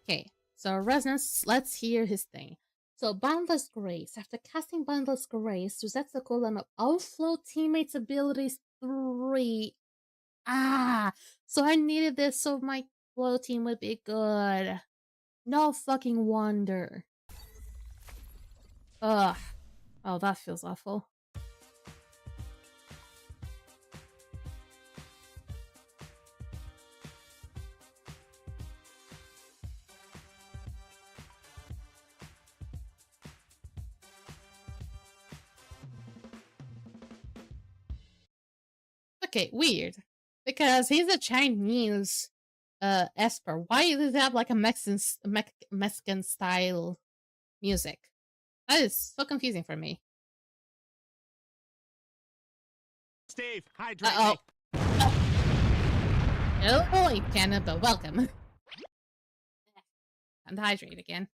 Okay, so Resonance, let's hear his thing. So, Boundless Grace. After casting Boundless Grace, resets the cooldown of all flow teammates' abilities 3. So I needed this so my flow team would be good. No fucking wonder. Ugh. Oh, that feels awful. Okay, weird. Because he's a Chinese Esper. Why does he have like a Mexican style music? That is so confusing for me. Steve, hydrate me. Oh, you Canada, welcome. And hydrate again.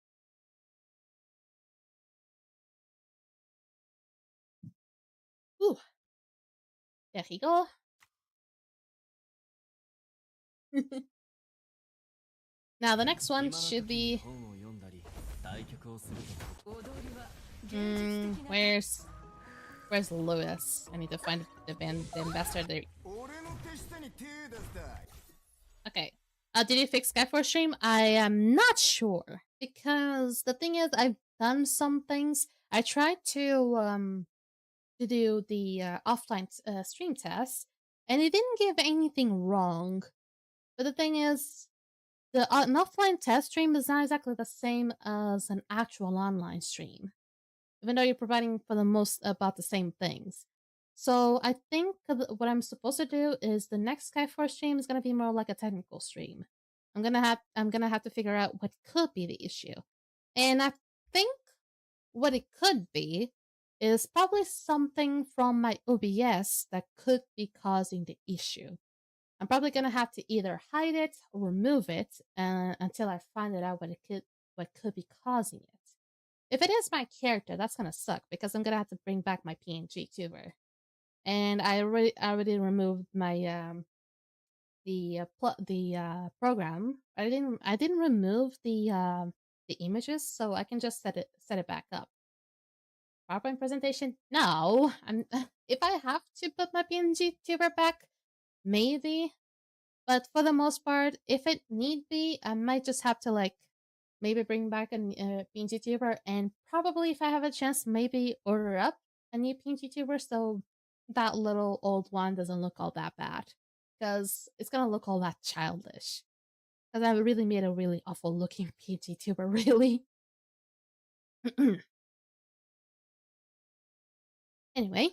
Ooh. There you go. Now the next one should be... Where's Lewis? I need to find the ambassador there. Okay. Did you fix Skyforce stream? I am not sure because the thing is, I've done some things. I tried to do the offline stream test, and it didn't give anything wrong. But the thing is, an offline test stream is not exactly the same as an actual online stream, even though you're providing for the most about the same things. So I think what I'm supposed to do is the next Skyforce stream is gonna be more like a technical stream. I'm gonna have to figure out what could be the issue, and I think what it could be is probably something from my OBS that could be causing the issue. I'm probably gonna have to either hide it or remove it until I find it out what could be causing it. If it is my character, that's gonna suck because I'm gonna have to bring back my PNG tuber, and I already removed my program. I didn't remove the images, so I can just set it back up. PowerPoint presentation? No. If I have to put my PNG tuber back, maybe. But for the most part, if it need be, I might just have to like maybe bring back a PNG tuber, and probably if I have a chance, maybe order up a new PNG tuber so that little old one doesn't look all that bad, because it's gonna look all that childish. Because I really made a really awful looking PNG tuber, really. Anyway,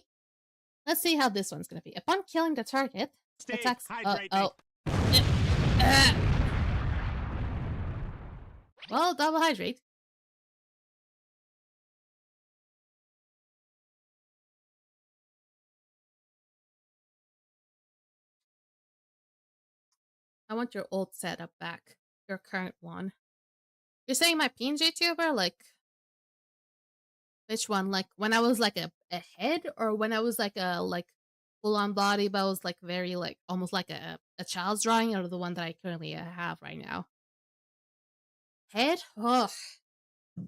let's see how this one's gonna be. Upon killing the target, Steve, attacks. hydrate me. Well, double hydrate. I want your old setup back. Your current one. You're saying my PNG tuber? Like, which one? Like, when I was like a head, or when I was like a full on body, but I was like very like almost like a child's drawing, or the one that I currently have right now? Head? Ugh. I'm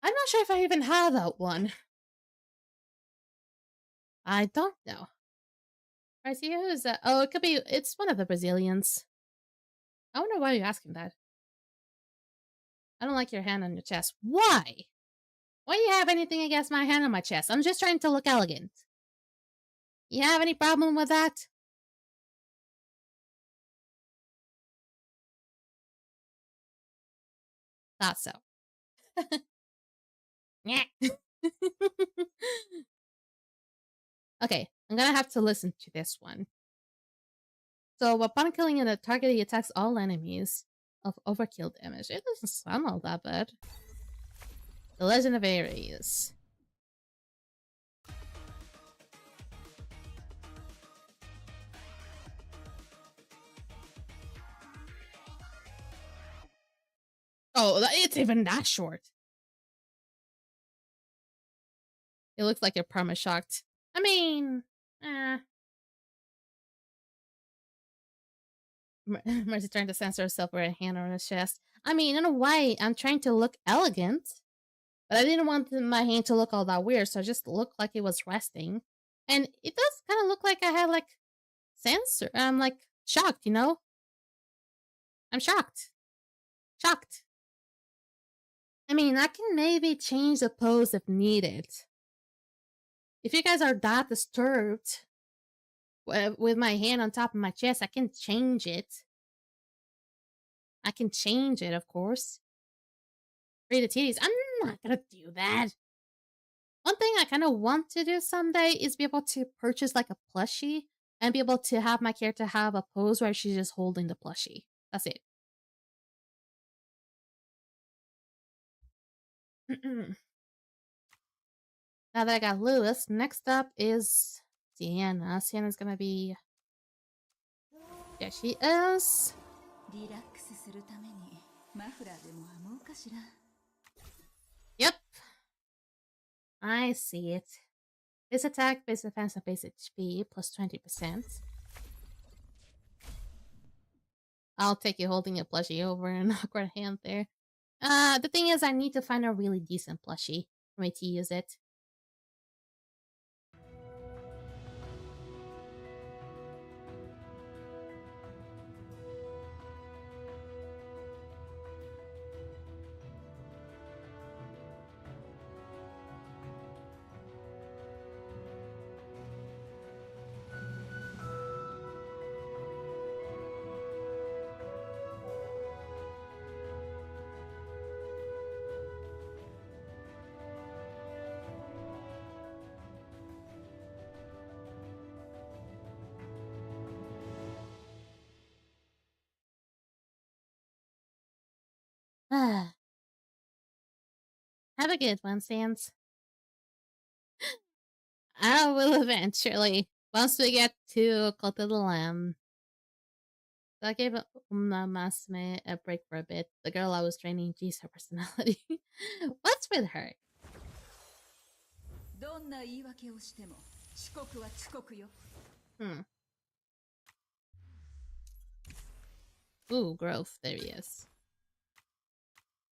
not sure if I even have that one. I don't know. I see who is that? Oh, it could be. It's one of the Brazilians. I wonder why you're asking that. I don't like your hand on your chest. Why? Why do you have anything against my hand on my chest? I'm just trying to look elegant. You have any problem with that? Thought so. Yeah. Okay, I'm gonna have to listen to this one. So, upon killing a target, he attacks all enemies of overkill damage. It doesn't sound all that bad. The Legend of Ares. Oh, it's even that short. It looks like you're perma-shocked. I mean, Mercy trying to censor herself with a hand on her chest. I mean, in a way, I'm trying to look elegant, but I didn't want my hand to look all that weird, so I just looked like it was resting. And it does kind of look like I had, like, censor. I'm, like, shocked, you know? I'm shocked. Shocked. I mean, I can maybe change the pose if needed. If you guys are that disturbed with my hand on top of my chest, I can change it. I can change it, of course. Free the titties. I'm not gonna do that. One thing I kind of want to do someday is be able to purchase like a plushie and be able to have my character have a pose where she's just holding the plushie. That's it. Now that I got Lewis, next up is Sienna. Sienna's gonna be... There she is. Yep. I see it. Base attack, base defense, and base HP plus 20%. I'll take you holding a plushie over an awkward hand there. The thing is, I need to find a really decent plushie for me to use it. Have a good one, Sans. I will eventually, once we get to Cult of the Lamb. So I gave Masme a break for a bit. The girl I was training, geez, her personality. What's with her? Ooh, growth. There he is.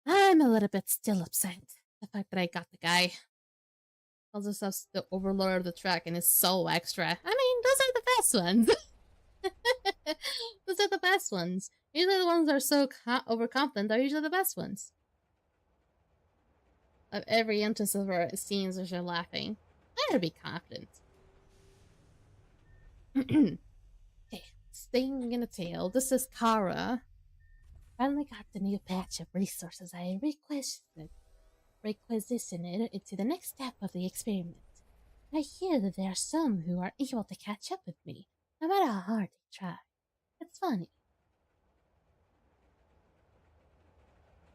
I'm a little bit still upset. The fact that I got the guy. Also has the overlord of the track and is so extra. I mean, those are the best ones. Those are the best ones. Usually the ones that are so overconfident are usually the best ones. Of every instance of our scenes as you're laughing. I gotta be confident. Okay, staying in a tail. This is Kara. Finally got the new batch of resources I requisitioned into the next step of the experiment. I hear that there are some who are able to catch up with me, no matter how hard they try. It's funny.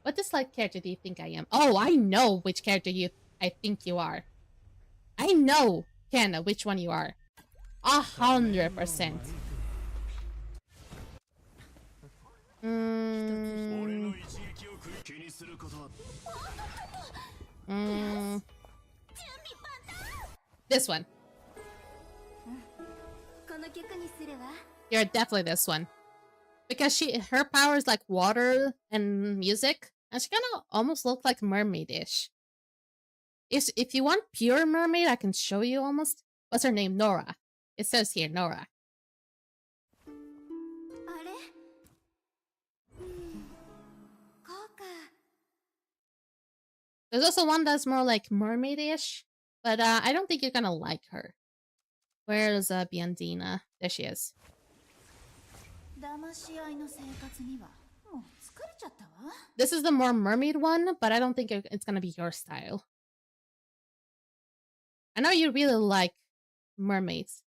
What Dislyte character do you think I am? Oh, I know which character I think you are. I know, Kenna, which one you are. 100%. This one. You're definitely this one. Because her power is like water and music, and she kind of almost looks like mermaidish. If you want pure mermaid, I can show you almost. What's her name? Nora. It says here, Nora. There's also one that's more like mermaidish, but I don't think you're gonna like her. Where's Biandina? There she is. This is the more mermaid one, but I don't think it's gonna be your style. I know you really like mermaids.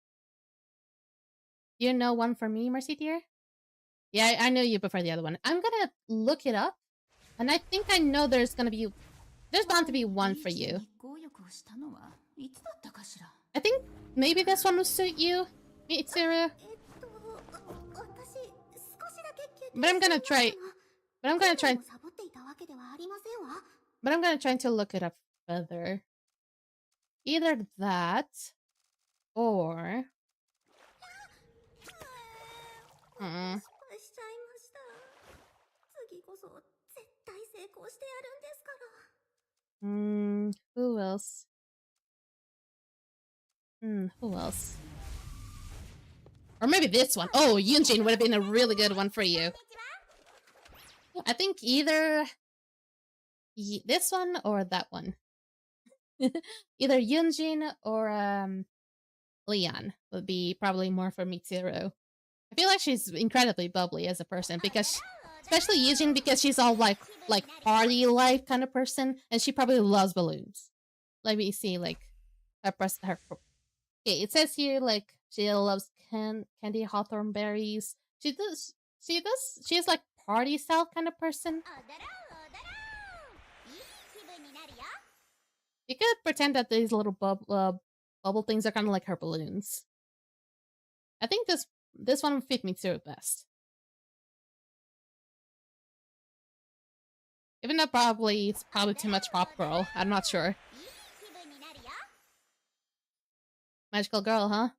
You know one for me, Mercy dear? Yeah, I know you prefer the other one. I'm gonna look it up, and I think I know there's bound to be one for you. I think maybe this one will suit you, Mitsuru. But I'm gonna try to look it up further. Either that, or... who else? Who else? Or maybe this one. Oh, Yunjin would have been a really good one for you. I think either this one or that one. Either Yunjin or Leon would be probably more for Mitsuru. I feel like she's incredibly bubbly as a person because, especially Yunjin, because she's all like party life kind of person, and she probably loves balloons. Let me see, like her. Okay, it says here like she loves candy hawthorn berries. She has like party style kind of person. You could pretend that these little bubble things are kind of like her balloons. I think this one would fit me too best. Even though it's probably too much pop girl. I'm not sure. Magical girl, huh?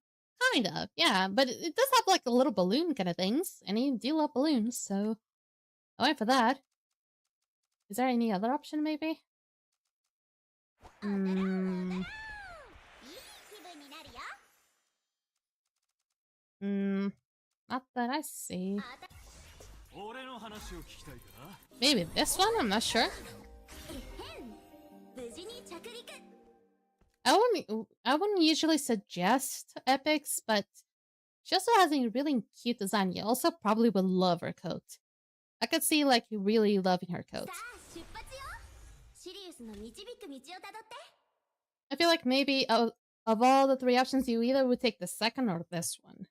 Kind of, yeah. But it does have like a little balloon kind of things. And you do love balloons, so I went for that. Is there any other option, maybe? Not that I see. Maybe this one? I'm not sure. I wouldn't usually suggest epics, but she also has a really cute design. You also probably would love her coat. I could see like you really loving her coat. I feel like maybe of all the three options, you either would take the second or this one.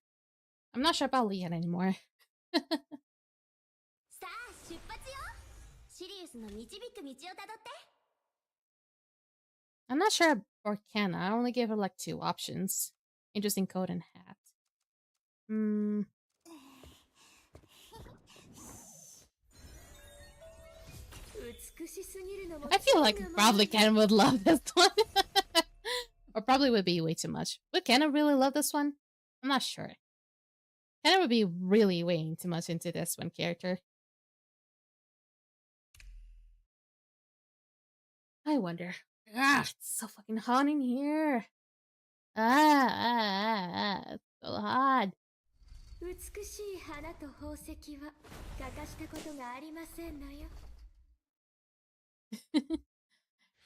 I'm not sure about Leon anymore. I'm not sure for Kenna. I only gave her like 2 options. Interesting coat and hat. I feel like probably Kenna would love this one. Or probably would be way too much. Would Kenna really love this one? I'm not sure. Kenna would be really way too much into this one character. I wonder. Ah, it's so fucking hot in here. It's so hot.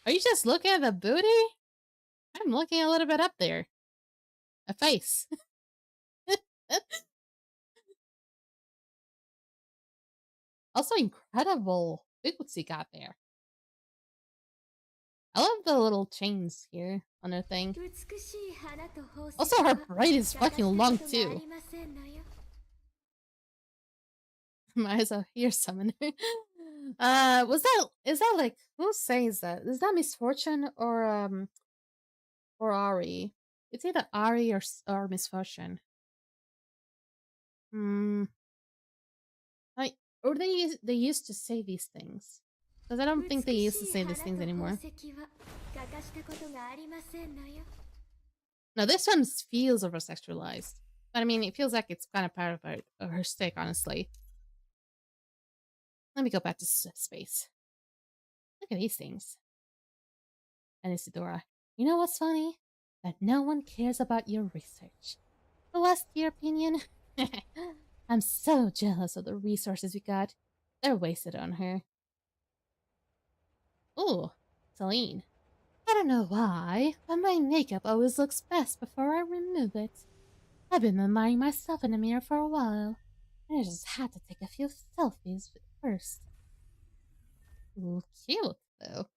Are you just looking at the booty? I'm looking a little bit up there. A face. Also incredible boots he got there. I love the little chains here on her thing. Also, her braid is fucking long too. Might as well hear summoner. Is that like, who says that? Is that Misfortune or Ari? It's either Ari or Misfortune. Or they used to say these things. Because I don't think they used to say these things anymore. No, this one feels over-sexualized. But I mean, it feels like it's kind of part of her stick, honestly. Let me go back to space. Look at these things. And Isidora, you know what's funny? That no one cares about your research. Who asked your opinion? I'm so jealous of the resources we got. They're wasted on her. Ooh, Celine. I don't know why, but my makeup always looks best before I remove it. I've been admiring myself in the mirror for a while, and I just had to take a few selfies first. Ooh, cute, though.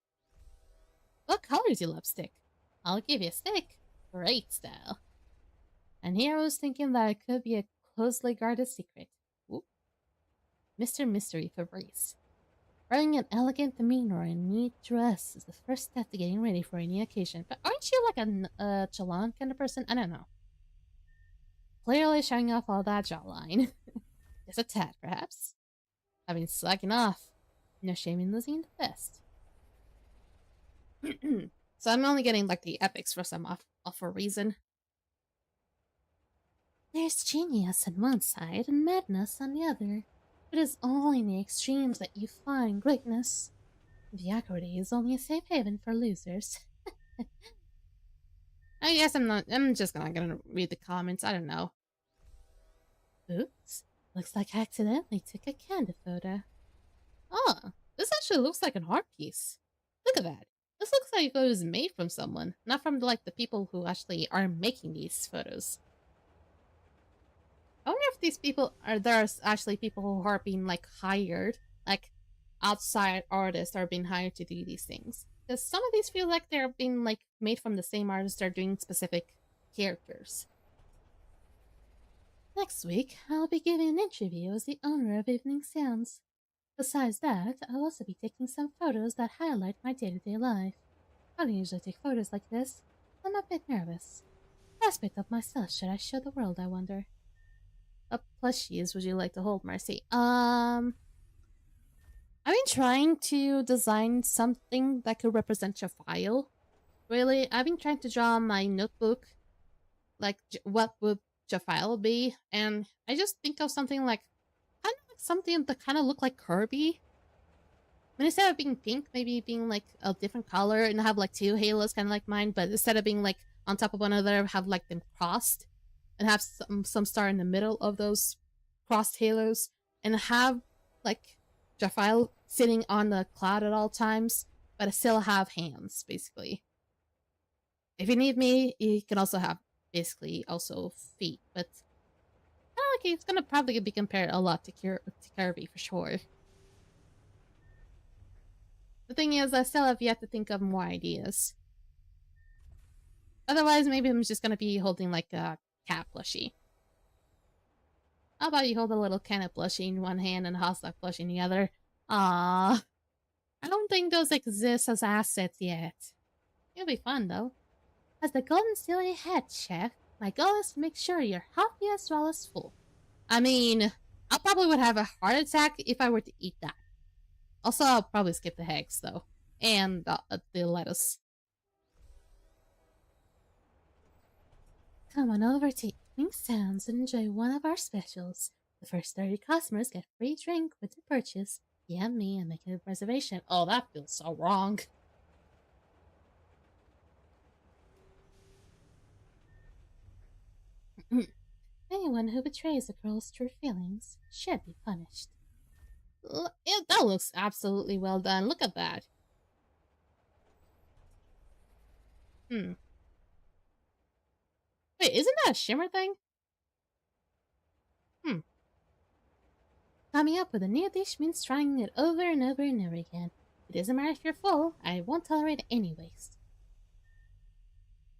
What color is your lipstick? I'll give you a stick. Great style. And here I was thinking that it could be a closely guarded secret. Ooh. Mr. Mystery Furries. Wearing an elegant demeanor and neat dress is the first step to getting ready for any occasion. But aren't you like a chalan kind of person? I don't know. Clearly showing off all that jawline. Just a tad, perhaps. I've been slacking off. No shame in losing the best. So I'm only getting like the epics for some off for a reason. There's genius on one side and madness on the other. It is only in the extremes that you find greatness. Mediocrity is only a safe haven for losers. I guess I'm just not gonna read the comments, I don't know. Oops. Looks like I accidentally took a candid photo. Oh, this actually looks like an art piece. Look at that. This looks like it was made from someone, not from like the people who actually are making these photos. I wonder if these people there's actually people who are being like hired, like outside artists are being hired to do these things. Because some of these feel like they're being like made from the same artist, they're doing specific characters. Next week, I'll be giving an interview as the owner of Evening Sounds. Besides that, I'll also be taking some photos that highlight my day-to-day life. I don't usually take photos like this. I'm a bit nervous. What aspect of myself should I show the world, I wonder? What plushies would you like to hold, Marcy? I've been trying to design something that could represent your file. Really, I've been trying to draw on my notebook, like what would your file be, and I just think of something like kind of like something that kind of look like Kirby. I mean, instead of being pink, maybe being like a different color and have like 2 halos, kind of like mine, but instead of being like on top of one another, have like them crossed and have some star in the middle of those crossed halos, and have like Jafile sitting on the cloud at all times, but I still have hands, basically. If you need me, you can also have basically also feet, but I don't like it's gonna probably be compared a lot to Kirby for sure. The thing is, I still have yet to think of more ideas. Otherwise, maybe I'm just gonna be holding like a cat plushie. How about you hold a little Kenna plushie in one hand and a Hostock plushie in the other? Ah, I don't think those exist as assets yet. It'll be fun, though. As the Golden Silly head chef, my goal is to make sure you're healthy as well as full. I mean, I probably would have a heart attack if I were to eat that. Also, I'll probably skip the eggs, though. And the lettuce. Come on over to Evening Sounds and enjoy one of our specials. The first 30 customers get free drink with their purchase. DM me and make a reservation. Oh, that feels so wrong. Anyone who betrays a girl's true feelings should be punished. That looks absolutely well done. Look at that. Wait, isn't that a shimmer thing? Coming up with a new dish means trying it over and over and over again. It doesn't matter if you're full, I won't tolerate any waste.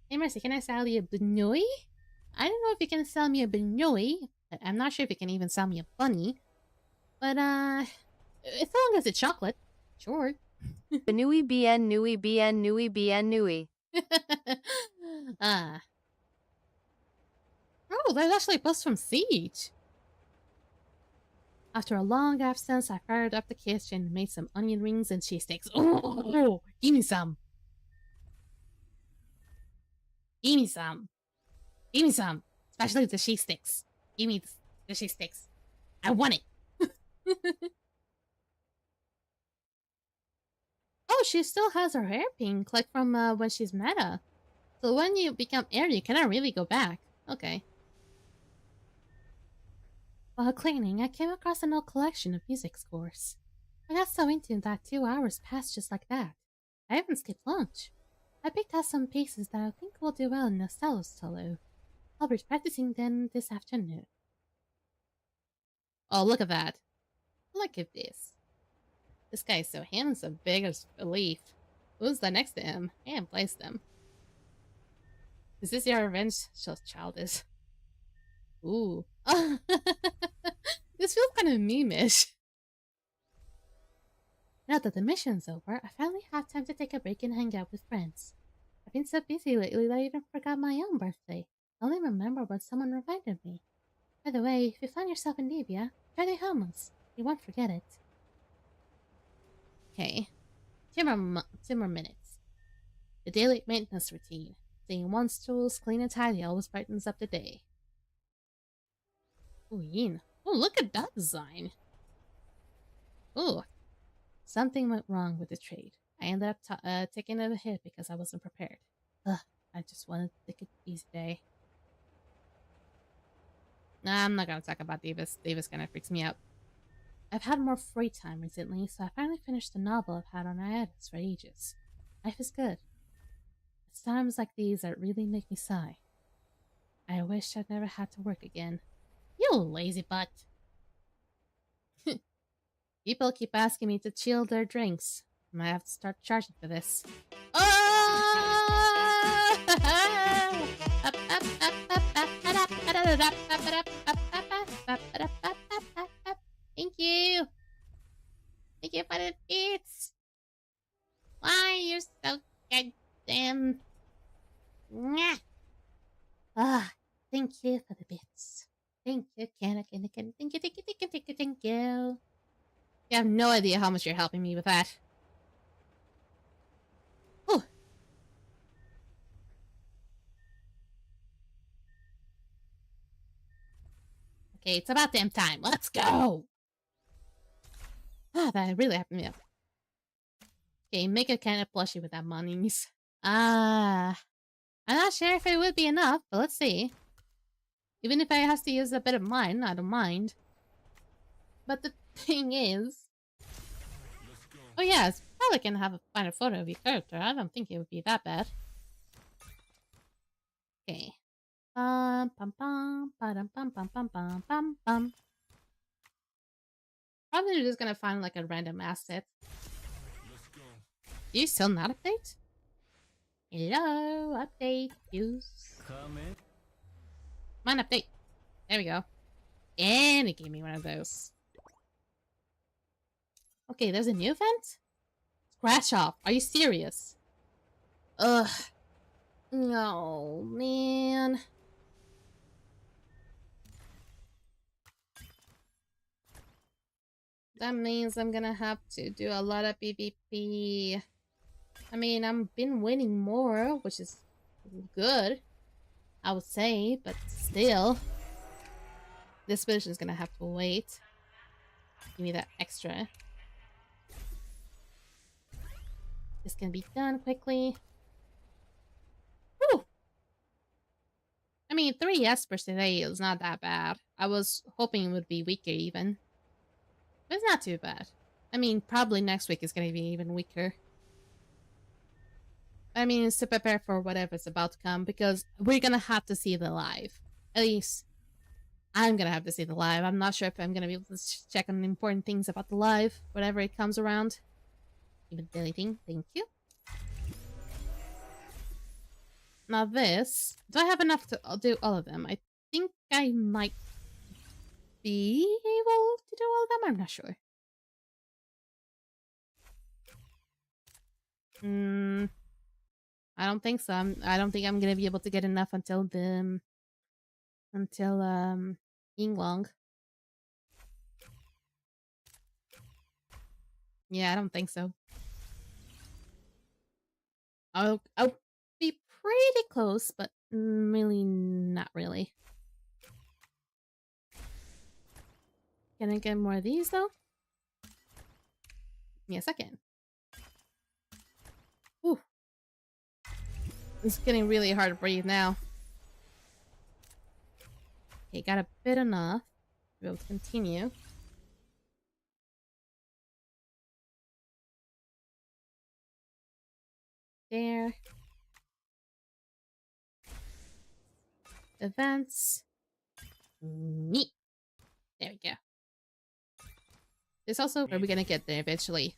Hey Mercy, can I sell you a benoi? I don't know if you can sell me a benoi, but I'm not sure if you can even sell me a bunny. But, as long as it's chocolate, sure. Nui bien nui bien nui bien nui. Oh, there's actually a post from Siege. After a long absence, I fired up the kitchen and made some onion rings and cheese sticks. Oh, give me some. Give me some. Give me some. Especially the cheese sticks. Give me the cheese sticks. I want it. Oh, she still has her hair pink, like from when she's meta. So when you become air, you cannot really go back. Okay. While cleaning, I came across an old collection of music scores. I got so into it that 2 hours passed just like that. I even skipped lunch. I picked out some pieces that I think will do well in a solo. I'll be practicing them this afternoon. Oh, look at that. Look at this. This guy is so handsome, big as a leaf. Who's that next to him? I can't place them. Is this your revenge? So childish. Ooh. This feels kind of meme-ish. Now that the mission's over, I finally have time to take a break and hang out with friends. I've been so busy lately that I even forgot my own birthday. I only remember when someone reminded me. By the way, if you find yourself in Libya, try the hummus. You won't forget it. Okay. 2 more minutes. The daily maintenance routine. Seeing one's tools clean and tidy always brightens up the day. Ooh, Yin. Oh, look at that design. Ooh. Something went wrong with the trade. I ended up taking a hit because I wasn't prepared. Ugh, I just wanted to take it easy day. Nah, I'm not gonna talk about Davis. Davis kinda freaks me out. I've had more free time recently, so I finally finished the novel I've had on hiatus for ages. Life is good. It's times like these that really make me sigh. I wish I'd never had to work again. You lazy butt. People keep asking me to chill their drinks. I might have to start charging for this. Thank you. Thank you for the bits. Why, you're so goddamn... thank you for the bits. Thank you, thank you. You have no idea how much you're helping me with that. Whew. Okay, it's about damn time. Let's go! That really happened me up. Okay, make a kind of plushie with that monies. I'm not sure if it would be enough, but let's see. Even if I have to use a bit of mine, I don't mind. But the thing is... Oh yeah, it's probably can have a find a photo of your character. I don't think it would be that bad. Okay. Pum pum pum pum pum pum pum pum pum pum. Probably just gonna find like a random asset. Do you still not update? Hello, update. Use. Come in. Mine update. There we go. And it gave me one of those. Okay, there's a new event? Scratch off. Are you serious? Ugh. Oh, man. That means I'm gonna have to do a lot of PvP. I mean, I've been winning more, which is good, I would say, but still. This version is gonna have to wait. Give me that extra. This can be done quickly. Woo! I mean, 3 Espers today is not that bad. I was hoping it would be weaker even. But it's not too bad. I mean, probably next week is gonna be even weaker. I mean, it's to prepare for whatever's about to come, because we're gonna have to see the live. At least, I'm gonna have to see the live. I'm not sure if I'm gonna be able to check on important things about the live, whatever it comes around. Even deleting, thank you. Now this, do I have enough to do all of them? I think I might be able to do all of them, I'm not sure. I don't think so. I don't think I'm gonna be able to get enough until Yinglong. Yeah, I don't think so. I'll be pretty close, but really not really. Can I get more of these though? Yes, I can. Ooh. It's getting really hard to breathe now. Okay, got a bit enough to be able to continue. There. Events. Neat. There we go. This also, are we gonna get there eventually?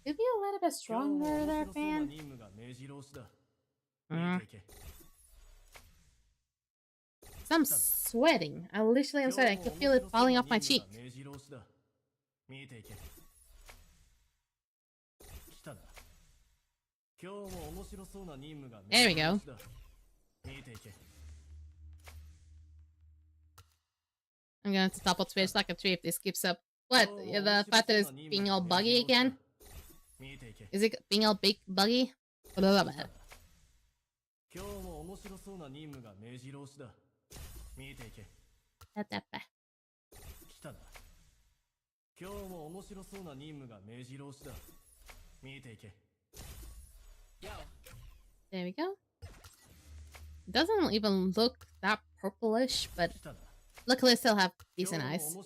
Could be a little bit stronger there, fan. I'm sweating. I'm sweating. I can feel it falling off my cheek. There we go. I'm gonna have to double switch like a tree if this keeps up. What? The fact that it's being all buggy again? Is it being all big buggy? Blah, blah, blah. There we go. It doesn't even look that purplish, but luckily I still have decent eyes.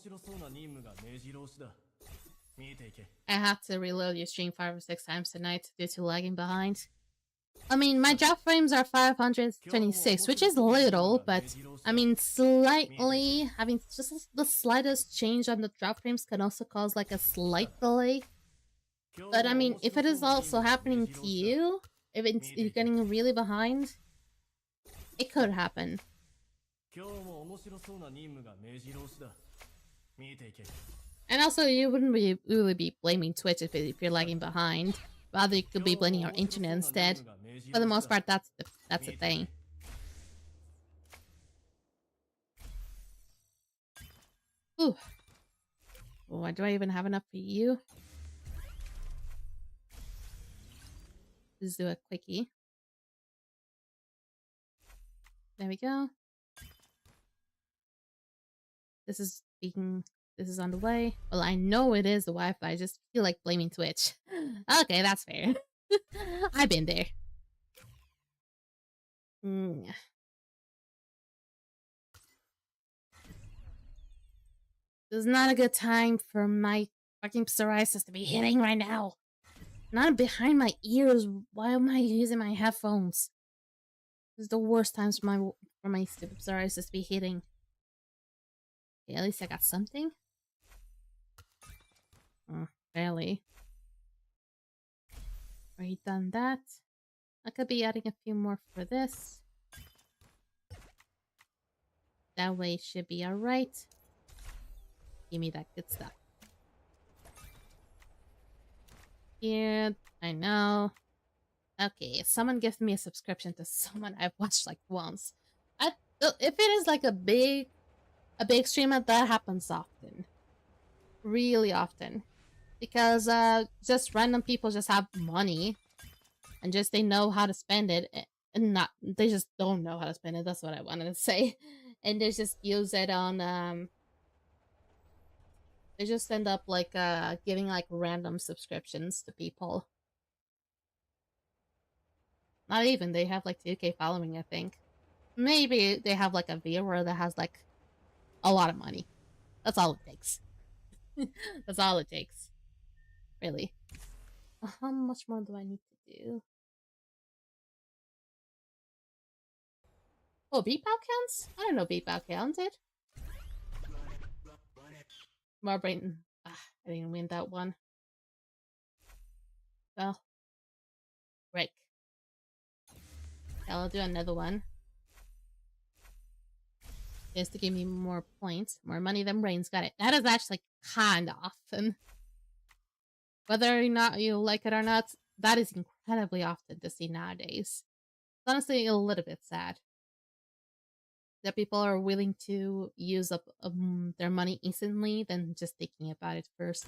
I have to reload your stream 5 or 6 times tonight due to lagging behind. I mean, my drop frames are 526, which is little, but I mean, slightly having just the slightest change on the drop frames can also cause like a slight delay. But I mean, if it is also happening to you, if you're getting really behind, it could happen. And also, you wouldn't really be blaming Twitch if you're lagging behind. Rather, you could be blaming your internet instead. For the most part, that's the thing. Ooh. Why do I even have enough for you? Let's do a quickie. There we go. This is on the way. Well, I know it is the Wi-Fi. I just feel like blaming Twitch. Okay, that's fair. I've been there. This is not a good time for my fucking psoriasis to be hitting right now. Not behind my ears. Why am I using my headphones? This is the worst times for my stupid psoriasis to be hitting. Okay, at least I got something. Barely. Already done that. I could be adding a few more for this. That way it should be alright. Give me that good stuff. Here, I know. Okay, someone gives me a subscription to someone I've watched like once. If it is like a big streamer, that happens often. Really often. Because just random people just have money and just they know how to spend it and not they just don't know how to spend it. That's what I wanted to say. And they just use it on they just end up like giving like random subscriptions to people. Not even, they have like 2K following, I think. Maybe they have like a viewer that has like a lot of money. That's all it takes. That's all it takes. Really. How much more do I need to do? Oh, beep out counts? I don't know beep out counted. More brain. Ah, I didn't win that one. Well. Break. I'll do another one. Just to give me more points. More money than brains. Got it. That is actually kinda often. Whether or not you like it or not, that is incredibly often to see nowadays. It's honestly a little bit sad that people are willing to use up their money instantly than just thinking about it first.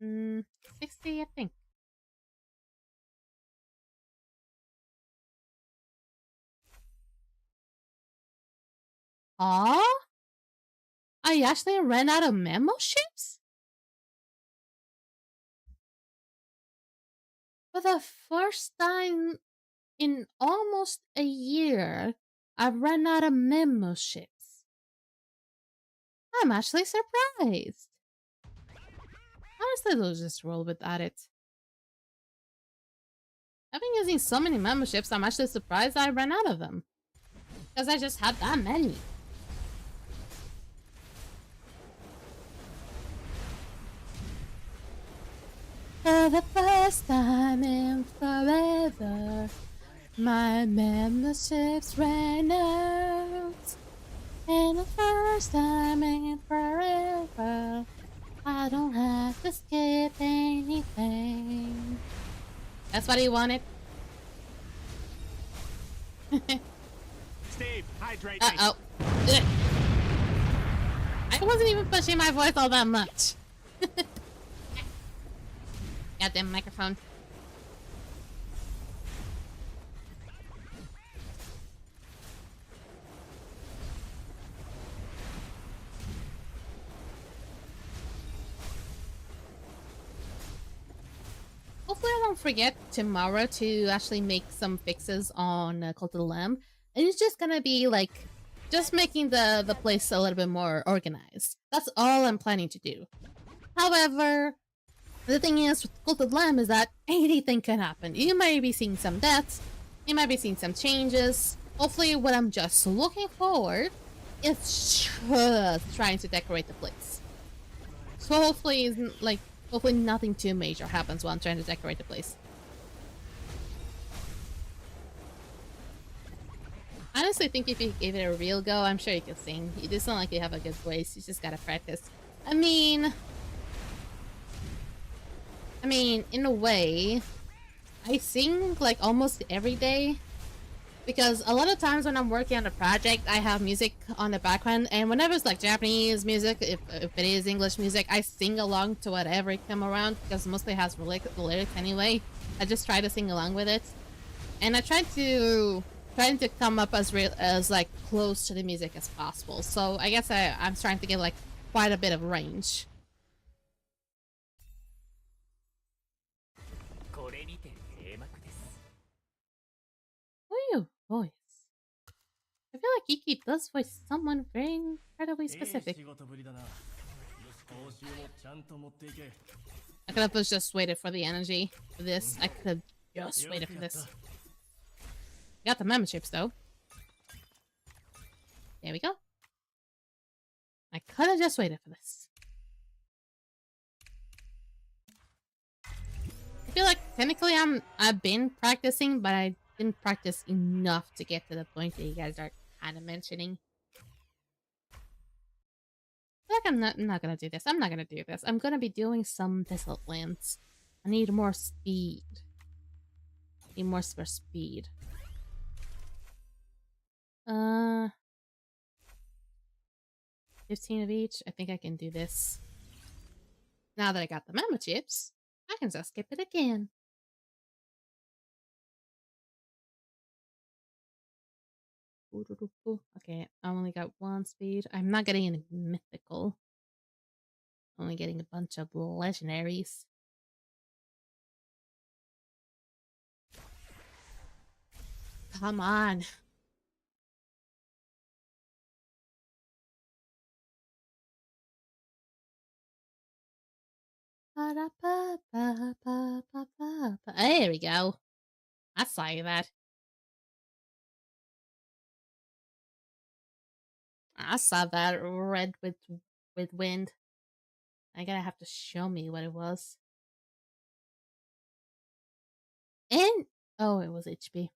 60, I think. Aw? I actually ran out of memberships? For the first time in almost a year, I've run out of memberships. I'm actually surprised. Honestly, they'll just roll without it. I've been using so many memberships, I'm actually surprised I ran out of them. Because I just had that many. For the first time in forever, my memberships ran out. And the first time in forever, I don't have to skip anything. That's what he wanted. Steve, hydrate me. Uh-oh. I wasn't even pushing my voice all that much. Goddamn microphone. Hopefully I don't forget tomorrow to actually make some fixes on Cult of the Lamb. And it's just gonna be like, just making the place a little bit more organized. That's all I'm planning to do. However, the thing is with Cult of the Lamb is that anything can happen. You might be seeing some deaths, you might be seeing some changes. Hopefully what I'm just looking forward is just trying to decorate the place. So hopefully, hopefully nothing too major happens while I'm trying to decorate the place. I honestly think if you gave it a real go, I'm sure you could sing. You just sound like you have a good voice. You just gotta practice. I mean, in a way, I sing like almost every day. Because a lot of times when I'm working on a project, I have music on the background, and whenever it's like Japanese music, if it is English music, I sing along to whatever come around, because mostly it has the lyrics anyway. I just try to sing along with it. And I try to come up as like close to the music as possible. So I guess I'm trying to get like quite a bit of range. Who are you voice? I feel like Iki does voice someone very incredibly specific. I could have just waited for the energy for this. I could have just waited for this. Got the memberships though. There we go. I could have just waited for this. I feel like technically I've been practicing, but I didn't practice enough to get to the point that you guys are kind of mentioning. I feel like I'm not gonna do this. I'm not gonna do this. I'm gonna be doing some Dislyte lands. I need more speed. Need more for speed. 15 of each. I think I can do this. Now that I got the memo chips, I can just skip it again. Okay, I only got one speed. I'm not getting any mythical. Only getting a bunch of legendaries. Come on. There we go. I saw you that. I saw that red with wind. I gotta have to show me what it was. And oh, it was HP.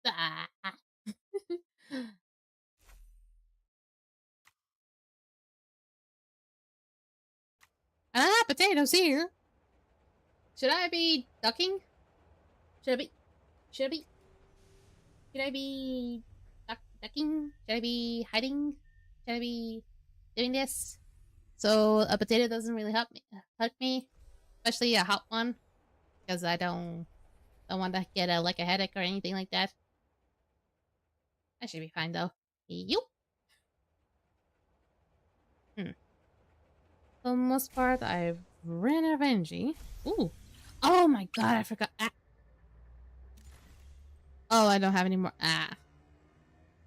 Ah. Potatoes here. Should I be ducking? Should I be? Should I be? Should I be ducking? Should I be hiding? Should I be doing this? So a potato doesn't really hurt me, especially a hot one, because I don't want to get a headache or anything like that. I should be fine though. Yup. For the most part, I've ran out of energy. Ooh. Oh my god, I forgot. Ah. Oh, I don't have any more. Ah.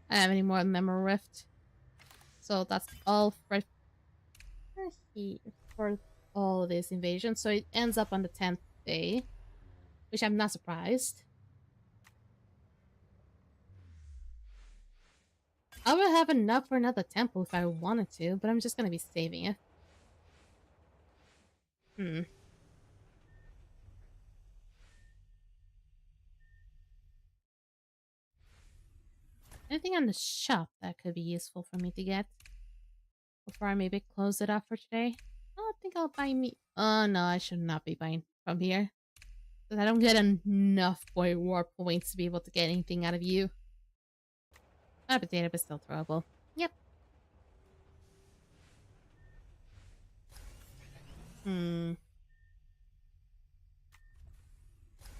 I don't have any more Memory Rift. So that's all for all this invasion. So it ends up on the 10th day, which I'm not surprised. I would have enough for another temple if I wanted to, but I'm just gonna be saving it. Anything on the shop that could be useful for me to get before I maybe close it off for today? I think I'll buy me. Oh no, I should not be buying from here. Because I don't get enough war points to be able to get anything out of you. Ah, potato is still throwable. Yep. Let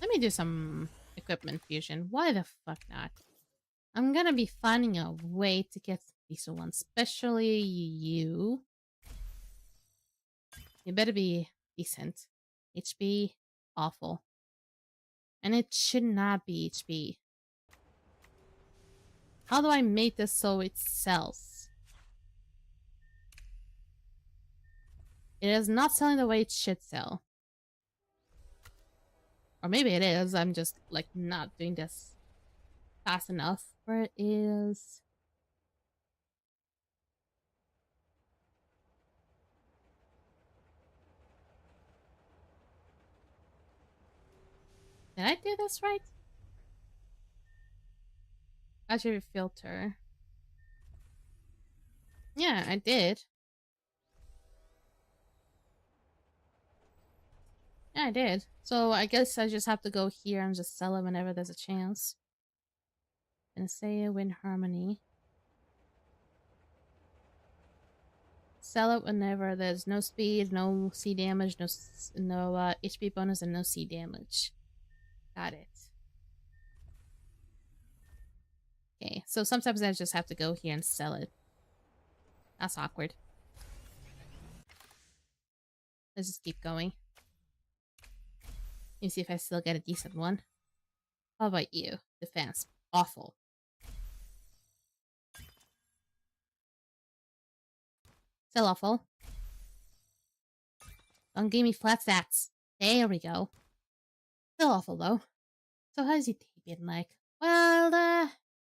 me do some equipment fusion. Why the fuck not? I'm gonna be finding a way to get these ones, especially you. You better be decent. HP, awful. And it should not be HP. How do I make this so it sells? It is not selling the way it should sell. Or maybe it is, I'm just like not doing this fast enough. Where it is... Did I do this right? Attribute filter. Yeah, I did. Yeah, I did. So I guess I just have to go here and just sell it whenever there's a chance. And say win harmony. Sell it whenever there's no speed, no C damage, no HP bonus, and no C damage. Got it. Okay, so sometimes I just have to go here and sell it. That's awkward. Let's just keep going. Let me see if I still get a decent one. How about you? Defense. Awful. Still awful. Don't give me flat stats. There we go. Still awful though. So how's your day been like? Well,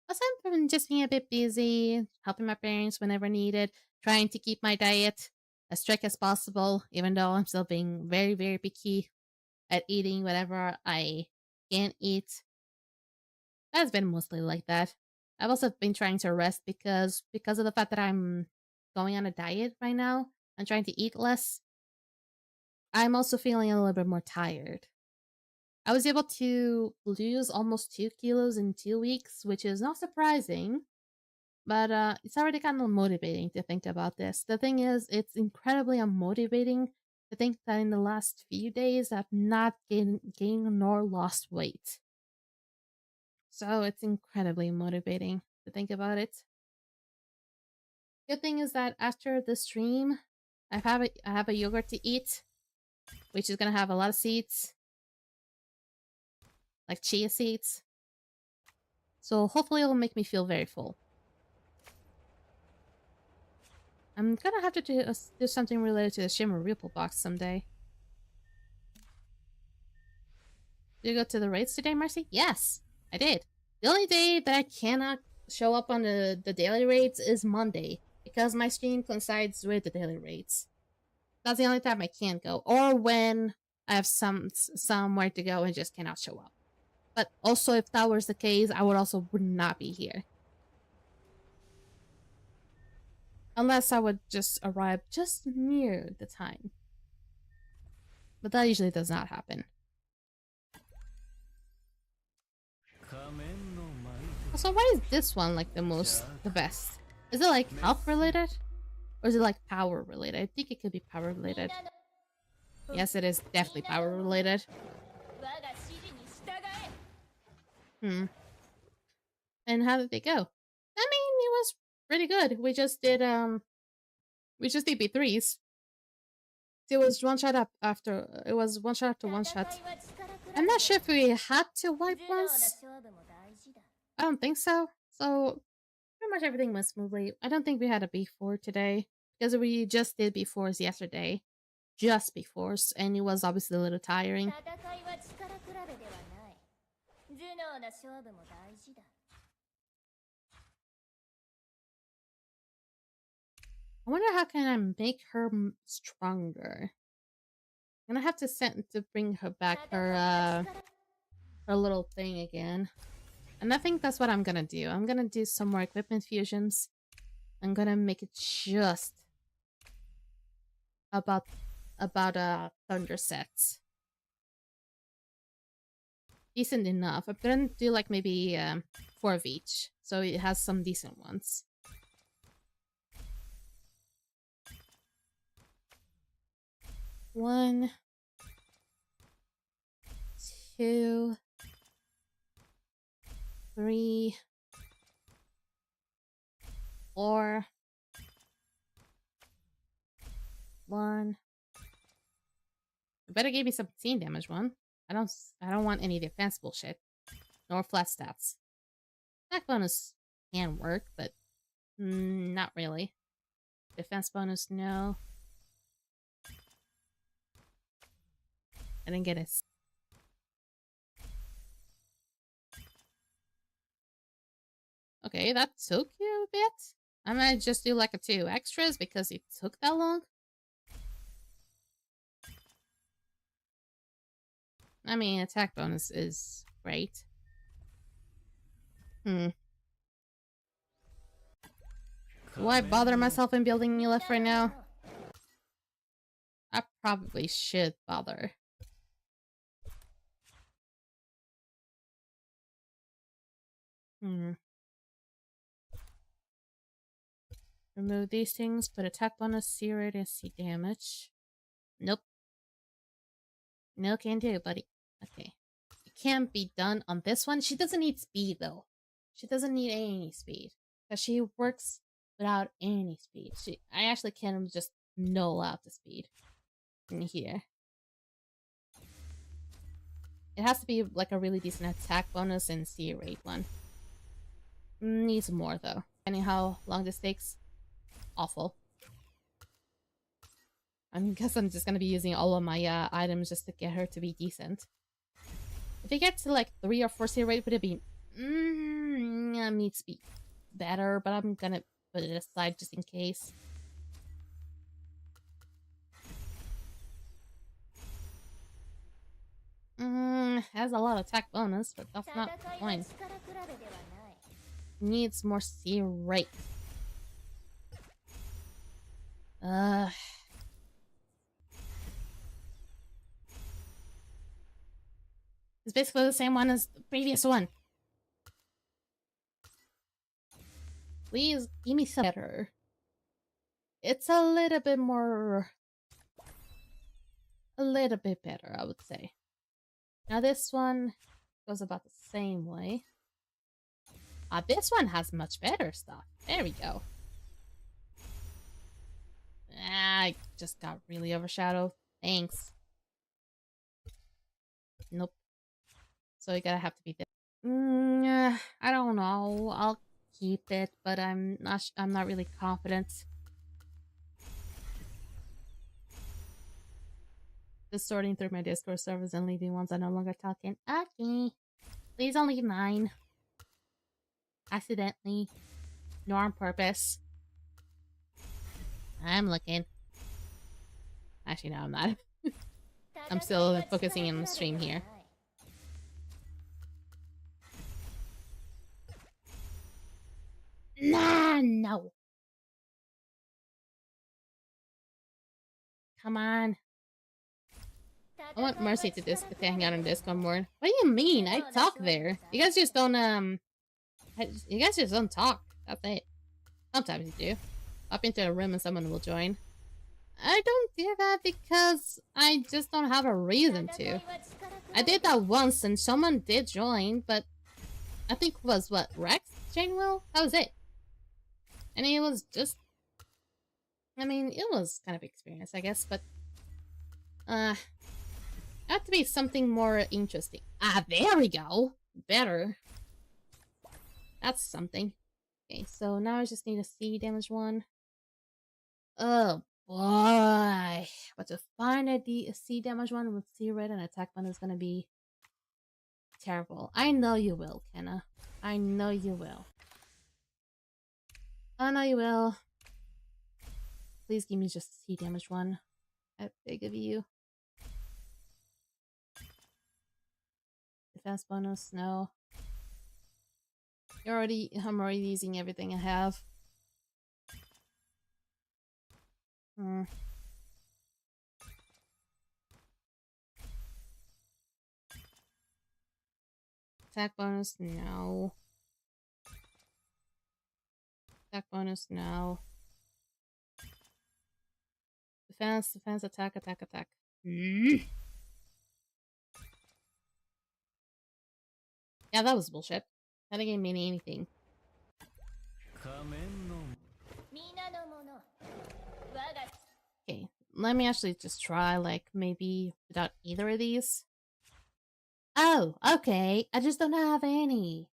aside from just being a bit busy, helping my parents whenever needed, trying to keep my diet as strict as possible, even though I'm still being very, very picky at eating whatever I can eat. That's been mostly like that. I've also been trying to rest because of the fact that I'm going on a diet right now. I'm trying to eat less. I'm also feeling a little bit more tired. I was able to lose almost 2 kilos in 2 weeks, which is not surprising, but it's already kind of motivating to think about this. The thing is, it's incredibly unmotivating to think that in the last few days I've not gained nor lost weight. So it's incredibly motivating to think about it. Good thing is that after the stream, I have a yogurt to eat, which is gonna have a lot of seeds, like chia seeds. So hopefully it'll make me feel very full. I'm gonna have to do something related to the Shimmer Ripple box someday. Did you go to the raids today, Marcy? Yes, I did. The only day that I cannot show up on the daily raids is Monday, because my stream coincides with the daily raids. That's the only time I can't go, or when I have somewhere to go and just cannot show up. But also, if that was the case, I would not be here. Unless I would just arrive just near the time. But that usually does not happen. Also, why is this one like the best? Is it like health related? Or is it like power related? I think it could be power related. Yes, it is definitely power related. And how did they go? I mean, it was pretty good. We just did B3s. It was one shot up after one shot. I'm not sure if we had to wipe once. I don't think so. So pretty much everything went smoothly. I don't think we had a B4 today, because we just did B4s yesterday. Just B4s, and it was obviously a little tiring. I wonder how can I make her stronger. I'm gonna have to bring her back her little thing again. And I think that's what I'm gonna do. I'm gonna do some more equipment fusions. I'm gonna make it just about thunder sets. Decent enough. I'm gonna do like maybe 4 of each, so it has some decent ones. One, two, 3, 4. 1. You better give me some scene damage one. I don't want any defense bullshit. Nor flat stats. Attack bonus can work, but not really. Defense bonus, no. I didn't get it. Okay, that took you a bit. I'm gonna just do like a 2 extras because it took that long. I mean, attack bonus is great. Do I bother myself in building new left right now? I probably should bother. Remove these things, put attack bonus, C rate, and C damage. Nope. No, can't do it, buddy. Okay. It can't be done on this one. She doesn't need speed, though. She doesn't need any speed. Because she works without any speed. I actually can just null out the speed in here. It has to be like a really decent attack bonus and C rate one. Needs more, though. Depending how long this takes. Awful. I guess I'm just gonna be using all of my items just to get her to be decent. If it gets to like 3 or 4 C rate, would it be needs to be better, but I'm gonna put it aside just in case. Has a lot of attack bonus, but that's not the point. Needs more C rate. It's basically the same one as the previous one. Please give me some better. It's a little bit more... A little bit better, I would say. Now this one goes about the same way. This one has much better stuff. There we go. I just got really overshadowed. Thanks. Nope. So you gotta have to be there. I don't know. I'll keep it, but I'm not really confident. Just sorting through my Discord servers and leaving ones I no longer talking. Okay. Please don't leave mine. Accidentally. Nor on purpose. I'm looking. Actually, no, I'm not. I'm still focusing on the stream here. Nah, no. Come on. I want Mercy to hang out on Discord more. What do you mean? I talk there. You guys just don't, you guys just don't talk. That's it. Sometimes you do. Pop into a room and someone will join. I don't do that because I just don't have a reason to. I did that once and someone did join, but I think it was, what, Rex? Janewell? That was it. And it was just... I mean, it was kind of experience, I guess, but... it had to be something more interesting. Ah, there we go! Better. That's something. Okay, so now I just need a C damage one. Oh boy! But to find a C damage one with C red and attack one is gonna be... terrible. I know you will, Kenna. I know you will. I know you will. Please give me just a C damage one. I beg of you. Defense bonus, no. I'm already using everything I have. Attack bonus, no. Attack bonus, no. Defense, attack. Yeah, that was bullshit. That didn't mean anything. Okay, let me actually just try, like, maybe without either of these. Oh, okay. I just don't have any.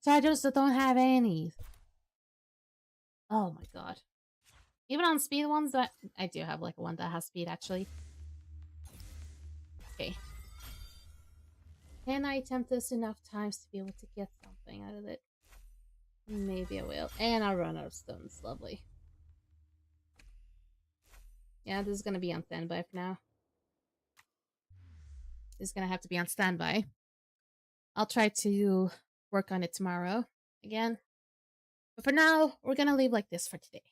So I just don't have any. Oh my god. Even on speed ones that... I do have like one that has speed actually. Okay. Can I attempt this enough times to be able to get something out of it? Maybe I will. And I'll run out of stones. Lovely. Yeah, this is gonna be on standby for now. This is gonna have to be on standby. I'll try to work on it tomorrow again. But for now, we're gonna leave like this for today.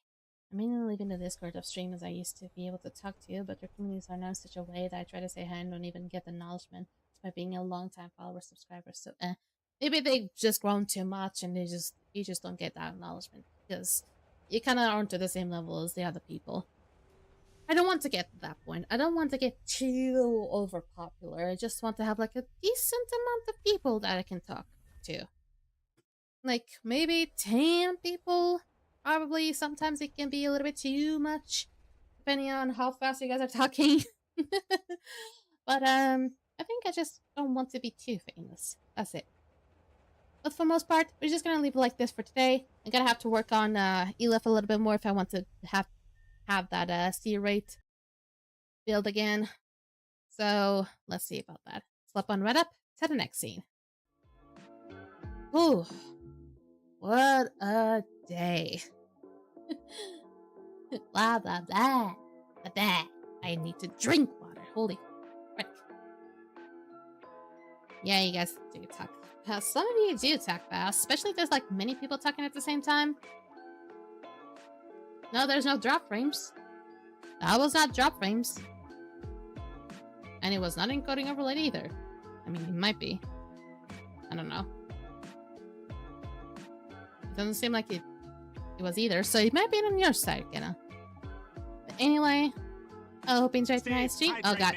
I'm mainly leaving the Discord of stream as I used to be able to talk to you, but your communities are now in such a way that I try to say hi and don't even get acknowledgement despite being a long-time follower subscriber. So maybe they've just grown too much and you just don't get that acknowledgement because you kind of aren't to the same level as the other people. I don't want to get to that point. I don't want to get too overpopular. I just want to have like a decent amount of people that I can talk to. Like maybe 10 people. Probably sometimes it can be a little bit too much, depending on how fast you guys are talking. But I think I just don't want to be too famous. That's it. But for the most part, we're just gonna leave it like this for today. I'm gonna have to work on Elif a little bit more if I want to have that C rate build again. So let's see about that. Slap on right up to the next scene. Ooh. What a day. Blah, blah, blah. Blah. I need to drink water. Holy frick. Yeah, you guys do talk fast. Some of you do talk fast, especially if there's like many people talking at the same time. No, there's no drop frames. That was not drop frames. And it was not encoding overlaid either. I mean, it might be. I don't know. It doesn't seem like it was either, so it might be on your side, Kenna. But anyway, I hope you enjoyed tonight's stream. Oh god.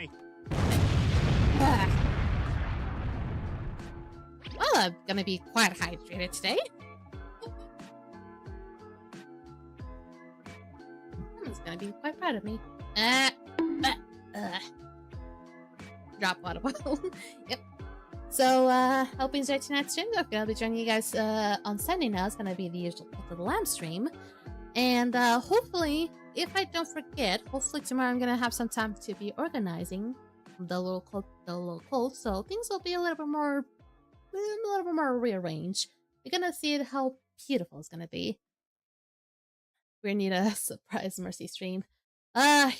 Well, I'm gonna be quite hydrated today. Someone's gonna be quite proud of me. Drop water bottle. Yep. So, hope you enjoyed tonight's stream. I'll be joining you guys on Sunday now. It's gonna be the usual Cult of the Lamb stream. And hopefully, if I don't forget, hopefully tomorrow I'm gonna have some time to be organizing the little cult, so things will be a little bit more rearranged. You're gonna see how beautiful it's gonna be. We need a surprise Mercy stream.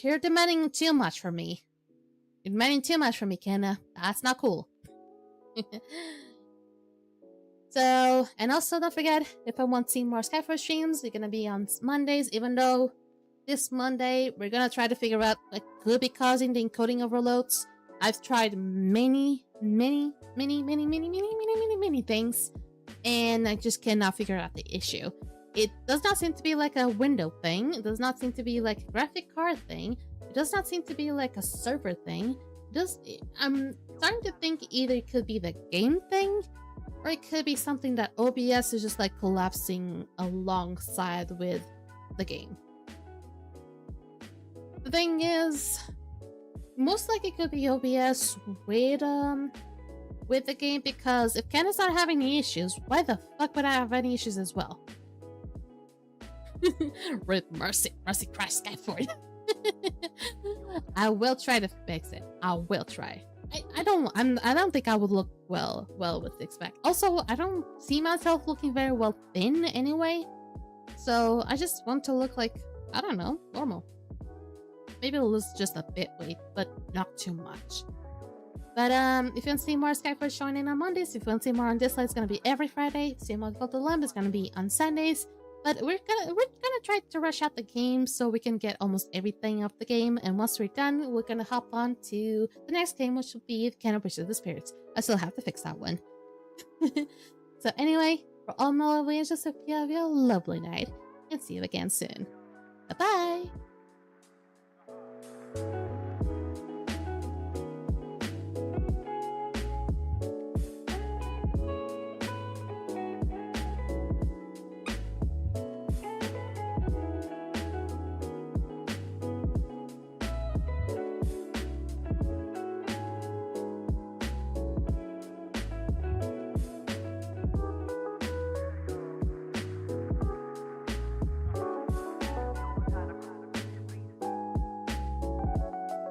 You're demanding too much from me. You're demanding too much from me, Kenna. That's not cool. So, and also don't forget, if I want to see more Skyforce streams, they're gonna be on Mondays, even though this Monday we're gonna try to figure out what could be causing the encoding overloads. I've tried many things, and I just cannot figure out the issue. It does not seem to be like a window thing. It does not seem to be like a graphic card thing. It does not seem to be like a server thing. I'm starting to think either it could be the game thing, or it could be something that OBS is just like collapsing alongside with the game. The thing is, most likely it could be OBS with the game, because if Kenna's not having any issues, why the fuck would I have any issues as well? Rip Mercy Christ Skyford. I will try to fix it. I will try. I don't think I would look well with the spec. Also, I don't see myself looking very well thin anyway. So I just want to look like, I don't know, normal. Maybe it'll lose just a bit weight, but not too much. But if you want to see more Skyforce showing in on Mondays, if you want to see more on Dislyte, it's gonna be every Friday. See more Cult of the Lamb is gonna be on Sundays. But we're gonna try to rush out the game so we can get almost everything off the game. And once we're done, we're gonna hop on to the next game, which will be Canon Bridge of the Spirits. I still have to fix that one. So anyway, for all my lovely angels, hope you have a lovely night, and see you again soon. Bye bye.